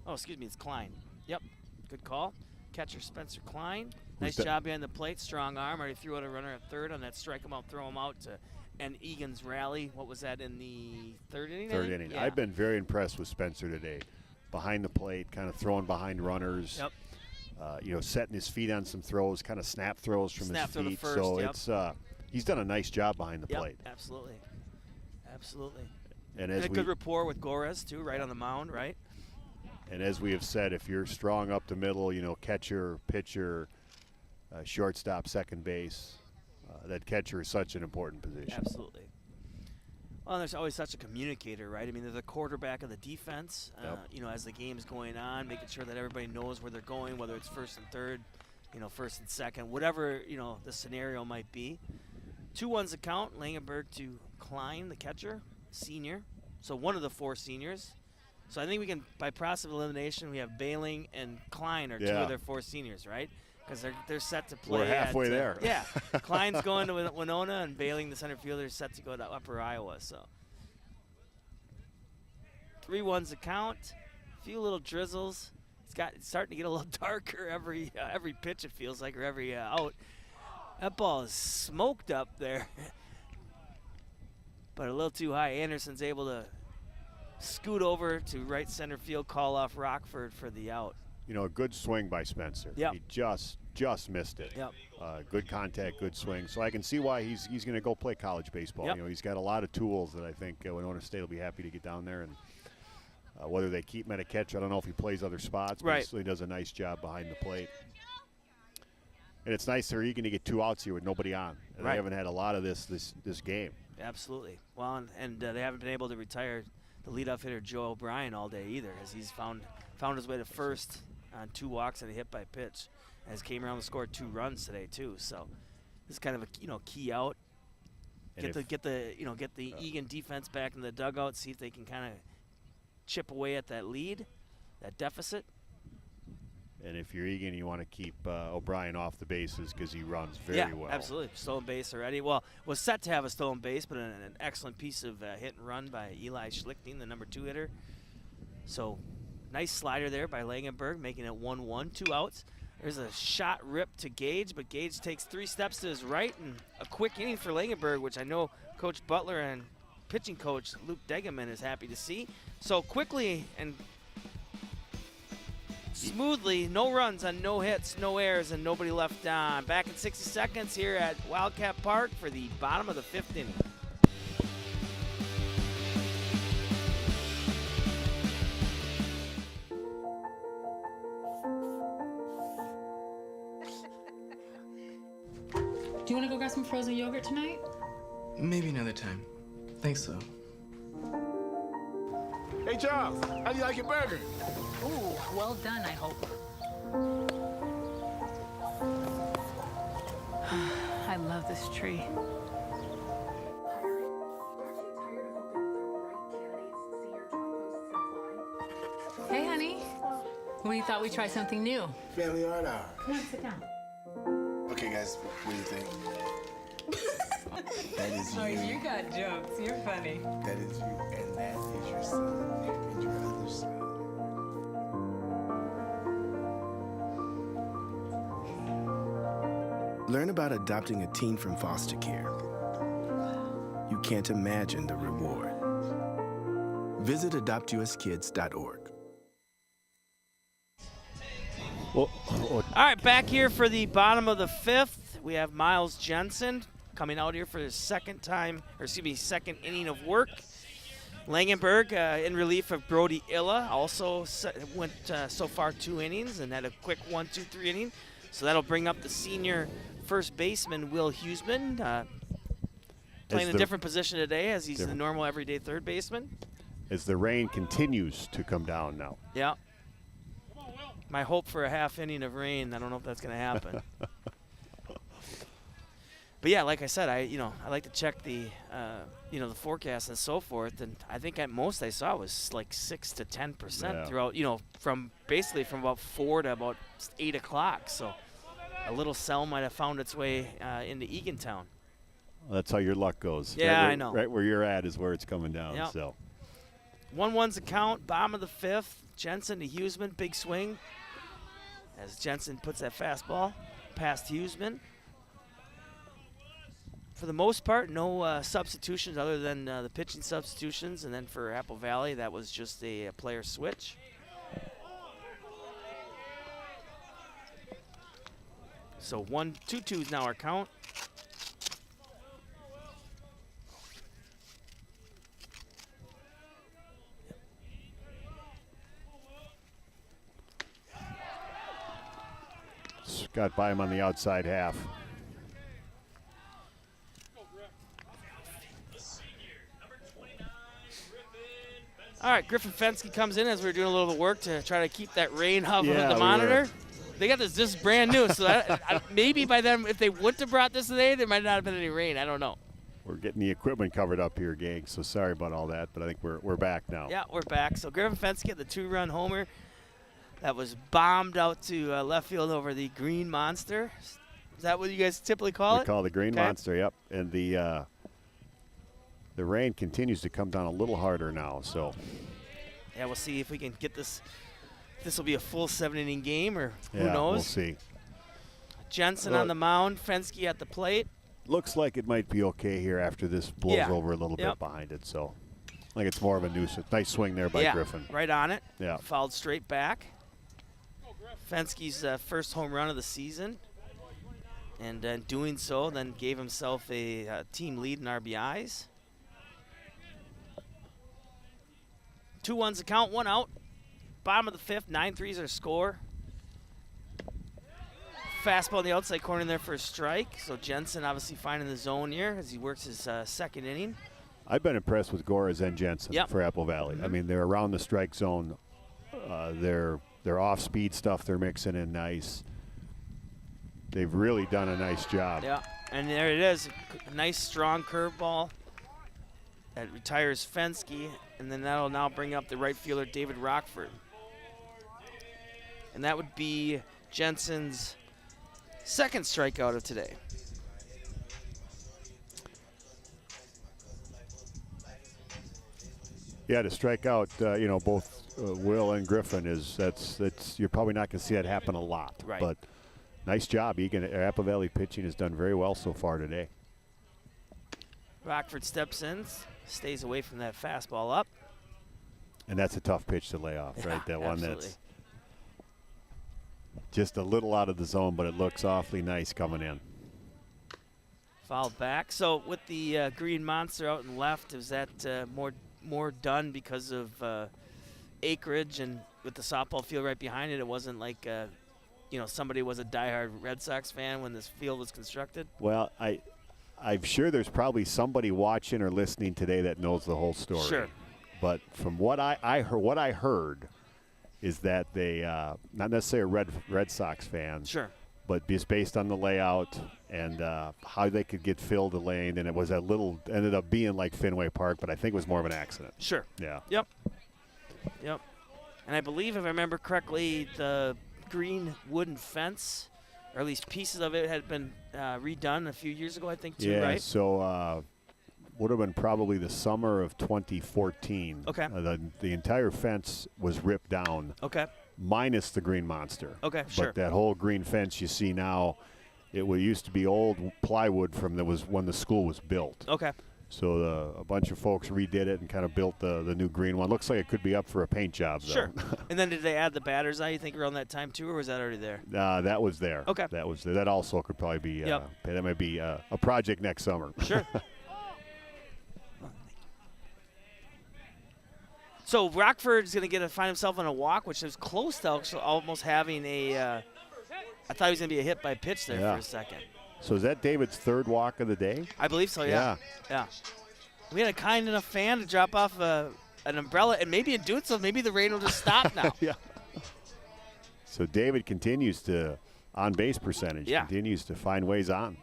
Oh, excuse me, it's Klein. Yep, good call. Catcher Spencer Klein. Nice job behind the plate, strong arm. Already threw out a runner at third on that strike him out, throw him out to end Egan's rally. What was that in the third inning? Third inning. Yeah. I've been very impressed with Spencer today. behind the plate, kind of throwing behind runners. Yep. You know, setting his feet on some throws, kind of snap throws from his Snap to the feet. first, So yep. it's he's done a nice job behind the plate. Absolutely. Absolutely. And And as a good rapport with Gorez, too, right on the mound, right? And as we have said, if you're strong up the middle, you know, catcher, pitcher, shortstop, second base, that catcher is such an important position. Absolutely. Well, there's always such a communicator, right? I mean, they're the quarterback of the defense, you know, as the game's going on, making sure that everybody knows where they're going, whether it's first and third, you know, first and second, whatever, you know, the scenario might be. 2-1's the count, Langenberg to Klein, the catcher, senior. So one of the 4 seniors. So I think we can, by process of elimination, we have Bailing and Klein are 2 of their 4 seniors, right? Because they're set to play. We're halfway there. Yeah. Klein's going to Winona, and Bailing, the center fielder, is set to go to Upper Iowa. So 3-1's the count. A few little drizzles. It's starting to get a little darker every pitch, it feels like, or every out. That ball is smoked up there. But a little too high. Anderson's able to scoot over to right center field, call off Rockford for the out. You know, a good swing by Spencer. Yep. He just missed it. Yep. Good contact, good swing. So I can see why he's going to go play college baseball. Yep. You know, he's got a lot of tools that I think Winona State will be happy to get down there. And whether they keep him at a catch, I don't know if he plays other spots, but Right. he certainly does a nice job behind the plate. And it's nice for Eagan to get 2 outs here with nobody on. And Right. They haven't had a lot of this game. Absolutely. Well, and they haven't been able to retire the leadoff hitter Joe O'Brien all day either, as he's found his way to first on 2 walks and a hit by pitch, as came around and scored 2 runs today too. So this is kind of a key out. And Get the Eagan defense back in the dugout, see if they can kind of chip away at that lead, that deficit. And if you're Eagan, you want to keep O'Brien off the bases because he runs very well. Yeah, absolutely. Stolen base already. Well, was set to have a stolen base, but an excellent piece of hit and run by Eli Schlichting, the number 2 hitter. So nice slider there by Langenberg, making it 1-1, 2 outs. There's a shot ripped to Gage, but Gage takes 3 steps to his right, and a quick inning for Langenberg, which I know Coach Butler and pitching coach Luke Degeman is happy to see. So quickly and smoothly, no runs on no hits, no errors, and nobody left on. Back in 60 seconds here at Wildcat Park for the bottom of the 5th inning. Do you want to go grab some frozen yogurt tonight? Maybe another time. Thanks, though. Hey, Charles, how do you like your burger? Ooh, well done, I hope. I love this tree. Hey, honey. We thought we'd try something new. Family art hour. Come on, sit down. Okay, guys, what do you think? That is you. Oh, you got jokes. You're funny. That is you, and that is your son, and your other son. Learn about adopting a teen from foster care. You can't imagine the reward. Visit adoptuskids.org. Well, all right, back here for the bottom of the 5th. We have Miles Jensen coming out here for his second inning of work. Langenberg in relief of Brody Illa also went so far 2 innings and had a quick 1-2-3 inning. So that'll bring up the senior first baseman, Will Huseman, playing a different position today as he's the normal everyday third baseman. As the rain continues to come down now. Yeah. My hope for a half inning of rain, I don't know if that's going to happen. But yeah, like I said, I like to check the the forecast and so forth, and I think at most I saw was like 6 to 10% throughout, from about 4 to about 8 o'clock. So a little cell might have found its way into Eagantown. Well, that's how your luck goes. Yeah, I know. Right where you're at is where it's coming down. Yep. So 1-1's the count, bottom of the 5th. Jensen to Huseman, big swing. As Jensen puts that fastball past Huseman. For the most part, no substitutions other than the pitching substitutions. And then for Apple Valley, that was just a player switch. So 1-2-2 is now our count. Got by him on the outside half. All right, Griffin Fensky comes in as we're doing a little work to try to keep that rain off of Yeah, the we monitor. were. They got this just brand new, so maybe by then, if they wouldn't have brought this today, there might not have been any rain. I don't know. We're getting the equipment covered up here, gang, so sorry about all that, but I think we're back now. Yeah, we're back. So Griffin Fensky, the 2-run homer that was bombed out to left field over the Green Monster. Is that what you guys typically call it? We call it the Green Monster, yep. And the rain continues to come down a little harder now, so. Yeah, we'll see if we can get this. This will be a full 7-inning game, or who Yeah, knows? we'll see. Jensen on the mound, Fensky at the plate. Looks like it might be okay here after this blows over a little bit behind it, so. I think it's more of a nuisance. Nice swing there by Griffin. Right on it. Yeah. Fouled straight back. Fensky's first home run of the season. And in doing so, then gave himself a team lead in RBIs. 2-1's the count, 1 out. Bottom of the 5th, 9-3's our score. Fastball on the outside corner there for a strike. So Jensen obviously finding the zone here as he works his second inning. I've been impressed with Goras and Jensen for Apple Valley. I mean, they're around the strike zone. Their off-speed stuff they're mixing in nice. They've really done a nice job. Yeah, and there it is. A nice, strong curveball that retires Fensky, and then that'll now bring up the right fielder, David Rockford. And that would be Jensen's second strikeout of today. Yeah, to strike out, both Will and Griffin that's you're probably not going to see that happen a lot. Right. But nice job, Eagan. Apple Valley pitching has done very well so far today. Rockford steps in, stays away from that fastball up. And that's a tough pitch to lay off, right? That one absolutely. that's just a little out of the zone, but it looks awfully nice coming in. Fouled back. So with the Green Monster out and left, is that more done because of acreage, and with the softball field right behind it, it wasn't like somebody was a diehard Red Sox fan when this field was constructed? Well, I'm sure there's probably somebody watching or listening today that knows the whole story. Sure. But from what I heard is that they, not necessarily a Red Sox fan, sure, but just based on the layout and how they could get filled the lane, and it was ended up being like Fenway Park, but I think it was more of an accident. Sure. Yeah. Yep. And I believe, if I remember correctly, the green wooden fence, or at least pieces of it, had been redone a few years ago, I think, too, yeah, right? So would have been probably the summer of 2014. Okay. The entire fence was ripped down. Okay. Minus the Green Monster. Okay, sure. But that whole green fence you see now, it used to be old plywood from when the school was built. Okay. So a bunch of folks redid it and kind of built the new green one. Looks like it could be up for a paint job, though. Sure. And then did they add the batter's eye, you think, around that time, too, or was that already there? That was there. Okay. That was there. That also could probably be, that might be a project next summer. Sure. So Rockford is going to find himself on a walk, which is close to almost having I thought he was going to be a hit by pitch there for a second. So is that David's third walk of the day? I believe so, yeah. We had a kind enough fan to drop off an umbrella, and maybe in doing so, maybe the rain will just stop now. Yeah. So David continues to, on base percentage, continues to find ways on.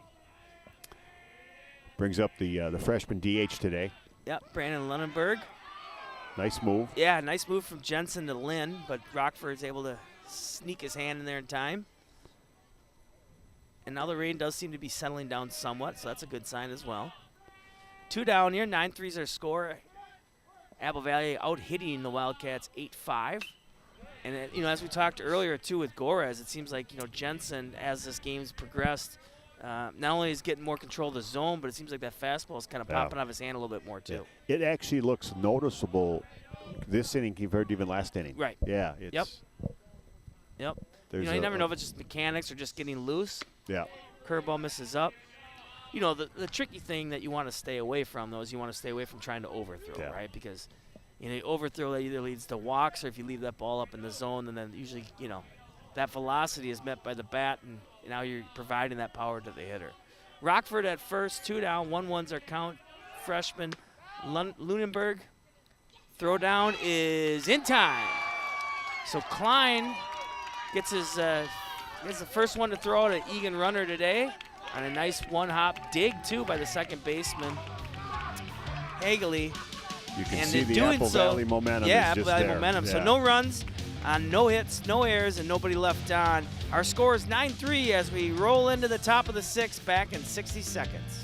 Brings up the freshman DH today. Yep, Brandon Lunenberg. Nice move. Yeah, nice move from Jensen to Lynn, but Rockford's able to sneak his hand in there in time. And now the rain does seem to be settling down somewhat, so that's a good sign as well. 2 down here, 9-3's our score. Apple Valley out-hitting the Wildcats 8-5. And, as we talked earlier, too, with Goras, it seems like, Jensen, as this game's progressed, not only is getting more control of the zone, but it seems like that fastball is kind of popping off his hand a little bit more, too. It actually looks noticeable this inning compared to even last inning. Right. Yeah. Yep. You never know if it's just mechanics or just getting loose. Yeah. Curveball misses up. You know, the tricky thing that you want to stay away from, though, is you want to stay away from trying to overthrow, right? Because, you know, overthrow that either leads to walks, or if you leave that ball up in the zone, and then usually, you know, that velocity is met by the bat, and now you're providing that power to the hitter. Rockford at first, 2 down, 1-1's our count. Freshman Lunenberg. Throw down is in time. So Klein gets his gets the first one to throw out an Eagan runner today, on a nice one-hop dig too by the second baseman Hagley. You can and see the doing Apple so, Valley momentum. Yeah, is Apple just Valley there. momentum. Yeah. So no runs, no hits, no errors, and nobody left on. Our score is 9-3 as we roll into the top of the 6th, back in 60 seconds.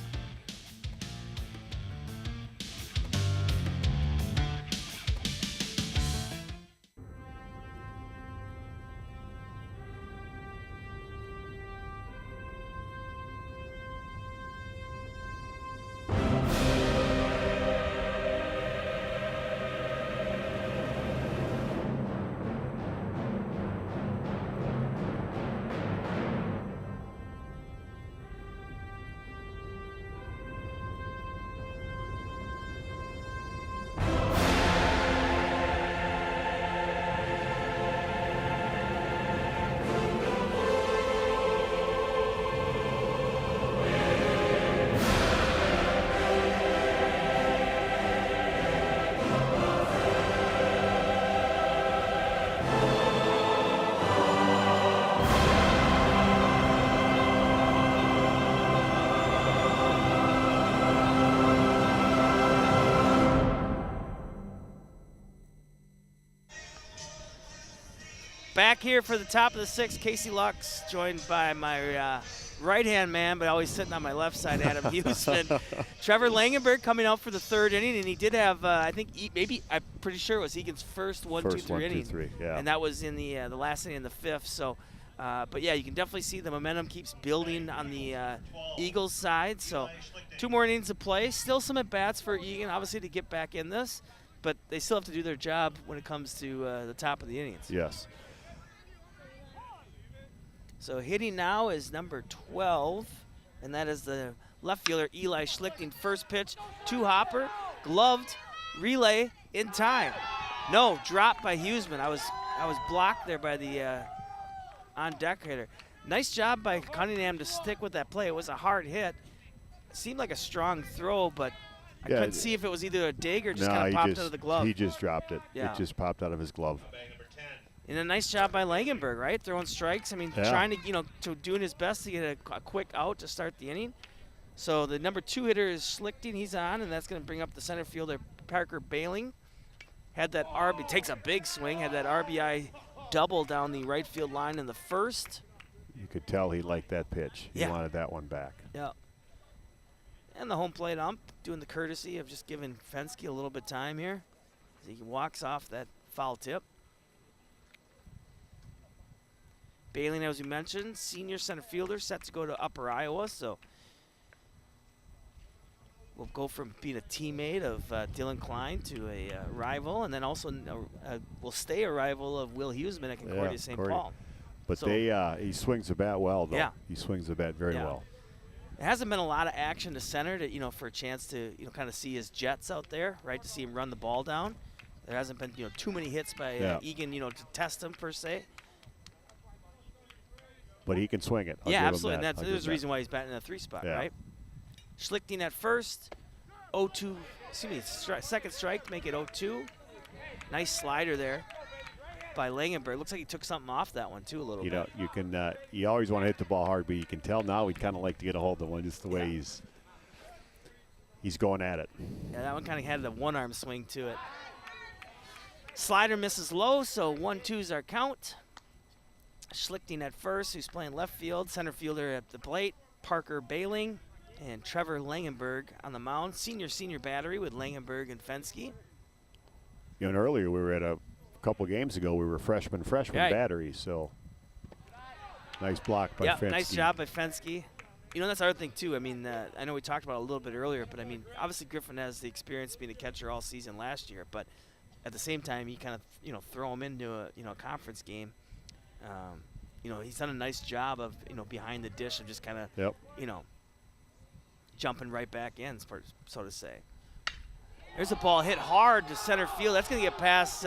Back here for the top of the 6th, Casey Lux, joined by my right-hand man, but always sitting on my left side, Adam Huseman. Trevor Langenberg coming out for the 3rd inning, and he did have, I think, I'm pretty sure it was Egan's first 1-2-3 inning. Yeah. And that was in the last inning in the 5th. So, but yeah, you can definitely see the momentum keeps building on the Eagles side. So 2 more innings to play. Still some at-bats for Egan, obviously, to get back in this. But they still have to do their job when it comes to the top of the innings. Yes. So hitting now is number 12, and that is the left fielder Eli Schlichting. First pitch, 2-hopper, gloved, relay in time. No, dropped by Huseman. I was blocked there by the on-deck hitter. Nice job by Cunningham to stick with that play. It was a hard hit. It seemed like a strong throw, but I couldn't see if it was either a dig or just kind of popped out of the glove. He just dropped it. Yeah. It just popped out of his glove. And a nice job by Langenberg, right? Throwing strikes. I mean, trying to, to doing his best to get a quick out to start the inning. So the number 2 hitter is Schlichting. He's on, and that's going to bring up the center fielder, Parker Bailing. Had that takes a big swing, had that RBI double down the right field line in the 1st. You could tell he liked that pitch. He wanted that one back. Yeah. And the home plate ump doing the courtesy of just giving Fensky a little bit of time here as he walks off that foul tip. Bailing, as we mentioned, senior center fielder, set to go to Upper Iowa. So we'll go from being a teammate of Dylan Klein to a rival, and then also will stay a rival of Will Huseman at Concordia St. Paul. But so he swings the bat well, though. Yeah. He swings the bat very well. It hasn't been a lot of action to center to, for a chance to, kind of see his Jets out there, right, to see him run the ball down. There hasn't been, too many hits by Eagan, to test him per se. But he can swing it. I'll absolutely. And there's a reason why he's batting in the 3 spot, right? Schlichting at first, 0-2. Excuse me, second strike to make it 0-2. Nice slider there by Langenberg. Looks like he took something off that one too a little bit. You can. You always want to hit the ball hard, but you can tell now he'd kind of like to get a hold of one, just the way he's going at it. Yeah, that one kind of had a one-arm swing to it. Slider misses low, so 1-2's our count. Schlichting at first, who's playing left field. Center fielder at the plate, Parker Bailing, and Trevor Langenberg on the mound. Senior battery with Langenberg and Fensky. And earlier we were at a couple games ago, we were freshman battery, so nice block by Fensky. Nice job by Fensky. That's our thing too. I mean, I know we talked about it a little bit earlier, but I mean, obviously Griffin has the experience being a catcher all season last year, but at the same time, you kind of, throw him into a, conference game. he's done a nice job of, behind the dish of just kind of, jumping right back in, so to say. There's a ball hit hard to center field. That's going to get past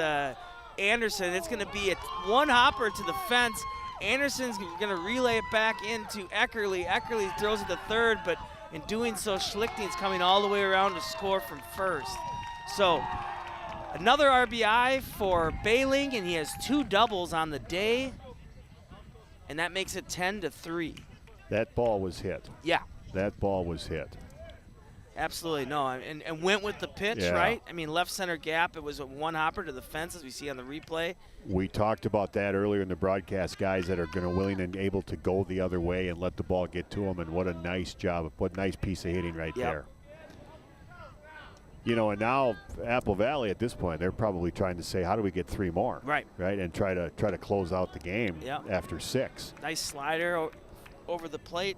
Anderson. It's going to be a one hopper to the fence. Anderson's going to relay it back into Eckerly. Eckerly throws it to third, but in doing so, Schlichting's coming all the way around to score from first. So another RBI for Bailing, and he has 2 doubles on the day, and that makes it 10-3. That ball was hit. Yeah. That ball was hit. Absolutely, no, and went with the pitch, right? I mean, left center gap, it was a one hopper to the fence, as we see on the replay. We talked about that earlier in the broadcast, guys that are going to willing and able to go the other way and let the ball get to them, and what a nice job, what a nice piece of hitting right there. And now Apple Valley at this point, they're probably trying to say, how do we get 3 more? Right, and try to close out the game after 6. Nice slider over the plate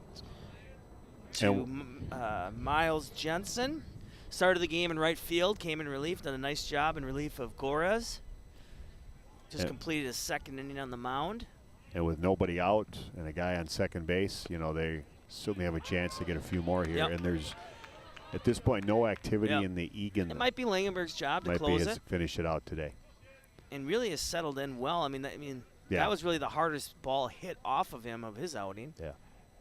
to Miles Jensen. Started the game in right field, came in relief, done a nice job in relief of Gorez. Just completed his 2nd inning on the mound. And with nobody out and a guy on second base, they certainly have a chance to get a few more here. And there's, at this point, no activity in the Eagan. It might be Langenberg's job to close it. Finish it out today. And really has settled in well. I mean, that was really the hardest ball hit off of him of his outing. Yeah.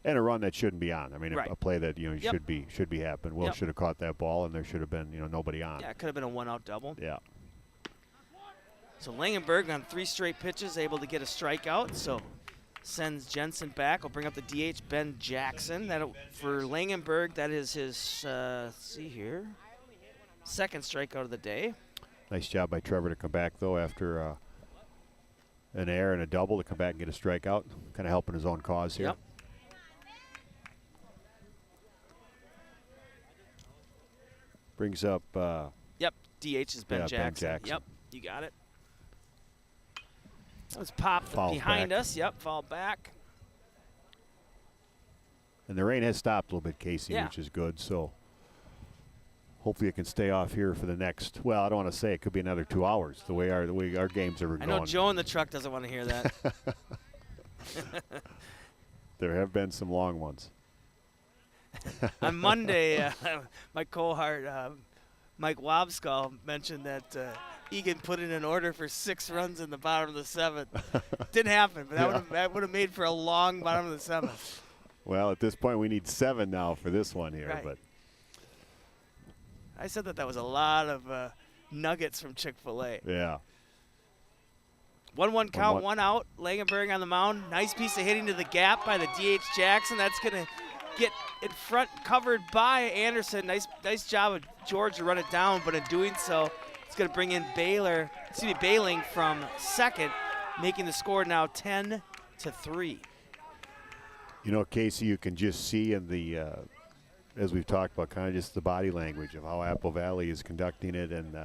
And a run that shouldn't be on. I mean, a play that should be happening. Will should have caught that ball, and there should have been nobody on. Yeah, it could have been a 1-out double. Yeah. So Langenberg on 3 straight pitches, able to get a strikeout. So sends Jensen back. I'll bring up the DH Ben Jackson. For Langenberg, that is his. Let's see here, 2nd strikeout of the day. Nice job by Trevor to come back though after an error and a double to come back and get a strikeout. Kind of helping his own cause here. Yep. Brings up. DH is Ben Jackson. Ben Jackson. Yep, you got it. That was popped behind us. Yep, fall back. And the rain has stopped a little bit, Casey, which is good. So hopefully it can stay off here for the next. Well, I don't want to say it could be another 2 hours. The way our games are going. I know Joe in the truck doesn't want to hear that. There have been some long ones. On Monday, my cohort, Mike Wobskull, mentioned that Eagan put in an order for 6 runs in the bottom of the 7th. Didn't happen, but that would have made for a long bottom of the 7th. Well, at this point, we need 7 now for this one here. Right. But I said that was a lot of nuggets from Chick-fil-A. Yeah. 1-1 count, 1 out. Langenberg on the mound. Nice piece of hitting to the gap by the DH Jackson. That's going to get in front, covered by Anderson. Nice job of George to run it down, but in doing so, it's going to bring in Bailing from second, making the score now 10-3. Casey, you can just see in the, as we've talked about, kind of just the body language of how Apple Valley is conducting it, and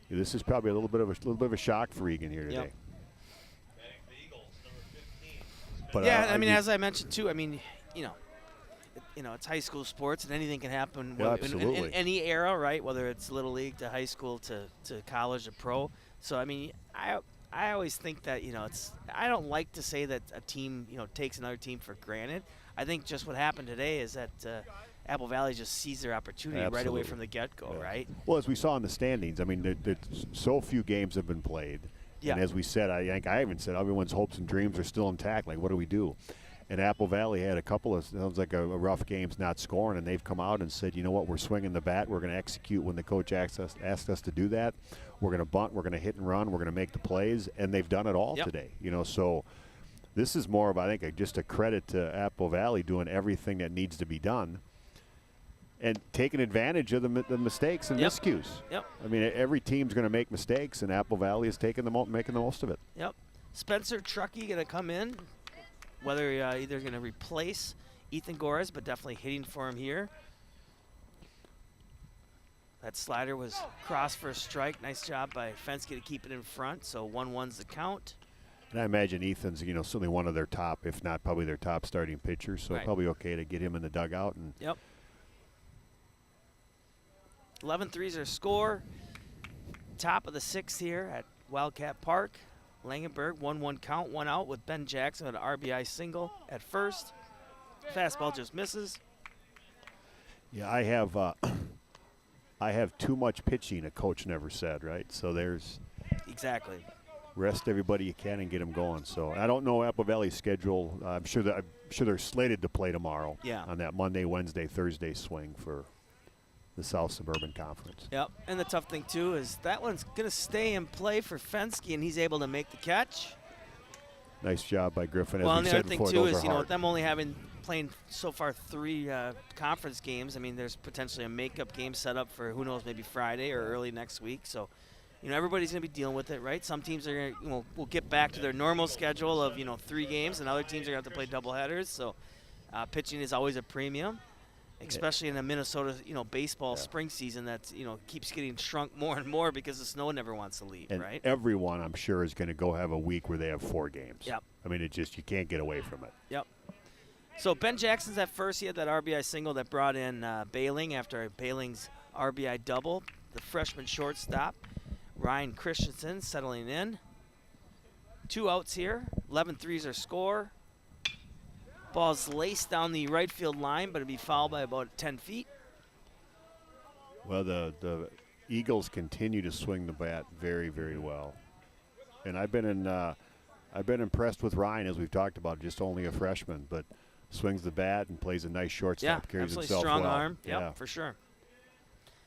this is probably a little bit of a shock for Eagan here today. Yep. But yeah, as I mentioned too, it's high school sports and anything can happen in any era, right? Whether it's little league to high school to college to pro. So I always think that I don't like to say that a team takes another team for granted. I think just what happened today is that Apple Valley just seized their opportunity right away from the get-go, right? Well, as we saw in the standings, so few games have been played. Yeah. And as we said, I think I even said everyone's hopes and dreams are still intact. Like, what do we do? And Apple Valley had a couple of, sounds like a rough games not scoring, and they've come out and said, you know what, we're swinging the bat. We're going to execute when the coach asked us to do that. We're going to bunt. We're going to hit and run. We're going to make the plays, and they've done it all today. So this is more of, I think, just a credit to Apple Valley doing everything that needs to be done and taking advantage of the mistakes and miscues. Yep. Every team's going to make mistakes, and Apple Valley is making the most of it. Yep. Spencer Truckee going to come in. Whether either going to replace Ethan Gorez, but definitely hitting for him here. That slider was crossed for a strike. Nice job by Fenske to keep it in front. So 1-1's the count. And I imagine Ethan's, certainly one of their top, if not probably their top starting pitchers. So probably okay to get him in the dugout. And yep. 11-3's our score. Top of the 6th here at Wildcat Park. Langenberg, 1-1 count, 1 out with Ben Jackson an RBI single at first. Fastball just misses. Yeah, I have too much pitching, a coach never said, right? So there's exactly. Rest everybody you can and get them going. So I don't know Apple Valley's schedule. I'm sure they're slated to play tomorrow. Yeah. On that Monday, Wednesday, Thursday swing for the South Suburban Conference. Yep. And the tough thing too is that one's gonna stay in play for Fensky, and he's able to make the catch. Nice job by Griffin. As well, we and the said other thing before, too those is are hard. with them only playing so far 3 conference games. I mean, there's potentially a makeup game set up for who knows, maybe Friday or early next week. So, everybody's going to be dealing with it, right? Some teams are going to, will get back to their normal schedule of 3 games, and other teams are going to have to play doubleheaders. So, pitching is always a premium, especially in a Minnesota, baseball spring season that keeps getting shrunk more and more because the snow never wants to leave, And right? everyone, I'm sure, is going to go have a week where they have 4 games. Yep. I mean, you can't get away from it. Yep. So Ben Jackson's at first. He had that RBI single that brought in Bailing after Bailing's RBI double. The freshman shortstop, Ryan Christensen, settling in. 2 outs here. 11-3 our score. Ball's laced down the right field line, but it'll be fouled by about 10 feet. Well, the Eagles continue to swing the bat very, very well, and I've been impressed with Ryan, as we've talked about. Just only a freshman, but swings the bat and plays a nice shortstop. Carries absolutely himself strong well. arm. Yep, yeah, for sure.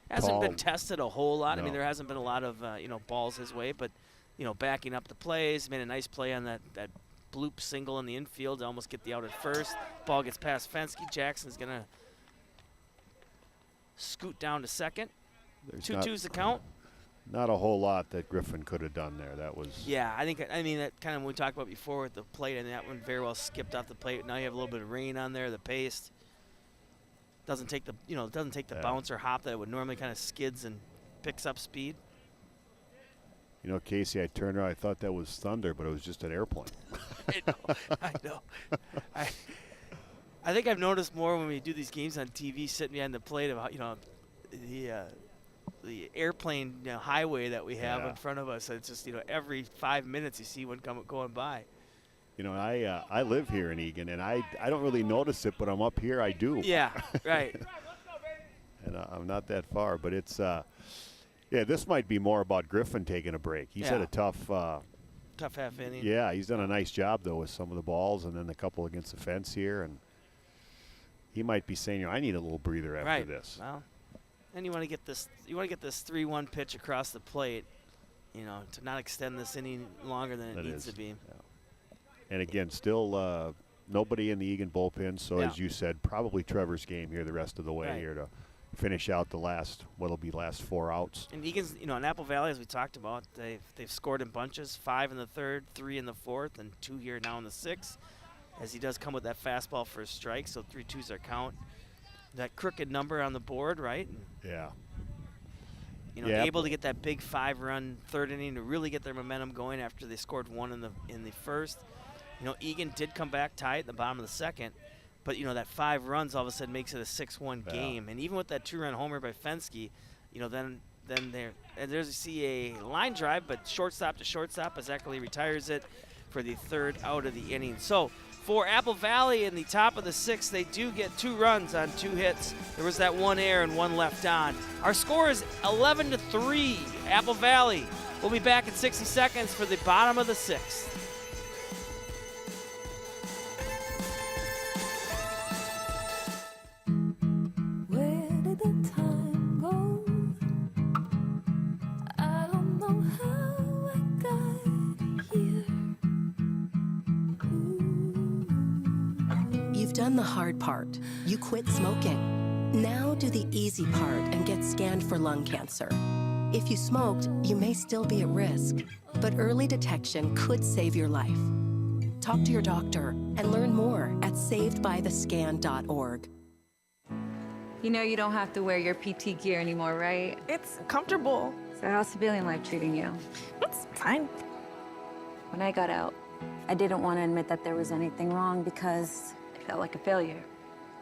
Hasn't been tested a whole lot. I mean, No. there hasn't been a lot of balls his way, but backing up the plays, made a nice play on that bloop single in the infield to almost get the out at first. Ball gets past Fensky. Jackson's gonna scoot down to second. 2-2's the count. Not a whole lot that Griffin could have done there. That was Yeah, I mean that kind of what we talked about before with the plate, and that one very well skipped off the plate. Now you have a little bit of rain on there. The paste doesn't take the bounce or hop that it would normally. Kind of skids and picks up speed. Casey, I turned around. I thought that was thunder, but it was just an airplane. I know. I think I've noticed more when we do these games on TV, sitting behind the plate, about the airplane highway that we have in front of us. It's just every 5 minutes you see one going by. I live here in Eagan, and I don't really notice it, but I'm up here, I do. Yeah, right. And I'm not that far, but it's this might be more about Griffin taking a break. He's had a tough half inning. Yeah, he's done a nice job though with some of the balls, and then a couple against the fence here, and he might be saying, I need a little breather after this. Well, and you want to get this 3-1 pitch across the plate, to not extend this inning longer than it needs to be. Yeah. And again, still nobody in the Eagan bullpen, so as you said, probably Trevor's game here the rest of the way here to finish out the last 4 outs. And Eagan's, in Apple Valley, as we talked about, they've scored in bunches, 5 in the 3rd, 3 in the 4th, and 2 here now in the 6th, as he does come with that fastball for a strike, so 3-2's our count. That crooked number on the board, right? Yeah. Able to get that big 5-run 3rd inning to really get their momentum going after they scored 1 in the 1st. Eagan did come back tight at the bottom of the 2nd, but that 5 runs all of a sudden makes it a 6-1 game. And even with that 2-run homer by Fensky, then there's you see a line drive, but shortstop to shortstop as Eckerly retires it for the 3rd out of the inning. So for Apple Valley in the top of the 6th, they do get 2 runs on 2 hits. There was that 1 error and 1 left on. Our score is 11-3, Apple Valley. We'll be back in 60 seconds for the bottom of the 6th. You've done the hard part. You quit smoking. Now do the easy part and get scanned for lung cancer. If you smoked, you may still be at risk, but early detection could save your life. Talk to your doctor and learn more at savedbythescan.org. You don't have to wear your PT gear anymore, right? It's comfortable. So how's civilian life treating you? It's fine. When I got out, I didn't want to admit that there was anything wrong because I felt like a failure.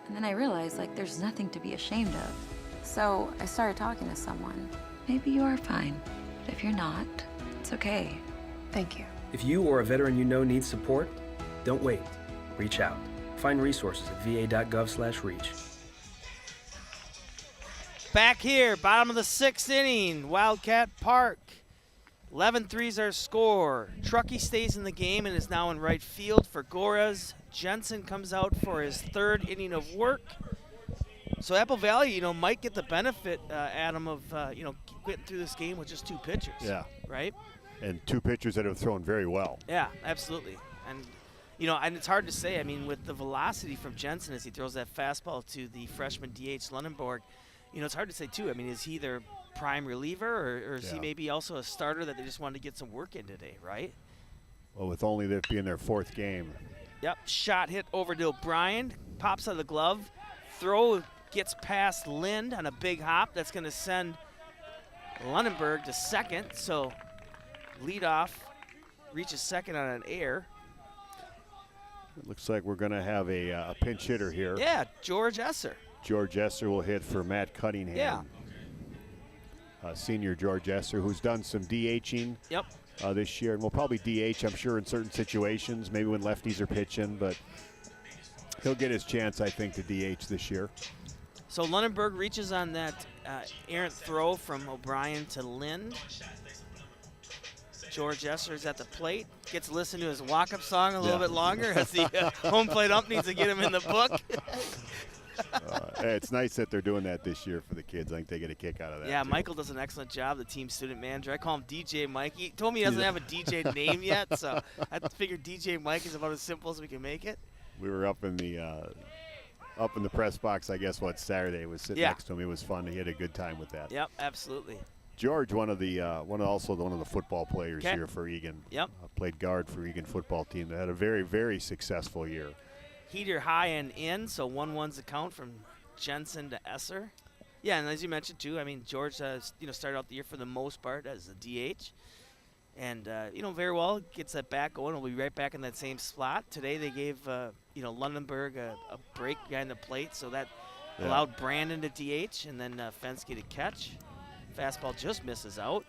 And then I realized, there's nothing to be ashamed of. So I started talking to someone. Maybe you are fine, but if you're not, it's okay. Thank you. If you or a veteran you know needs support, don't wait. Reach out. Find resources at va.gov/reach. Back here, bottom of the 6th inning, Wildcat Park. 11-3's our score. Truckee stays in the game and is now in right field for Gores. Jensen comes out for his 3rd inning of work. So Apple Valley, might get the benefit, Adam, of, getting through this game with just 2 pitchers. Yeah. Right? And 2 pitchers that have thrown very well. Yeah, absolutely. And, and it's hard to say. I mean, with the velocity from Jensen as he throws that fastball to the freshman DH Lunenborg, it's hard to say, too. I mean, is he their prime reliever, or is he maybe also a starter that they just wanted to get some work in today, right? Well, with only that being their 4th game. Yep, shot hit over to O'Brien, pops out of the glove, throw gets past Lind on a big hop. That's going to send Lunenborg to second, so leadoff reaches second on an error. It looks like we're going to have a pinch hitter here. Yeah, George Esser. George Esser will hit for Matt Cunningham. Yeah. Senior George Esser, who's done some DHing this year, and will probably DH, I'm sure, in certain situations, maybe when lefties are pitching, but he'll get his chance, I think, to DH this year. So Lunenborg reaches on that errant throw from O'Brien to Lind. George Esser is at the plate, gets to listen to his walk-up song a little bit longer as the home plate ump needs to get him in the book. Hey, it's nice that they're doing that this year for the kids. I think they get a kick out of that. Yeah, too. Michael does an excellent job, the team student manager. I call him DJ Mike. He told me he doesn't have a DJ name yet, so I figured DJ Mike is about as simple as we can make it. We were up in the press box, I guess, Saturday. Was sitting next to him. It was fun. He had a good time with that. Yep, absolutely. George, one of the football players here for Eagan. Yep. Played guard for Eagan football team. That had a very, very successful year. Heater high and in, so 1-1's the count from Jensen to Esser. Yeah, and as you mentioned too, I mean, George started out the year for the most part as a DH, and very well gets that back going. We'll be right back in that same slot. Today they gave Lunenborg a break behind the plate, so that allowed Brandon to DH, and then Fensky to catch. Fastball just misses out.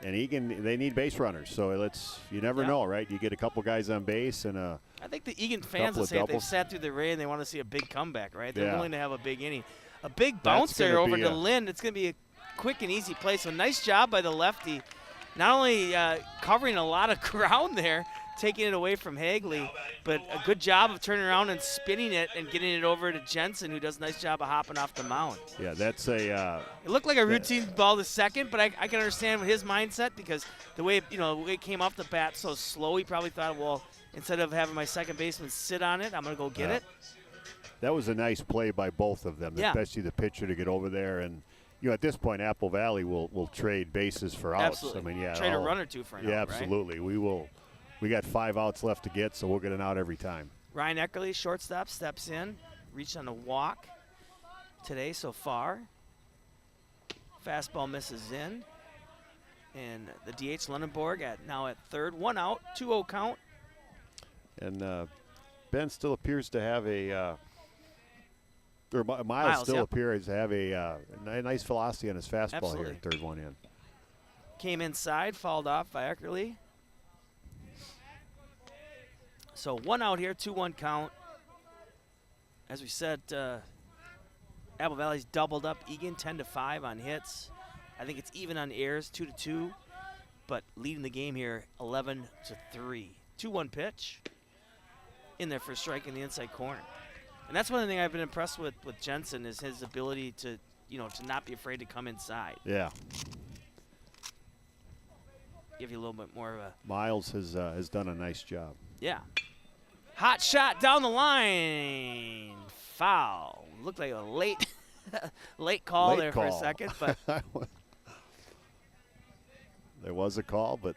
And Eagan, they need base runners, so you never know, right? You get a couple guys on base and I think the Eagan fans will say if they've sat through the rain, they want to see a big comeback, right? They're willing to have a big inning. A big bouncer over to Lind. It's going to be a quick and easy play. So nice job by the lefty. Not only covering a lot of ground there, taking it away from Hagley, but a good job of turning around and spinning it and getting it over to Jensen, who does a nice job of hopping off the mound. Yeah, that's a it looked like a routine ball to second, but I can understand his mindset because the way it came off the bat so slow, he probably thought, well, instead of having my second baseman sit on it, I'm going to go get it. That was a nice play by both of them, especially the pitcher to get over there. And at this point, Apple Valley will trade bases for outs. Absolutely. I mean, trade a run or two for an out, absolutely. Right? We will. We got 5 outs left to get, so we'll get an out every time. Ryan Eckerly, shortstop, steps in, reached on a walk today so far. Fastball misses in. And the DH Lunenborg now at third. 1 out, 2-0 count. And Ben still appears to have Miles still appears to have a nice velocity on his fastball here, third one in. Came inside, fouled off by Eckerly. So 1 out here, 2-1 count. As we said, Apple Valley's doubled up Eagan 10-5 on hits. I think it's even on errors, 2-2, but leading the game here 11-3. 2-1 pitch in there for a strike in the inside corner. And that's one thing I've been impressed with Jensen is his ability to not be afraid to come inside. Yeah. Give you a little bit more of a. Miles has done a nice job. Yeah. Hot shot down the line. Foul. Looked like a late call for a second, but there was a call, but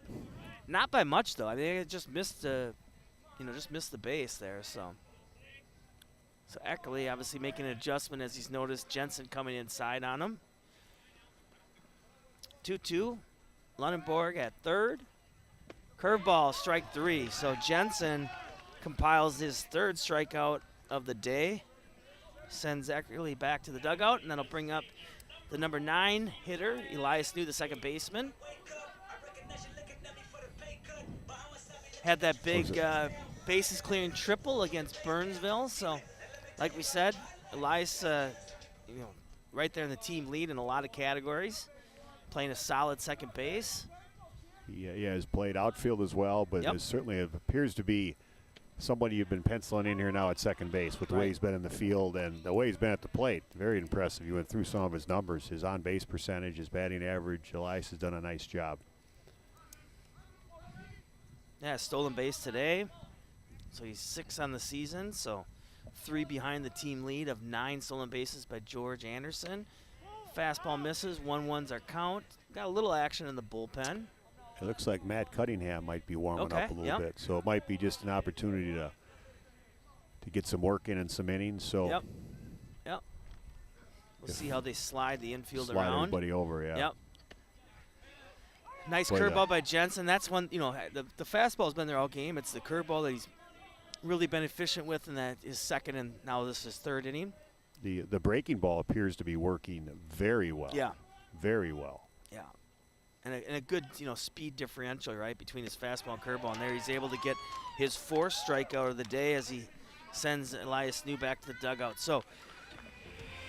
not by much though. I mean, it just missed the base there. So Eckerly obviously making an adjustment as he's noticed Jensen coming inside on him. 2-2. Lunenborg at third. Curveball, strike 3. So Jensen compiles his third strikeout of the day. Sends Eckerly back to the dugout, and that'll bring up the number 9 hitter, Elias New, the second baseman. had that big bases clearing triple against Burnsville. So, like we said, Elias, right there in the team lead in a lot of categories, playing a solid second base. He has played outfield as well, but Yep. certainly appears to be somebody you've been penciling in here now at second base with the way he's been in the field and the way he's been at the plate. Very impressive. You went through some of his numbers, his on-base percentage, his batting average. Elias has done a nice job. Yeah, stolen base today. So he's 6 on the season, so 3 behind the team lead of 9 stolen bases by George Anderson. Fastball misses, 1-1's our count. Got a little action in the bullpen. It looks like Matt Cunningham might be warming up a little bit, so it might be just an opportunity to get some work in and some innings. So Yep. We'll see how they slide the infield slide around. everybody over, yeah. Yep. Nice Boy, curveball by Jensen. That's one, the fastball's been there all game. It's the curveball that he's really been efficient with, and that is second, and now this is third inning. The breaking ball appears to be working very well. Yeah. Very well. Yeah. And a good, speed differential, right, between his fastball and curveball. And there he's able to get his 4th strikeout of the day as he sends Elias New back to the dugout. So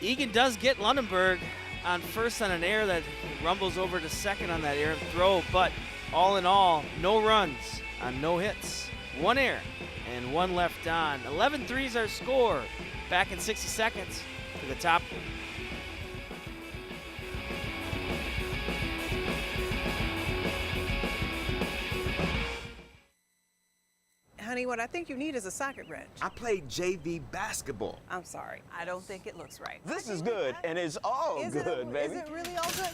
Eagan does get Lunenburg on first on an error that rumbles over to second on that errant throw. But all in all, no runs on no hits. 1 error and 1 left on. 11-3 is our score. Back in 60 seconds to the top. Honey, what I think you need is a socket wrench. I played JV basketball. I'm sorry. I don't think it looks right. This is good, and it's all good, baby. Is it really all good?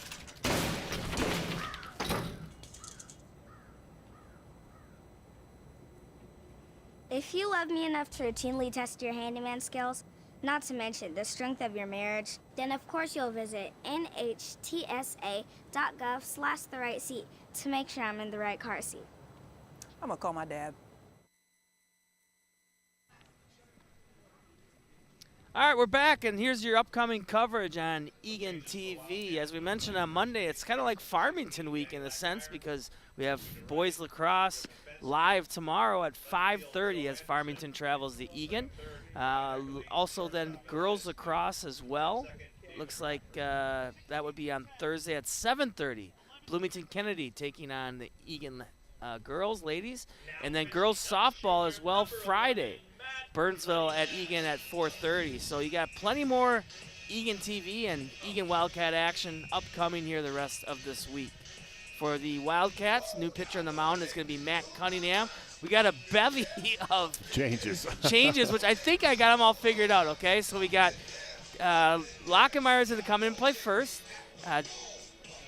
If you love me enough to routinely test your handyman skills, not to mention the strength of your marriage, then of course you'll visit nhtsa.gov/therightseat to make sure I'm in the right car seat. I'm gonna call my dad. All right, we're back, and here's your upcoming coverage on Eagan TV. As we mentioned on Monday, it's kind of like Farmington week in a sense because we have boys lacrosse live tomorrow at 5:30 as Farmington travels to Eagan. Also then girls lacrosse as well. Looks like that would be on Thursday at 7:30. Bloomington Kennedy taking on the Eagan girls, ladies. And then girls softball as well Friday. Burnsville at Eagan at 4:30. So you got plenty more Eagan TV and Eagan Wildcat action upcoming here the rest of this week. For the Wildcats, new pitcher on the mound is going to be Matt Cunningham. We got a bevy of changes, which I think I got them all figured out, okay? So we got Lockenmeyer's going to come in and play first.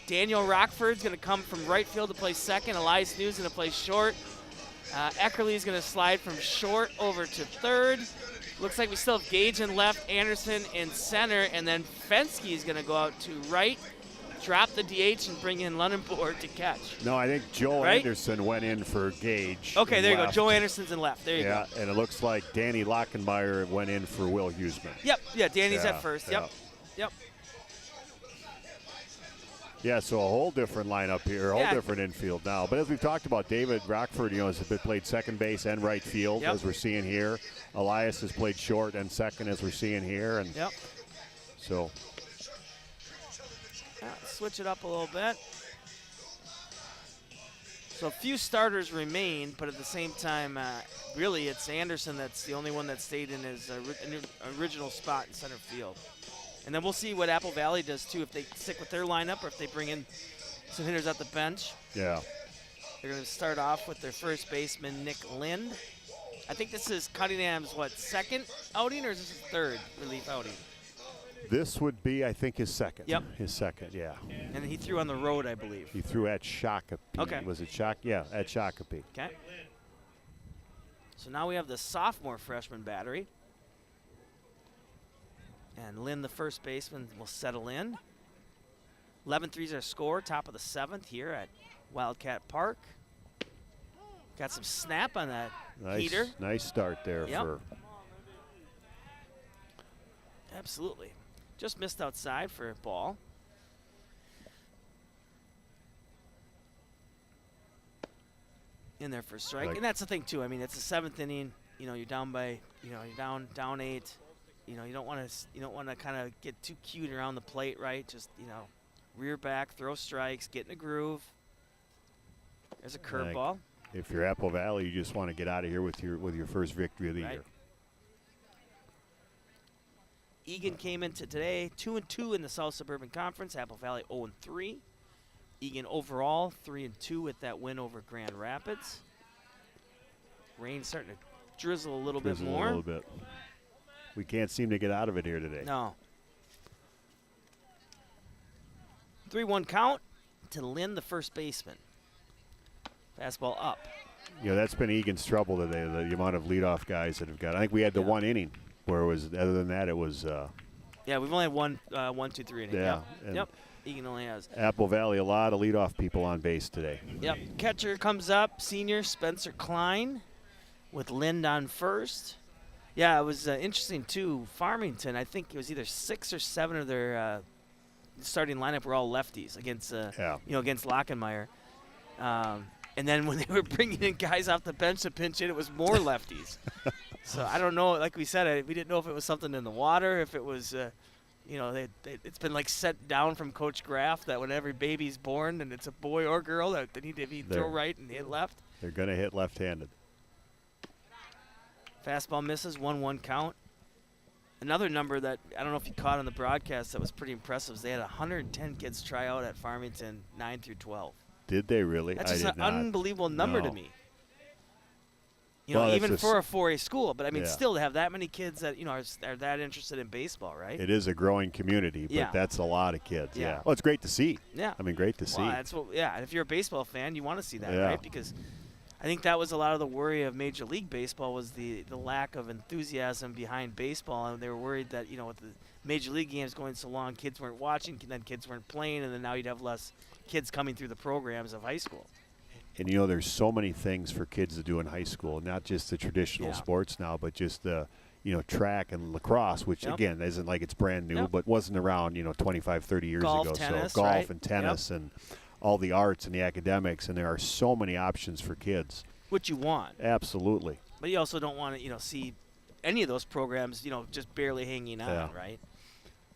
Daniel Rockford's going to come from right field to play second. Elias New's going to play short. Eckerly's going to slide from short over to third. Looks like we still have Gage in left, Anderson in center, and then Fensky is going to go out to right, drop the DH, and bring in Lunenburg to catch. No, I think Joe Anderson went in for Gage. Okay, there you left. go. Joe Anderson's in left. There you go. Yeah, and it looks like Danny Lockenmeyer went in for Will Huseman. Yep, yeah, Danny's at first. Yep. Yeah, so a whole different lineup here, a whole different infield now. But as we've talked about, David Rockford, has played second base and right field, as we're seeing here. Elias has played short and second, as we're seeing here. And so switch it up a little bit. So a few starters remain, but at the same time, really it's Anderson that's the only one that stayed in his original spot in center field. And then we'll see what Apple Valley does, too, if they stick with their lineup or if they bring in some hitters at the bench. Yeah. They're going to start off with their first baseman, Nick Lind. I think this is Cunningham's, second outing, or is this his third relief outing? This would be, I think, his second. Yep. His second, yeah. And he threw on the road, I believe. He threw at Shakopee. Okay. Was it Shakopee? Yeah, at Shakopee. Okay. So now we have the sophomore freshman battery. And Lynn, the first baseman, will settle in. 11-3 is our score, top of the 7th here at Wildcat Park. Got some snap on that heater. Nice start there for. Absolutely. Just missed outside for a ball. in there for a strike. Like- And that's the thing, too. I mean, it's the 7th inning. You know, you're down by, you're down 8. You know, you don't want to kind of get too cute around the plate, right? Just, rear back, throw strikes, get in a groove. There's a curveball. If you're Apple Valley, you just want to get out of here with your first victory of the year. Eagan came into today 2-2 in the South Suburban Conference. Apple Valley 0-3. Eagan overall 3-2 with that win over Grand Rapids. Rain starting to drizzle a little bit more. A little bit. We can't seem to get out of it here today. No. 3-1 count to Lynn, the first baseman. Fastball up. You know, that's been Egan's trouble today, the amount of leadoff guys that have got. I think we had the one inning where it was, other than that, it was. Yeah, we've only had 1, 2, 3 innings. Yeah. Yep. Egan only has. Apple Valley, a lot of leadoff people on base today. Yep. Catcher comes up, senior Spencer Klein with Lind on first. Yeah, it was interesting, too. Farmington, I think it was either 6 or 7 of their starting lineup were all lefties against, against Lockenmeyer. And then when they were bringing in guys off the bench to pinch in, it was more lefties. So I don't know. Like we said, we didn't know if it was something in the water, if it was, it's been like set down from Coach Graff that when every baby's born and it's a boy or girl, that they need to throw right and hit left. They're going to hit left-handed. Fastball misses, 1-1 count. Another number that I don't know if you caught on the broadcast that was pretty impressive is they had 110 kids try out at Farmington 9 through 12. Did they really? That's just an unbelievable number to me. Even for a 4A school. But, I mean, still to have that many kids that, are that interested in baseball, right? It is a growing community, but that's a lot of kids. Yeah. Well, it's great to see. Yeah. I mean, great to see. And if you're a baseball fan, you want to see that, right? Because I think that was a lot of the worry of Major League Baseball was the lack of enthusiasm behind baseball. And they were worried that, with the Major League games going so long, kids weren't watching, then kids weren't playing, and then now you'd have less kids coming through the programs of high school. And, there's so many things for kids to do in high school, not just the traditional sports now, but just the, track and lacrosse, which, again, isn't like it's brand new, but wasn't around, 25, 30 years ago. Tennis, so golf and tennis and all the arts and the academics, and there are so many options for kids. Which you want. Absolutely. But you also don't want to, see any of those programs, just barely hanging on, right?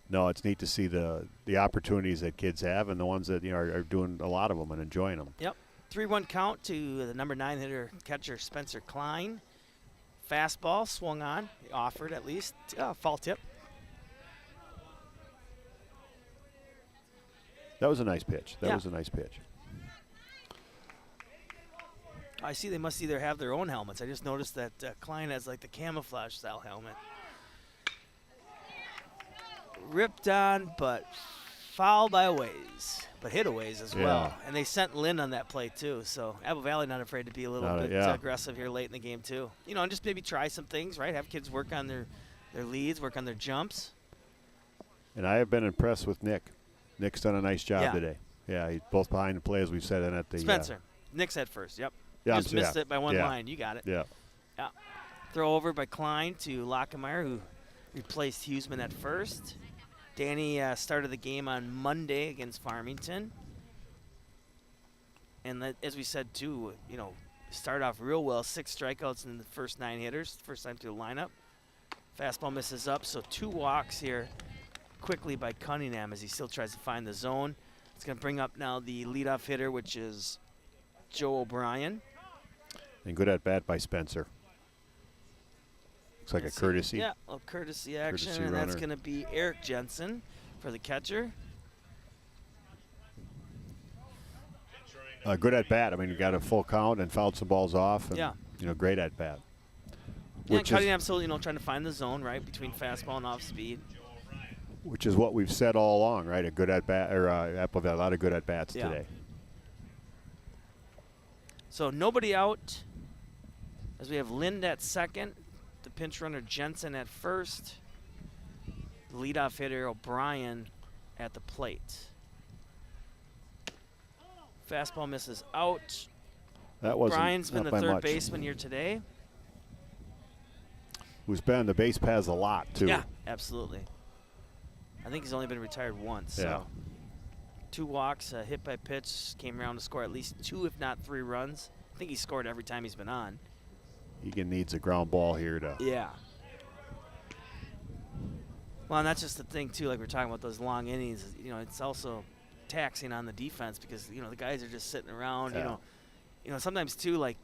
No, it's neat to see the opportunities that kids have and the ones that are doing a lot of them and enjoying them. Yep. 3-1 count to the number 9 hitter catcher Spencer Klein. Fastball swung on, offered at least. Fall tip. That was a nice pitch. That was a nice pitch. I see they must either have their own helmets. I just noticed that Klein has like the camouflage style helmet. Ripped on, but fouled by a ways, but hit a ways as well. And they sent Lynn on that play too. So Apple Valley not afraid to be a little bit aggressive here late in the game too. And just maybe try some things, right? Have kids work on their leads, work on their jumps. And I have been impressed with Nick. Nick's done a nice job today. Yeah, he's both behind the play, as we've said, and at the Spencer. Nick's at first. Yep. Yeah, just missed it by one line. You got it. Yeah. Yeah. Throw over by Klein to Lockemeyer, who replaced Huseman at first. Danny started the game on Monday against Farmington. And as we said, too, start off real well. 6 strikeouts in the first 9 hitters, first time through the lineup. Fastball misses up, so 2 walks here quickly by Cunningham as he still tries to find the zone. It's going to bring up now the leadoff hitter, which is Joe O'Brien. And good at bat by Spencer. Looks like a courtesy. Yeah, a courtesy action, and that's going to be Eric Jensen for the catcher. Good at bat. I mean, you got a full count and fouled some balls off. And, great at bat. Yeah, Cunningham still, trying to find the zone, right, between fastball and off speed. Which is what we've said all along, right? A good at bat, or Apple Valley, a lot of good at bats today. So nobody out, as we have Lind at second, the pinch runner Jensen at first, the leadoff hitter O'Brien at the plate. Fastball misses out. That wasn't Brian's been the third baseman here today. Who's been on the base paths a lot, too. Yeah, absolutely. I think he's only been retired once. Yeah. So 2 walks, hit by pitch, came around to score at least 2, if not 3 runs. think he scored every time he's been on. Eagan needs a ground ball here to. Yeah. Well, and that's just the thing too. Like we're talking about those long innings. You know, it's also taxing on the defense because the guys are just sitting around. Yeah. You know, sometimes too. Like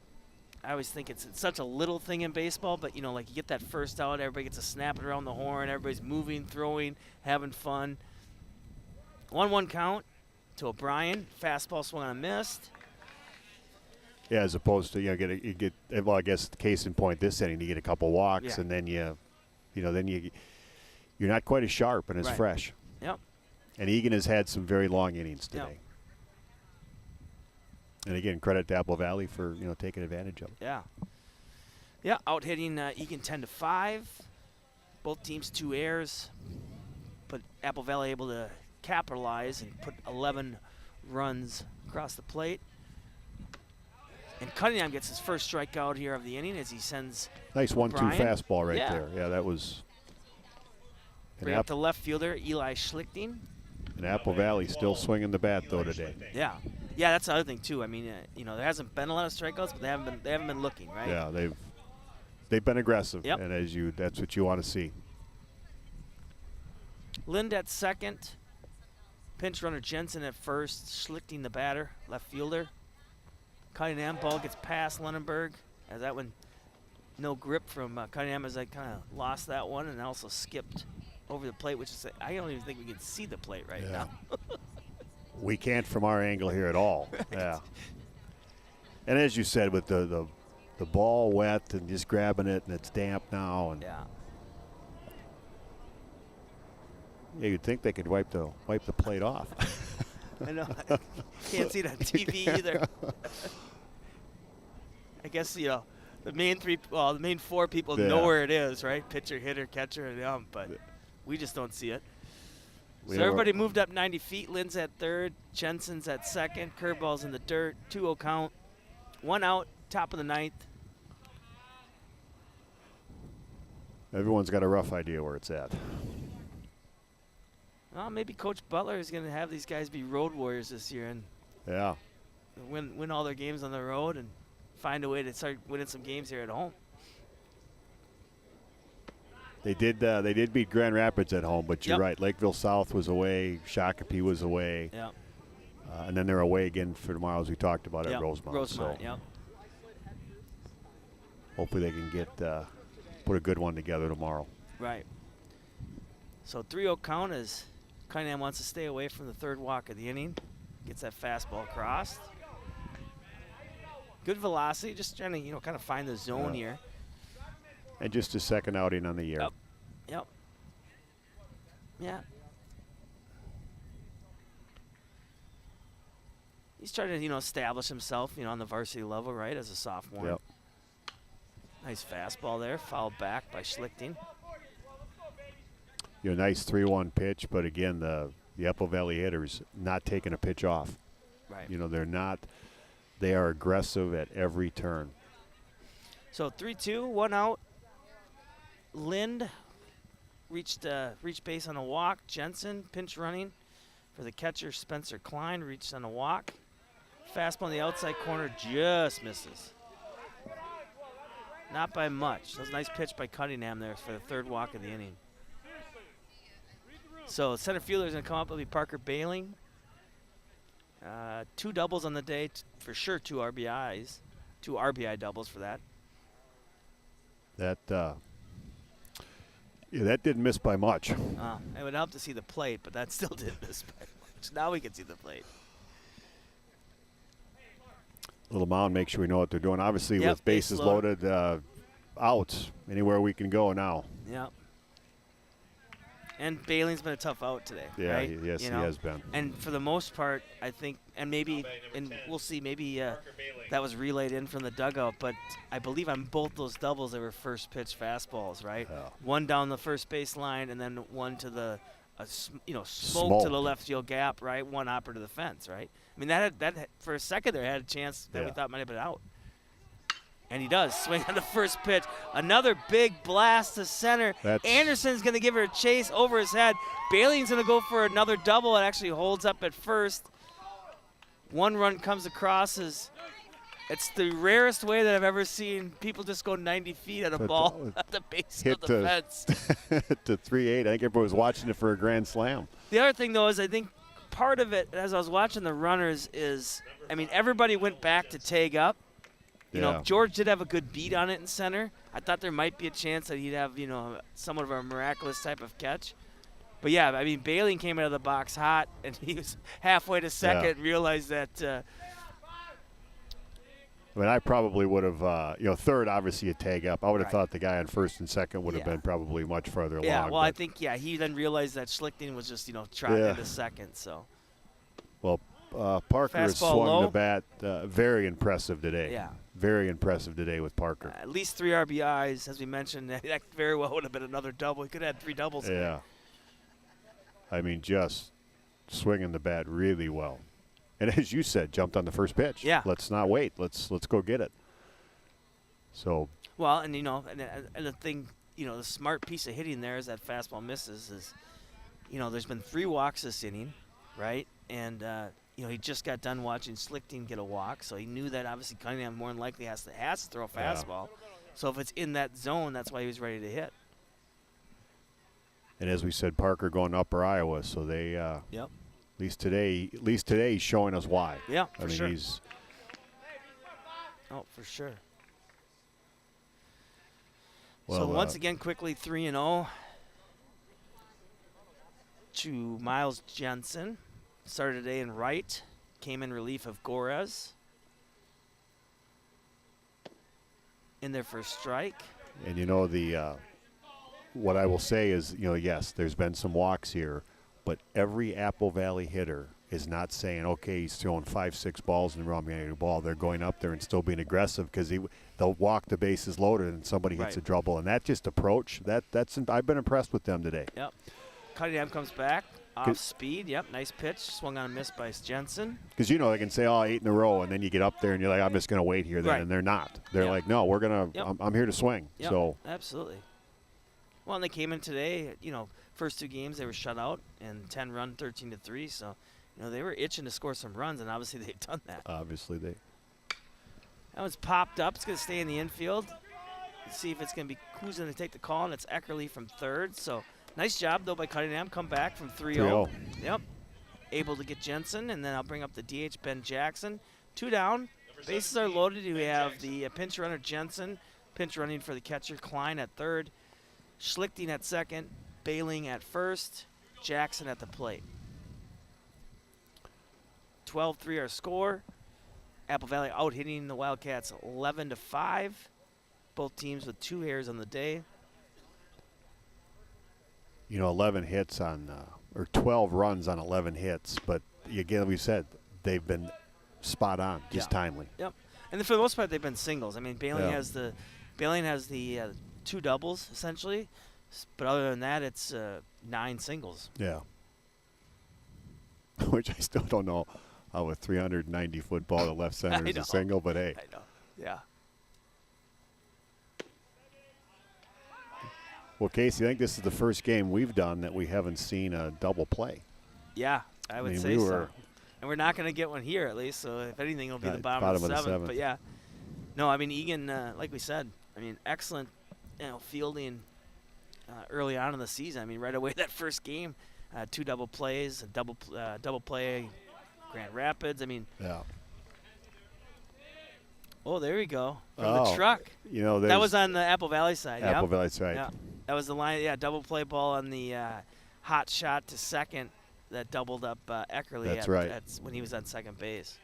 I always think it's such a little thing in baseball, but like you get that first out, everybody gets a snap it around the horn, everybody's moving, throwing, having fun. 1-1 count to O'Brien. Fastball swung on and missed. Yeah, as opposed to you get well, I guess case in point this inning, you get a couple walks and then you're not quite as sharp and as fresh. Yep. And Eagan has had some very long innings today. Yep. And again, credit to Apple Valley for taking advantage of it. Yeah. Yeah, out hitting Eagan 10-5. Both teams 2 errors, but Apple Valley able to capitalize and put 11 runs across the plate. And Cunningham gets his first strikeout here of the inning as he sends nice 1-2 fastball right there. Yeah, that was. Bring up the left fielder, Eli Schlichting. And Apple Valley still swinging the bat though today. Yeah. Yeah, that's the other thing too. I mean, there hasn't been a lot of strikeouts, but they haven't been looking, right? Yeah, they've been aggressive, Yep. and that's what you want to see. Lind at second, pinch runner Jensen at first, Schlichting the batter, left fielder. Cunningham ball gets past Lunenburg, as that one no grip from Cunningham as I kind of lost that one and also skipped over the plate, which is I don't even think we can see the plate right now. We can't from our angle here at all. Right. Yeah. And as you said, with the ball wet and just grabbing it and it's damp now, and yeah, you'd think they could wipe the plate off. I know. Can't see it on TV either. I guess the main 4 people know where it is, right? Pitcher, hitter, catcher, and ump, but we just don't see it. So everybody moved up 90 feet. Lynn's at third. Jensen's at second. Curveball's in the dirt. 2-0 count. 1 out. Top of the 9th. Everyone's got a rough idea where it's at. Well, maybe Coach Butler is going to have these guys be road warriors this year and win all their games on the road and find a way to start winning some games here at home. They did beat Grand Rapids at home, but you're right. Lakeville South was away. Shakopee was away. Yeah. And then they're away again for tomorrow, as we talked about at Rosemont. Rosemont, so hopefully they can get put a good one together tomorrow. Right. So 3-0 count as Cunningham wants to stay away from the third walk of the inning. Gets that fastball crossed. Good velocity, just trying to kind of find the zone here. And just a second outing on the year. Yep. Yeah. He's trying to, establish himself, on the varsity level, right, as a sophomore. Yep. Nice fastball there, fouled back by Schlichting. Nice 3-1 pitch, but again, the Apple Valley hitters not taking a pitch off. Right. They're not. They are aggressive at every turn. So 3-2, 1 out. Lind reached base on a walk. Jensen pinch running for the catcher Spencer Klein, reached on a walk. Fastball on the outside corner just misses. Not by much. That was a nice pitch by Cunningham there for the third walk of the inning. So center fielder is going to come up. It'll be Parker Bailing. 2 doubles on the day, for sure 2 RBIs. 2 RBI doubles for that. That didn't miss by much. It would help to see the plate, but that still didn't miss by much. Now we can see the plate. Little mound, make sure we know what they're doing. Obviously, with bases loaded, outs, anywhere we can go now. Yep. And Bailing's been a tough out today. Yeah, right? he has been. And for the most part, I think, and we'll see, maybe that was relayed in from the dugout, but I believe on both those doubles, they were first pitch fastballs, right? Yeah. One down the first base line, and then one to the, smoke to the left field gap, right? One hopper to the fence, right? I mean, that for a second there had a chance that we thought might have been out. And he does swing on the first pitch. Another big blast to center. Anderson's going to give her a chase over his head. Bailing's going to go for another double. It actually holds up at first. 1 run comes across as It's the rarest way that I've ever seen people just go 90 feet at a ball at the base of the fence. To 3-8. I think everybody was watching it for a grand slam. The other thing, though, is I think part of it, as I was watching the runners, is, I mean, everybody went back to tag up. You know, George did have a good beat on it in center. I thought there might be a chance that he'd have, you know, somewhat of a miraculous type of catch. But, yeah, I mean, Bailey came out of the box hot, and he was halfway to second and realized that I mean, I probably would have, you know, third, obviously, a tag up. I would have thought the guy on first and second would have been probably much farther along. Yeah, well, I think, he then realized that Schlichting was just, you know, trotting into second. So, well, Parker has Fastball swung low. the bat very impressive today. Yeah. Very impressive today with Parker. At least 3 RBIs, as we mentioned. That very well would have been another double. He could have had 3 doubles. Yeah. I mean, just swinging the bat really well. And as you said, jumped on the first pitch. Yeah. Let's not wait. Let's go get it. So. Well, and, you know, and the thing, you know, the smart piece of hitting there is that fastball misses is, you know, there's been 3 walks this inning, right? And, you know, he just got done watching Schlichting get a walk, so he knew that obviously Cunningham more than likely has to throw a fastball. So if it's in that zone, that's why he was ready to hit. And as we said, Parker going to Upper Iowa, so they Yep. at least today he's showing us why. Yeah, I mean, sure. He's for sure. Well, so once again, quickly 3-0 to Miles Jensen. Started today in right. Came in relief of Gorez. In there for a strike. And you know what I will say is, you know, yes, there's been some walks here, but every Apple Valley hitter is not saying, okay, he's throwing 5-6 balls in the row, I'm going to get a ball. They're going up there and still being aggressive because they'll walk the bases loaded and somebody hits a double. And that just approach, that's I've been impressed with them today. Yep. Cunningham comes back. Off speed, yep, nice pitch. Swung on a miss by Jensen. Because, you know, they can say, 8 in a row, and then you get up there and you're like, I'm just going to wait here then, and they're not. They're like, no, we're going to, I'm here to swing. Yep, so absolutely. Well, and they came in today, you know, first 2 games they were shut out and 10-run, 13-3. So, you know, they were itching to score some runs, and obviously they've done that. Obviously they. That one's popped up. It's going to stay in the infield. Let's see if it's going to be who's going to take the call, and it's Eckerly from third. So, nice job, though, by Cunningham. Come back from 3-0. Yep. Able to get Jensen, and then I'll bring up the DH, Ben Jackson. 2 down. Bases are loaded. We have the pinch runner, Jensen. Pinch running for the catcher, Klein at third. Schlichting at second. Bailing at first. Jackson at the plate. 12-3 our score. Apple Valley out hitting the Wildcats 11-5. Both teams with 2 errors on the day. You know, 11 hits on, or 12 runs on 11 hits. But again, we said they've been spot on, just timely. Yep. And for the most part, they've been singles. I mean, Bailing has the 2 doubles essentially, but other than that, it's 9 singles. Yeah. Which I still don't know how a 390-foot ball to left center is a single, but hey. I know. Yeah. Well, Casey, I think this is the first game we've done that we haven't seen a double play. Yeah, I would say so. And we're not going to get one here, at least. So if anything, it'll be the bottom of the seventh. But yeah, no, I mean Eagan, like we said, I mean excellent, fielding early on in the season. I mean right away that first game, 2 double plays, a double play, Grand Rapids. I mean. Yeah. Oh, there we go. From the truck. You know, that was on the Apple Valley side. Apple Valley side. Yeah. That was the line. Yeah, double play ball on the hot shot to second that doubled up Eckerly. That's right. When he was on second base.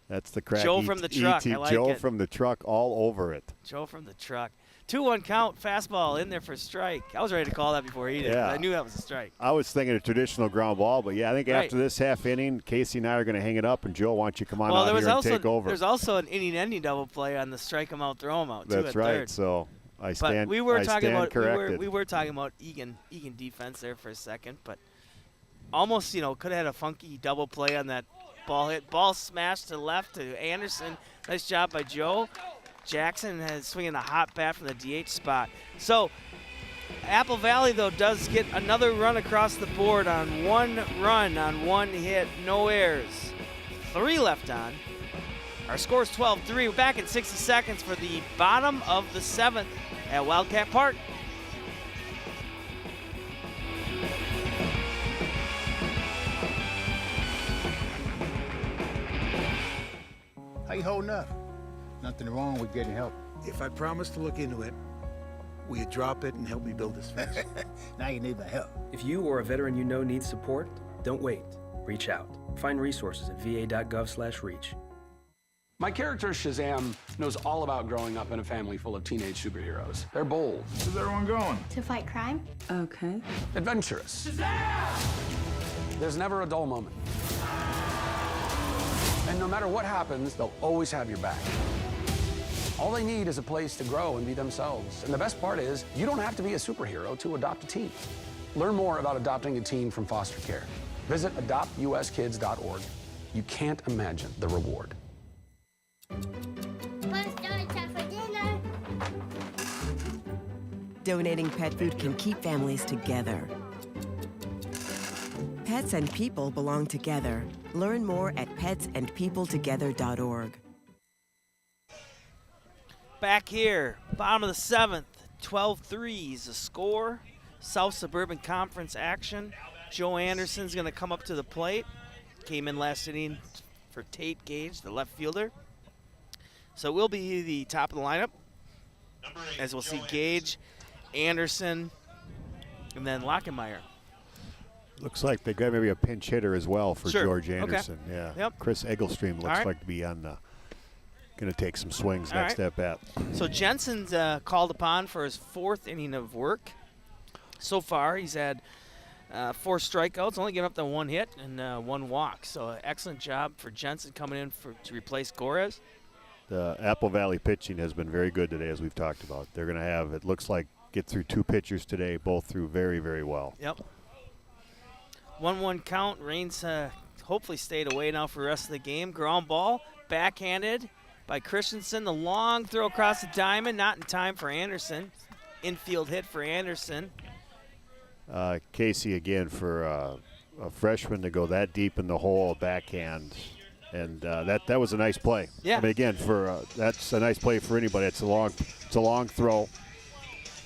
That's the crack. Joe from the truck. I like Joe it. from the truck all over it. Joe from the truck. 2-1 count, fastball in there for a strike. I was ready to call that before he did. Yeah. I knew that was a strike. I was thinking a traditional ground ball, but yeah, I think after this half inning, Casey and I are going to hang it up, and Joe, why don't you come on out here and take over? There's also an inning-ending double play on the strike him out, throw him out. That's too, right. Third. So I stand. But we were talking about corrected. we were talking about Eagan defense there for a second, but almost could have had a funky double play on that ball hit. Ball smashed to left to Anderson. Nice job by Joe. Jackson has swinging a hot bat from the DH spot. So Apple Valley, though, does get another run across the board on 1 run on 1 hit, no errors. 3 left on. Our score is 12-3. We're back in 60 seconds for the bottom of the 7th at Wildcat Park. How you holding up? Nothing wrong with getting help. If I promise to look into it, will you drop it and help me build this fence? Now you need my help. If you or a veteran you know needs support, don't wait. Reach out. Find resources at va.gov/reach. My character, Shazam, knows all about growing up in a family full of teenage superheroes. They're bold. Where's everyone going? To fight crime? Okay. Adventurous. There's never a dull moment. And no matter what happens, they'll always have your back. All they need is a place to grow and be themselves. And the best part is, you don't have to be a superhero to adopt a teen. Learn more about adopting a teen from foster care. Visit adoptuskids.org. You can't imagine the reward. Donating pet food can keep families together. Pets and people belong together. Learn more at petsandpeopletogether.org. Back here, bottom of the 7th, 12-3 is the score. South Suburban Conference action. Joe Anderson's going to come up to the plate. Came in last inning for Tate Gage, the left fielder. So we'll be the top of the lineup, as we'll see Gage, Anderson, and then Lockenmeyer. Looks like they got maybe a pinch hitter as well for George Anderson. Okay. Yeah. Yep. Chris Egglestream looks like to be on the going to take some swings next at bat. So Jensen's called upon for his 4th inning of work. So far, he's had 4 strikeouts, only giving up the 1 hit and 1 walk. So excellent job for Jensen coming in to replace Gorez. The Apple Valley pitching has been very good today, as we've talked about. They're going to have, it looks like, get through 2 pitchers today, both through very, very well. Yep. 1-1 count. Reigns hopefully stayed away now for the rest of the game. Ground ball, backhanded by Christensen. The long throw across the diamond, not in time for Anderson. Infield hit for Anderson. Casey again for a freshman to go that deep in the hole, backhand. And that was a nice play. Yeah. I mean, again, that's a nice play for anybody. It's a long throw.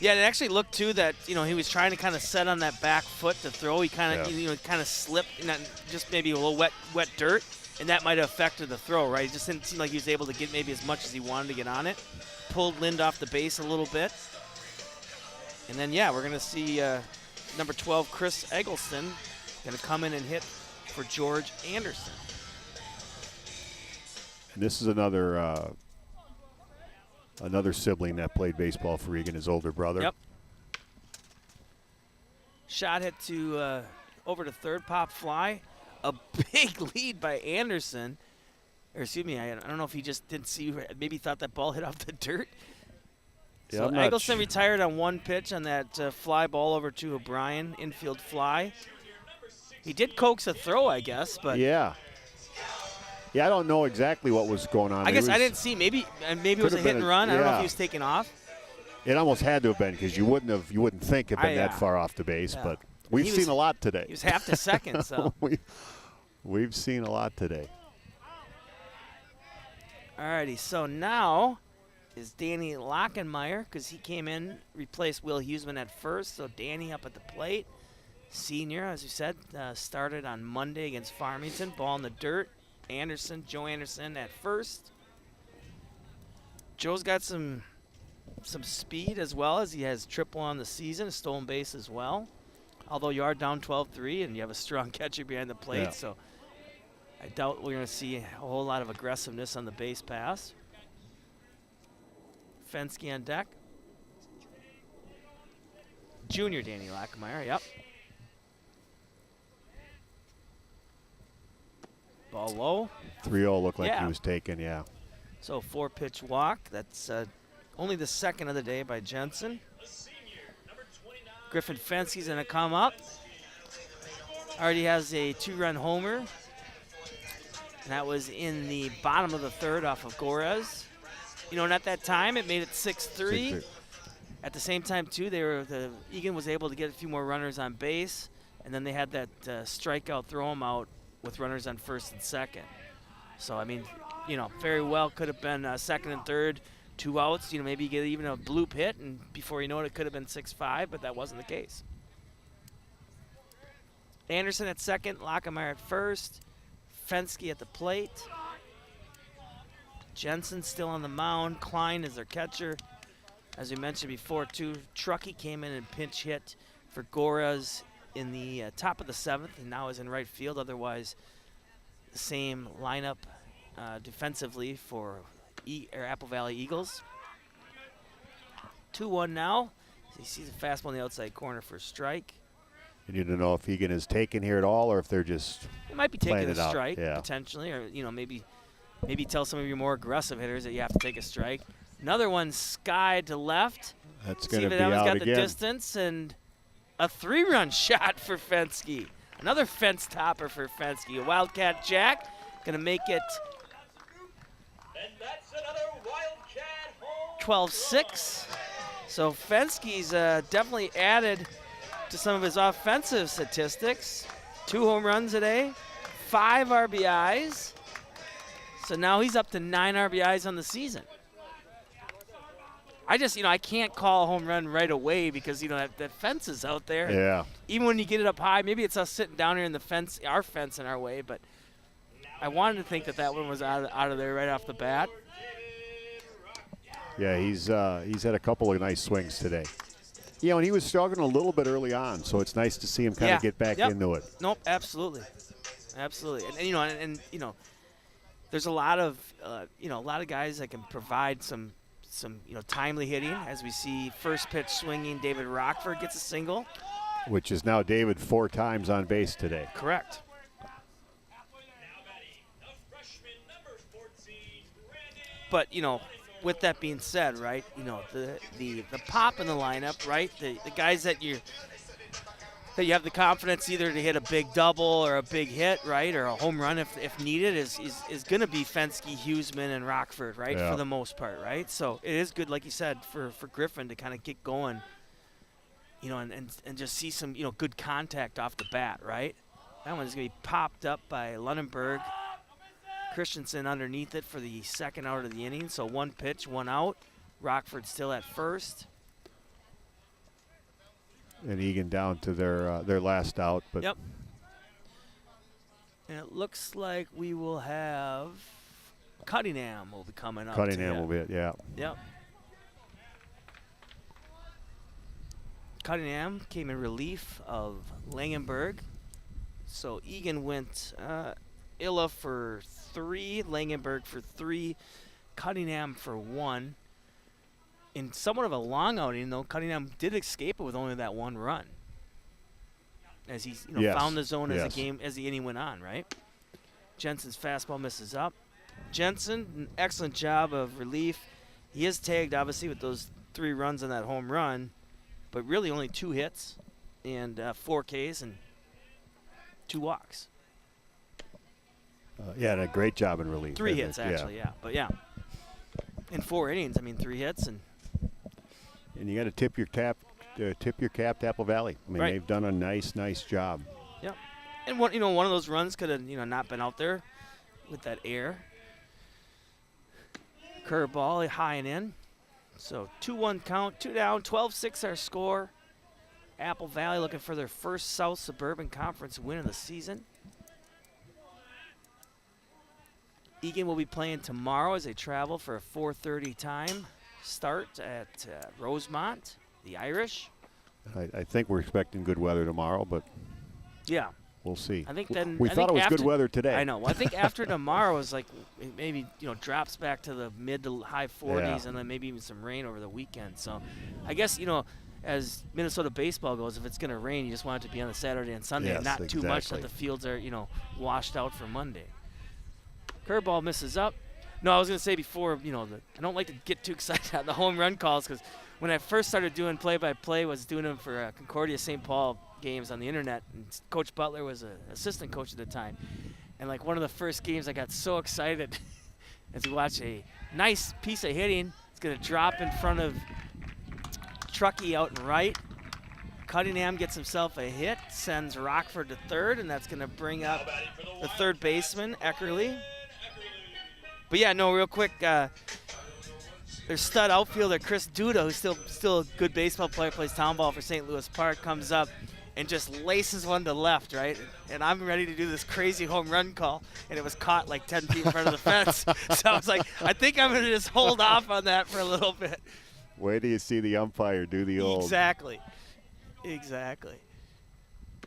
Yeah, it actually looked too that he was trying to kind of set on that back foot to throw. He kind of kind of slipped, just maybe a little wet dirt, and that might have affected the throw. Right? It just didn't seem like he was able to get maybe as much as he wanted to get on it. Pulled Lind off the base a little bit, and then we're gonna see number 12 Chris Eggleston gonna come in and hit for George Anderson. And this is another sibling that played baseball for Eagan, his older brother. Yep. Shot hit to over to third, pop fly. A big lead by Anderson. Or excuse me, I don't know if he just didn't see, maybe thought that ball hit off the dirt. Yeah, so Eggleston retired on 1 pitch on that fly ball over to O'Brien, infield fly. He did coax a throw, I guess, but yeah, I don't know exactly what was going on. I guess I didn't see. Maybe it was a hit and run. I don't know if he was taking off. It almost had to have been, because you wouldn't think it'd been that far off the base. Yeah. But we've seen a lot today. He was half the second, so we've seen a lot today. Alrighty, so now is Danny Lockenmeyer, because he came in, replaced Will Huseman at first. So Danny up at the plate, senior, as you said, started on Monday against Farmington. Ball in the dirt. Joe Anderson at first. Joe's got some speed as well, as he has triple on the season, a stolen base as well. Although you are down 12-3 and you have a strong catcher behind the plate, so I doubt we're going to see a whole lot of aggressiveness on the base pass. Fensky on deck. Junior Danny Lockenmeyer, yep. Ball low. 3-0 looked like he was taken, yeah. So 4-pitch walk. That's only the second of the day by Jensen. Griffin Fensky's going to come up. Already has a 2-run homer. And that was in the bottom of the 3rd off of Gorez. And at that time, it made it 6-3. At the same time, too, Eagan was able to get a few more runners on base. And then they had that strikeout, throw him out with runners on first and second. So, I mean, very well could have been second and third, 2 outs. Maybe you get even a bloop hit, and before you know it could have been 6-5, but that wasn't the case. Anderson at second, Lockemeyer at first, Fenske at the plate. Jensen still on the mound. Klein is their catcher. As we mentioned before, too, Truckee came in and pinch hit for Goras in the top of the 7th, and now is in right field. Otherwise, the same lineup defensively for Apple Valley Eagles. 2-1 now. He sees a fastball in the outside corner for a strike. And you don't know if Eagan is taken here at all, or if they're just It might be taking a strike yeah. potentially, or maybe tell some of your more aggressive hitters that you have to take a strike. Another one skied to left. That's going to be out out got again. The distance, and a 3-run shot for Fenske. Another fence topper for Fenske. A Wildcat Jack going to make it 12-6. So Fenske's definitely added to some of his offensive statistics. 2 home runs today, 5 RBIs. So now he's up to 9 RBIs on the season. I just, I can't call a home run right away because, that fence is out there. Yeah. Even when you get it up high, maybe it's us sitting down here in the fence, our fence in our way, but I wanted to think that one was out of there right off the bat. Yeah, he's had a couple of nice swings today. And he was struggling a little bit early on, so it's nice to see him kind of get back into it. Nope, absolutely. Absolutely. And there's a lot of guys that can provide some timely hitting. As we see first pitch swinging, David Rockford gets a single. Which is now David 4 times on base today. Correct. But, with that being said, right, the pop in the lineup, right, the guys that you have the confidence either to hit a big double or a big hit, right, or a home run if needed is going to be Fenske, Huseman, and Rockford, right, for the most part, right? So it is good, like you said, for Griffin to kind of get going, and just see some, good contact off the bat, right? That one's going to be popped up by Lunenburg. Christensen underneath it for the second out of the inning. So 1 pitch, 1 out. Rockford still at first. And Eagan down to their last out. But yep. And it looks like we will have Cunningham will be coming up. Cunningham will be it, yeah. Yep. Cunningham came in relief of Langenberg. So Eagan went Illa for 3, Langenberg for 3, Cunningham for 1. In somewhat of a long outing, though, Cunningham did escape it with only that 1 run. As he found the zone as the inning went on, right? Jensen's fastball misses up. Jensen, an excellent job of relief. He is tagged, obviously, with those 3 runs on that home run, but really only 2 hits and 4 Ks and 2 walks. And a great job in relief. 3 hits, actually, yeah. But, in 4 innings, 3 hits. And you got to tip your cap to Apple Valley. They've done a nice job. Yep. And, one of those runs could have, not been out there with that air. Curveball high and in. So 2-1 count, 2 down, 12-6 our score. Apple Valley looking for their first South Suburban Conference win of the season. Eagan will be playing tomorrow as they travel for a 4:30 time start at Rosemont, the Irish. I think we're expecting good weather tomorrow, but we'll see. I think we thought it was good weather today. I know. Well, I think after tomorrow is like maybe drops back to the mid to high 40s, and then maybe even some rain over the weekend. So I guess as Minnesota baseball goes, if it's going to rain, you just want it to be on the Saturday and Sunday, and not too much that the fields are washed out for Monday. Curveball misses up. No, I was going to say before, I don't like to get too excited on the home run calls because when I first started doing play-by-play, was doing them for Concordia St. Paul games on the internet, and Coach Butler was an assistant coach at the time. And like one of the first games, I got so excited as we watched a nice piece of hitting. It's going to drop in front of Truckee out and right. Cunningham gets himself a hit, sends Rockford to third, and that's going to bring up the third baseman, Eckerly. But yeah, no, real quick, their stud outfielder Chris Duda, who's still a good baseball player, plays town ball for St. Louis Park, comes up and just laces one to left, right? And I'm ready to do this crazy home run call, and it was caught like 10 feet in front of the fence. So I was like, I think I'm going to just hold off on that for a little bit. Wait till you see the umpire do the old. Exactly.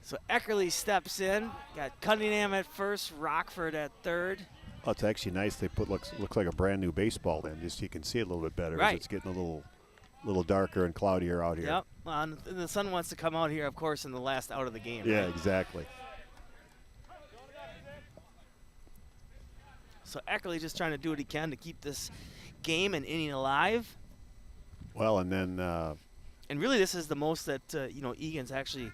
So Eckerly steps in. Got Cunningham at first, Rockford at third. Oh, it's actually nice. They put looks like a brand new baseball in. Just so you can see it a little bit better. Right. It's getting a little darker and cloudier out here. Yep. And the sun wants to come out here, of course, in the last out of the game. Yeah, right? exactly. So Eckerly just trying to do what he can to keep this game and inning alive. Well, and then. And really, this is the most that Eagan's actually,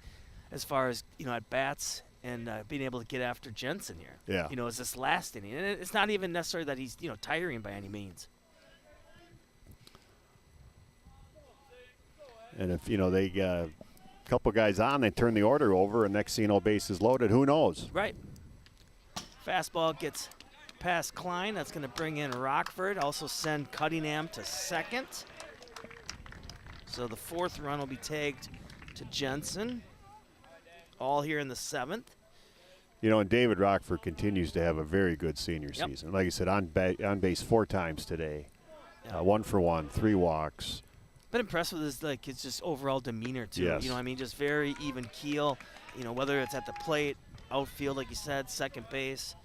as far as at bats and being able to get after Jensen here. Yeah. Is this last inning, and it's not even necessarily that he's tiring by any means. And if they got a couple guys on, they turn the order over, and next thing you know, base is loaded. Who knows? Right. Fastball gets past Klein. That's going to bring in Rockford. Also send Cunningham to second. So the fourth run will be tagged to Jensen. All here in the seventh. And David Rockford continues to have a very good senior season. Like I said, on base 4 times today. 1 for 1, 3 walks. Been impressed with his just overall demeanor too. Yes. Just very even keel. Whether it's at the plate, outfield, like you said, second base,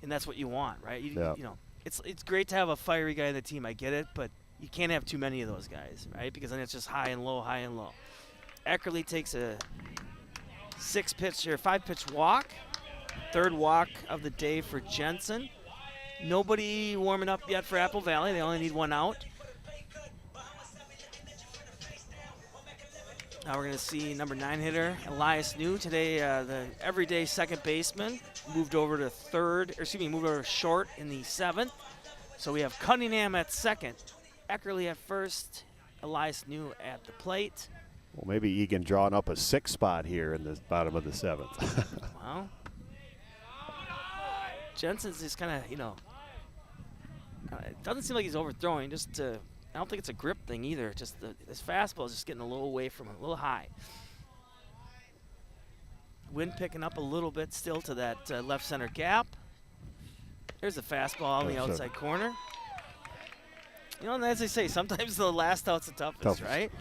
and that's what you want, right? It's great to have a fiery guy in the team. I get it, but you can't have too many of those guys, right? Because then it's just high and low, high and low. Eckerly takes a 5-pitch walk. Third walk of the day for Jensen. Nobody warming up yet for Apple Valley. They only need 1 out. Now we're going to see number 9 hitter Elias New today. The everyday second baseman moved over to short in the 7th. So we have Cunningham at second, Eckerly at first, Elias New at the plate. Well, maybe Eagan drawing up a 6th spot here in the bottom of the 7th. Well, Jensen's just kind of, it doesn't seem like he's overthrowing. I don't think it's a grip thing either. Just this fastball is just getting a little away from him, a little high. Wind picking up a little bit still to that left center gap. There's a fastball on the outside corner. And as they say, sometimes the last out's the toughest, right?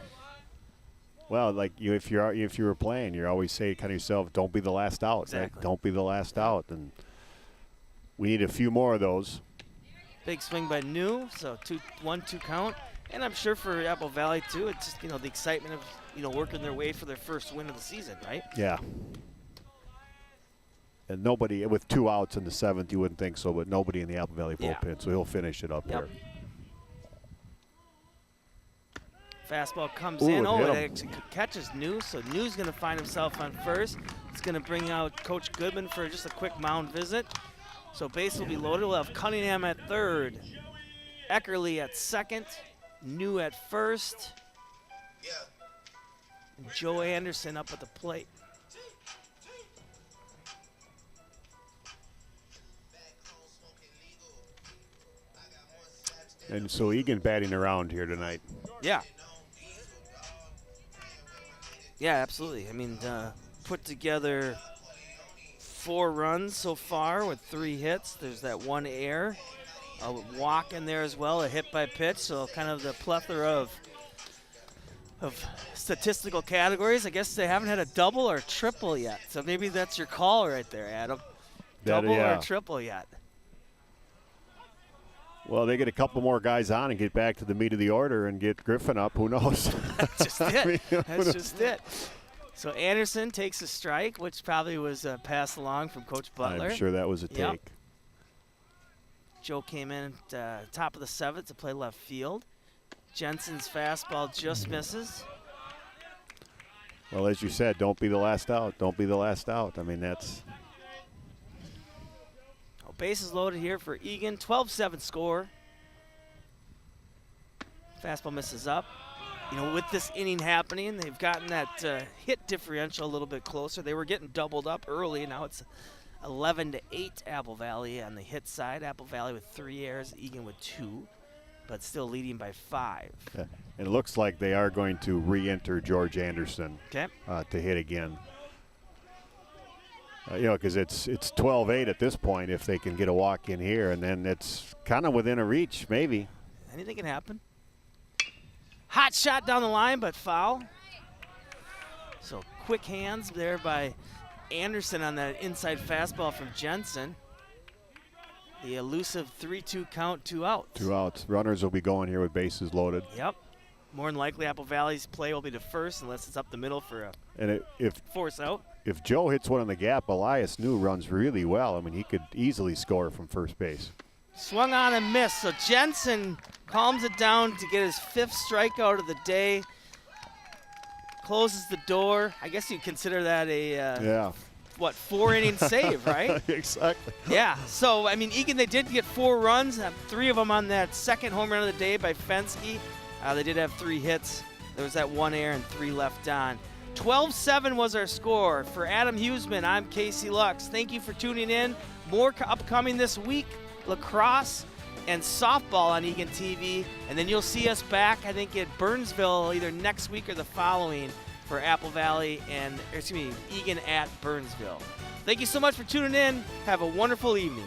Well, like if you were playing, you always say kind of yourself, don't be the last out. Exactly. Right? Don't be the last out, and we need a few more of those. Big swing by New, so 1-2 count. And I'm sure for Apple Valley too, it's just the excitement of working their way for their first win of the season, right? Yeah. And nobody with 2 outs in the 7th, you wouldn't think so, but nobody in the Apple Valley bullpen, so he'll finish it up there. Fastball comes in. Oh, it actually catches New, so New's going to find himself on first. It's going to bring out Coach Goodman for just a quick mound visit. So base will be loaded. We'll have Cunningham at third, Eckerly at second, New at first, and Joe Anderson up at the plate. And so Eagan batting around here tonight. Yeah. Yeah, absolutely. I mean, put together 4 runs so far with 3 hits. There's that 1 error, a walk in there as well, a hit by pitch. So kind of the plethora of statistical categories. I guess they haven't had a double or triple yet. So maybe that's your call right there, Adam. Double or triple yet. Well, they get a couple more guys on and get back to the meat of the order and get Griffin up. Who knows? That's just it. That's just it. So Anderson takes a strike, which probably was passed along from Coach Butler. I'm sure that was a take. Joe came in at top of the 7th to play left field. Jensen's fastball just misses. Well, as you said, don't be the last out. Don't be the last out. I mean, that's... Bases loaded here for Eagan. 12-7 score. Fastball misses up. With this inning happening, they've gotten that hit differential a little bit closer. They were getting doubled up early. Now it's 11-8 Apple Valley on the hit side. Apple Valley with 3 errors, Eagan with 2, but still leading by 5. Yeah. And it looks like they are going to re-enter George Anderson to hit again. Because it's 12-8 at this point if they can get a walk in here, and then it's kind of within a reach, maybe. Anything can happen. Hot shot down the line, but foul. So quick hands there by Anderson on that inside fastball from Jensen. The elusive 3-2 count, 2 outs. 2 outs. Runners will be going here with bases loaded. Yep. More than likely, Apple Valley's play will be to first unless it's up the middle for a force out. If Joe hits one in the gap, Elias New runs really well. I mean, he could easily score from first base. Swung on and missed. So Jensen calms it down to get his 5th strikeout of the day. Closes the door. I guess you'd consider that a 4-inning save, right? Exactly. Yeah. So, I mean, Eagan, they did get 4 runs, 3 of them on that second home run of the day by Fensky. They did have 3 hits. There was that 1 error and 3 left on. 12-7 was our score. For Adam Huseman, I'm Casey Lux. Thank you for tuning in. More upcoming this week, lacrosse and softball on Eagan TV. And then you'll see us back, I think, at Burnsville either next week or the following for Apple Valley Eagan at Burnsville. Thank you so much for tuning in. Have a wonderful evening.